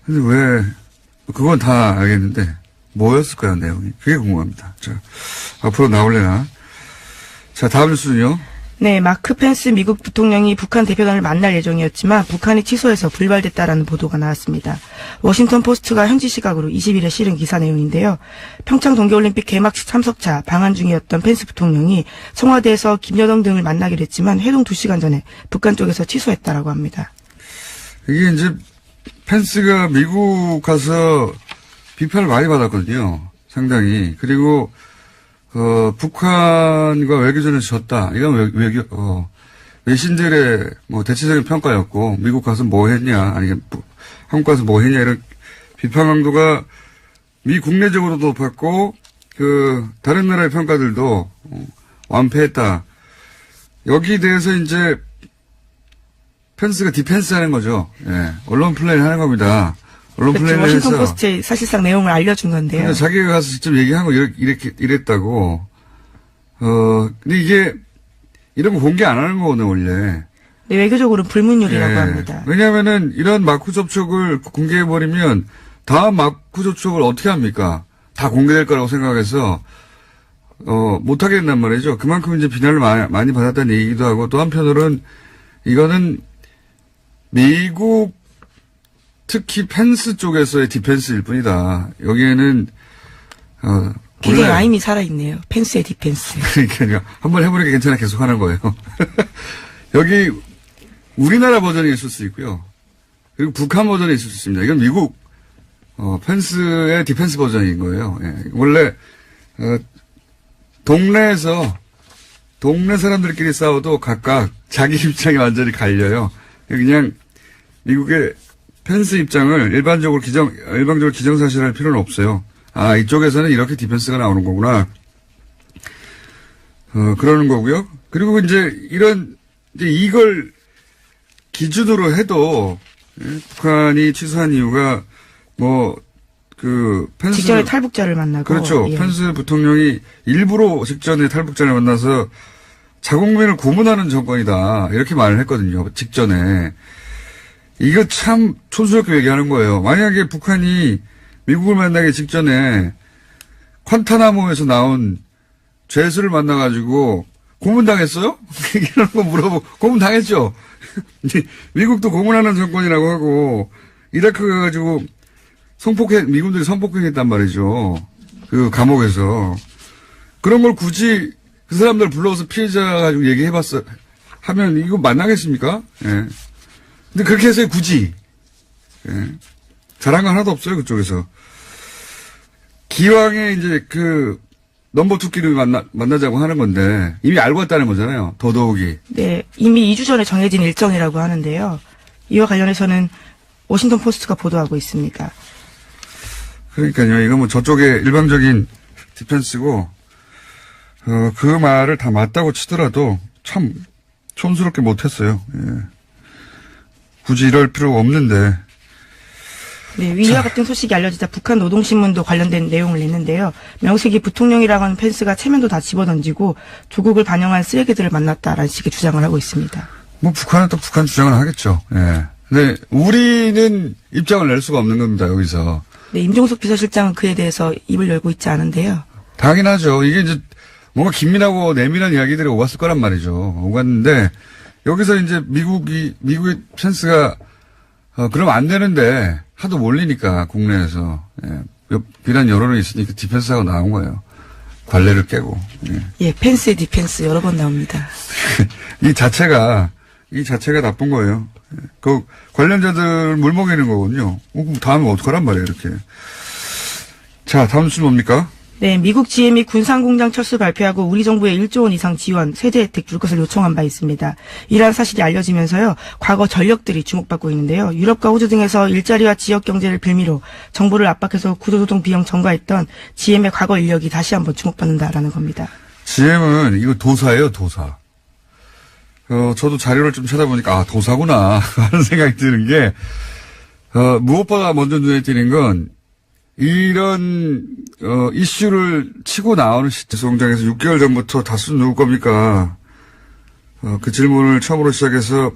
근데 왜 그건 다 알겠는데 뭐였을까요, 내용이? 그게 궁금합니다. 자, 앞으로 나올래나? 자, 다음 뉴스는요? 네, 마크 펜스 미국 부통령이 북한 대표단을 만날 예정이었지만 북한이 취소해서 불발됐다라는 보도가 나왔습니다. 워싱턴 포스트가 현지 시각으로 20일에 실은 기사 내용인데요. 평창 동계올림픽 개막식 참석차 방한 중이었던 펜스 부통령이 청와대에서 김여정 등을 만나기로 했지만 회동 2시간 전에 북한 쪽에서 취소했다라고 합니다. 이게 이제 펜스가 미국 가서 비판을 많이 받았거든요. 상당히. 그리고 북한과 외교전에서 졌다. 이건 외신들의 뭐 대체적인 평가였고, 미국 가서 뭐 했냐, 아니, 한국 가서 뭐 했냐, 이런 비판 강도가 미 국내적으로도 높았고, 다른 나라의 평가들도 완패했다. 여기에 대해서 이제 펜스가 디펜스 하는 거죠. 예. 언론 플레이 하는 겁니다. 언론 그렇죠. 플레이를 해서. 워싱턴 포스트에 사실상 내용을 알려준 건데요. 자기가 가서 직접 얘기하고 이랬다고. 근데 이게 이런 거 공개 안 하는 거거든요, 원래. 네, 외교적으로는 불문율이라고 예. 합니다. 왜냐하면은 이런 마크 접촉을 공개해버리면 다음 마크 접촉을 어떻게 합니까? 다 공개될 거라고 생각해서 못하게 된단 말이죠. 그만큼 이제 비난을 많이 받았다는 얘기도 하고, 또 한편으로는 이거는 미국 특히 펜스 쪽에서의 디펜스일 뿐이다. 여기에는 굉장히 라임이 살아있네요. 펜스의 디펜스. 그러니까요. 한번 해보니까 괜찮아 계속 하는 거예요. 여기 우리나라 버전이 있을 수 있고요. 그리고 북한 버전이 있을 수 있습니다. 이건 미국 펜스의 디펜스 버전인 거예요. 예. 원래 동네에서 동네 사람들끼리 싸워도 각각 자기 입장이 완전히 갈려요. 그냥 미국의 펜스 입장을 일방적으로 기정사실할 필요는 없어요. 아, 이쪽에서는 이렇게 디펜스가 나오는 거구나. 그러는 거고요. 그리고 이제 이걸 기준으로 해도, 북한이 취소한 이유가, 펜스. 직전에 탈북자를 만나고. 그렇죠. 예. 펜스 부통령이 일부러 직전에 탈북자를 만나서 자국민을 고문하는 정권이다. 이렇게 말을 했거든요. 직전에. 이거 참 촌스럽게 얘기하는 거예요. 만약에 북한이 미국을 만나기 직전에 콴타나모에서 나온 죄수를 만나가지고 고문당했어요? 이런 거 물어보고 고문당했죠. 미국도 고문하는 정권이라고 하고 이라크 가가지고 미군들이 성폭행했단 말이죠. 그 감옥에서. 그런 걸 굳이 그 사람들 불러서 피해자 가지고 얘기해봤어 하면 이거 만나겠습니까? 예. 근데 그렇게 해서 굳이 잘한 거 하나도 없어요, 그쪽에서. 기왕에 이제 넘버 투끼리 만나자고 하는 건데 이미 알고 왔다는 거잖아요. 더더욱이. 네, 이미 2주 전에 정해진 일정이라고 하는데요. 이와 관련해서는 워싱턴 포스트가 보도하고 있습니다. 그러니까요. 이거 뭐 저쪽의 일방적인 디펜스고 그 말을 다 맞다고 치더라도 참 촌스럽게 못했어요. 예. 굳이 이럴 필요가 없는데. 네, 위와 같은 소식이 알려지자 북한 노동신문도 관련된 내용을 냈는데요. 명색이 부통령이라고 하는 펜스가 체면도 다 집어던지고 조국을 반영한 쓰레기들을 만났다라는 식의 주장을 하고 있습니다. 뭐 북한은 또 북한 주장을 하겠죠. 예. 근데 우리는 입장을 낼 수가 없는 겁니다. 여기서. 네, 임종석 비서실장은 그에 대해서 입을 열고 있지 않은데요. 당연하죠. 이게 이제 뭔가 긴밀하고 내밀한 이야기들이 오갔을 거란 말이죠. 오갔는데 여기서 이제 미국의 펜스가 그러면 안 되는데 하도 몰리니까 국내에서 비난 여론이 있으니까 디펜스하고 나온 거예요. 관례를 깨고. 예, 펜스의 디펜스 여러 번 나옵니다. 이 자체가 나쁜 거예요. 그 관련자들 물먹이는 거거든요. 다음에 어떡하란 말이에요, 이렇게. 자, 다음 뉴스 뭡니까? 네, 미국 GM이 군산공장 철수 발표하고 우리 정부에 1조 원 이상 지원, 세대 혜택 줄 것을 요청한 바 있습니다. 이러한 사실이 알려지면서요, 과거 전력들이 주목받고 있는데요. 유럽과 호주 등에서 일자리와 지역 경제를 빌미로 정부를 압박해서 구조조정 비용 전가했던 GM의 과거 인력이 다시 한번 주목받는다라는 겁니다. GM은 이거 도사예요, 도사. 저도 자료를 좀 찾아보니까, 도사구나, 하는 생각이 드는 게, 무엇보다 먼저 눈에 띄는 건, 이런, 이슈를 치고 나오는 공장에서 6개월 전부터 다수는 누구 겁니까? 그 질문을 처음으로 시작해서,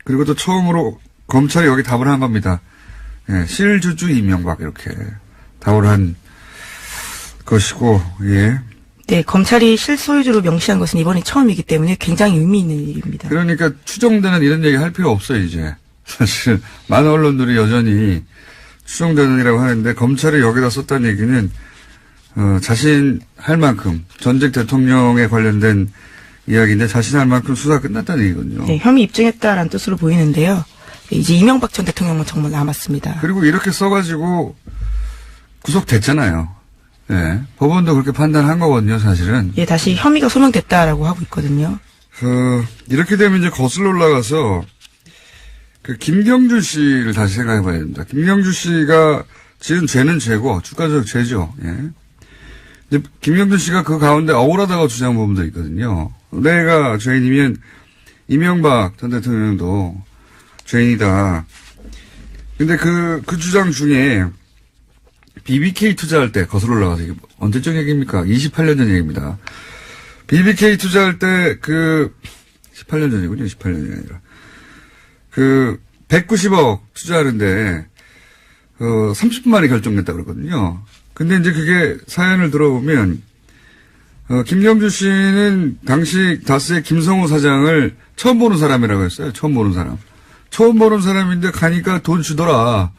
그리고 또 처음으로 검찰이 여기 답을 한 겁니다. 예, 실주주 이명박, 이렇게 답을 한 것이고, 예. 네, 검찰이 실소유주로 명시한 것은 이번이 처음이기 때문에 굉장히 의미 있는 일입니다. 그러니까 추정되는 이런 얘기 할 필요 없어요, 이제. 사실, 많은 언론들이 여전히 추정되는 이라고 하는데, 검찰이 여기다 썼다는 얘기는, 자신 할 만큼, 전직 대통령에 관련된 이야기인데, 자신 할 만큼 수사가 끝났다는 얘기거든요. 네, 혐의 입증했다라는 뜻으로 보이는데요. 이제 이명박 전 대통령은 정말 남았습니다. 그리고 이렇게 써가지고 구속됐잖아요. 예. 법원도 그렇게 판단한 거거든요, 사실은. 예, 다시 혐의가 소명됐다라고 하고 있거든요. 이렇게 되면 이제 거슬러 올라가서 김경준 씨를 다시 생각해 봐야 됩니다. 김경준 씨가 지은 죄는 죄고, 주가적 죄죠. 예. 이제 김경준 씨가 그 가운데 억울하다고 주장한 부분도 있거든요. 내가 죄인이면 이명박 전 대통령도 죄인이다. 근데 그 주장 중에 BBK 투자할 때 거슬러 올라가서 이게 언제적 얘기입니까? 28년 전 얘기입니다. BBK 투자할 때 18년 전이군요. 18년 전이 아니라. 190억 투자하는데 30분 만에 결정됐다 그러거든요. 근데 이제 그게 사연을 들어보면 김경준 씨는 당시 다스의 김성호 사장을 처음 보는 사람이라고 했어요. 처음 보는 사람. 처음 보는 사람인데 가니까 돈 주더라.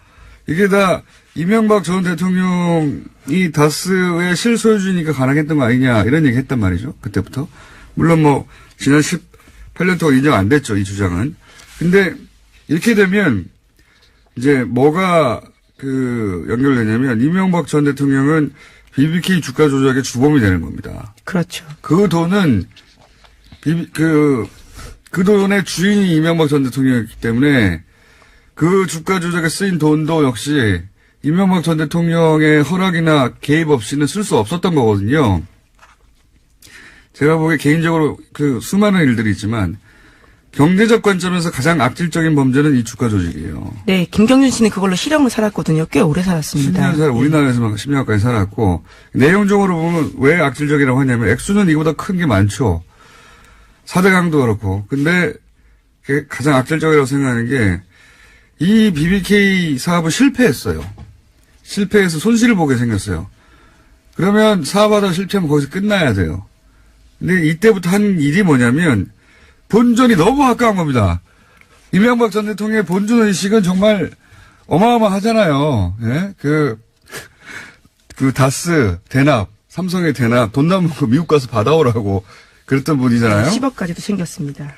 이게 다 이명박 전 대통령이 다스의 실소유주니까 가능했던 거 아니냐 이런 얘기 했단 말이죠. 그때부터. 물론 지난 18년 동안 인정 안 됐죠. 이 주장은. 근데 이렇게 되면 이제 뭐가 연결되냐면 이명박 전 대통령은 BBK 주가 조작의 주범이 되는 겁니다. 그렇죠. 그 돈은 그 돈의 주인이 이명박 전 대통령이었기 때문에 그 주가 조작에 쓰인 돈도 역시 이명박 전 대통령의 허락이나 개입 없이는 쓸 수 없었던 거거든요. 제가 보기에 개인적으로 수많은 일들이 있지만 경제적 관점에서 가장 악질적인 범죄는 이 주가 조직이에요. 네, 김경준 씨는 그걸로 실형을 살았거든요. 꽤 오래 살았습니다. 10년 우리나라에서만 10년 가까이 살았고 내용적으로 보면 왜 악질적이라고 하냐면 액수는 이거보다 큰 게 많죠. 4대 강도 그렇고. 근데 가장 악질적이라고 생각하는 게 이 BBK 사업은 실패했어요. 실패해서 손실을 보게 생겼어요. 그러면 사업하다가 실패하면 거기서 끝나야 돼요. 근데 이때부터 한 일이 뭐냐면 본전이 너무 아까운 겁니다. 이명박 전 대통령의 본전 의식은 정말 어마어마하잖아요. 예? 다스 대납, 삼성의 대납, 돈 남은 거 미국 가서 받아오라고 그랬던 분이잖아요. 10억까지도 챙겼습니다.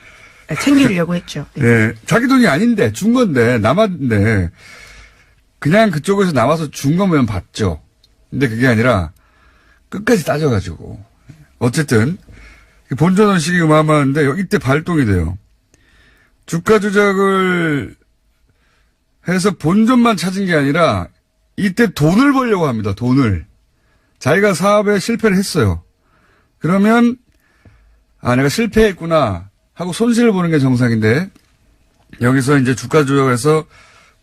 챙기려고 했죠. 네. 네. 자기 돈이 아닌데, 준 건데, 남았는데, 그냥 그쪽에서 나와서 준 거면 받죠. 근데 그게 아니라, 끝까지 따져가지고. 어쨌든, 본전 의식이 어마어마한데, 이때 발동이 돼요. 주가 조작을 해서 본전만 찾은 게 아니라, 이때 돈을 벌려고 합니다, 돈을. 자기가 사업에 실패를 했어요. 그러면, 내가 실패했구나. 하고 손실을 보는 게 정상인데 여기서 이제 주가 조작에서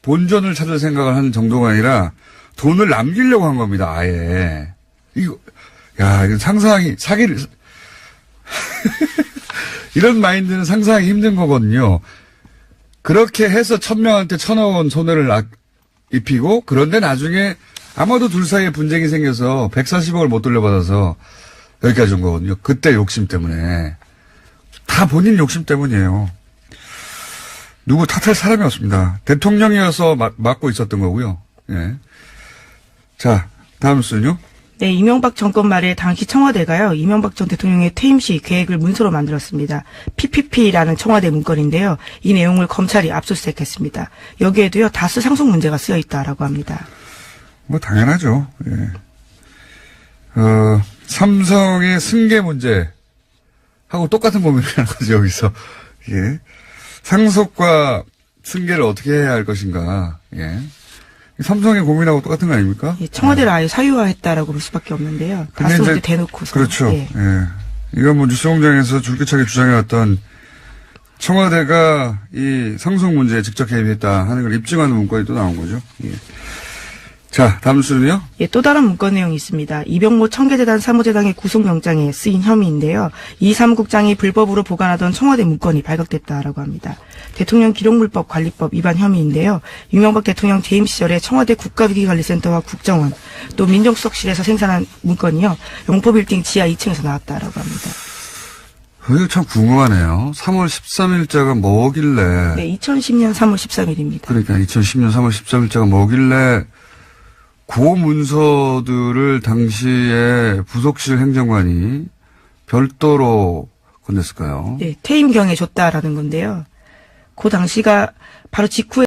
본전을 찾을 생각을 하는 정도가 아니라 돈을 남기려고 한 겁니다. 아예. 이거 상상하기 사기를 이런 마인드는 상상하기 힘든 거거든요. 그렇게 해서 1000명한테 1000억 원 손해를 입히고 그런데 나중에 아마도 둘 사이에 분쟁이 생겨서 140억을 못 돌려받아서 여기까지 온 거거든요. 그때 욕심 때문에. 다 본인 욕심 때문이에요. 누구 탓할 사람이 없습니다. 대통령이어서 맡고 있었던 거고요. 예. 자, 다음 순요. 네, 이명박 정권 말에 당시 청와대가요, 이명박 전 대통령의 퇴임 시 계획을 문서로 만들었습니다. PPP라는 청와대 문건인데요. 이 내용을 검찰이 압수수색했습니다. 여기에도요, 다스 상속 문제가 쓰여 있다라고 합니다. 당연하죠. 예. 삼성의 승계 문제. 하고 똑같은 고민을 하는 거죠, 여기서. 예. 상속과 승계를 어떻게 해야 할 것인가. 예. 삼성의 고민하고 똑같은 거 아닙니까? 예, 청와대를 아예 사유화했다라고 볼 수밖에 없는데요. 다스 문제 대놓고서. 그렇죠. 예. 예. 이건 뉴스공장에서 줄기차게 주장해왔던 청와대가 이 상속 문제에 직접 개입했다 하는 걸 입증하는 문건이 또 나온 거죠. 예. 자, 다음 순요. 예, 또 다른 문건 내용이 있습니다. 이병모 청계재단 사무재당의 구속영장에 쓰인 혐의인데요. 이 사무국장이 불법으로 보관하던 청와대 문건이 발각됐다라고 합니다. 대통령 기록물법 관리법 위반 혐의인데요. 이명박 대통령 재임 시절에 청와대 국가위기관리센터와 국정원 또 민정수석실에서 생산한 문건이요. 영포빌딩 지하 2층에서 나왔다라고 합니다. 이거 참 궁금하네요. 3월 13일자가 뭐길래. 네, 2010년 3월 13일입니다. 그러니까 2010년 3월 13일자가 뭐길래 그 문서들을 당시에 부속실 행정관이 별도로 건넸을까요? 네, 퇴임경에 줬다라는 건데요. 그 당시가 바로 직후에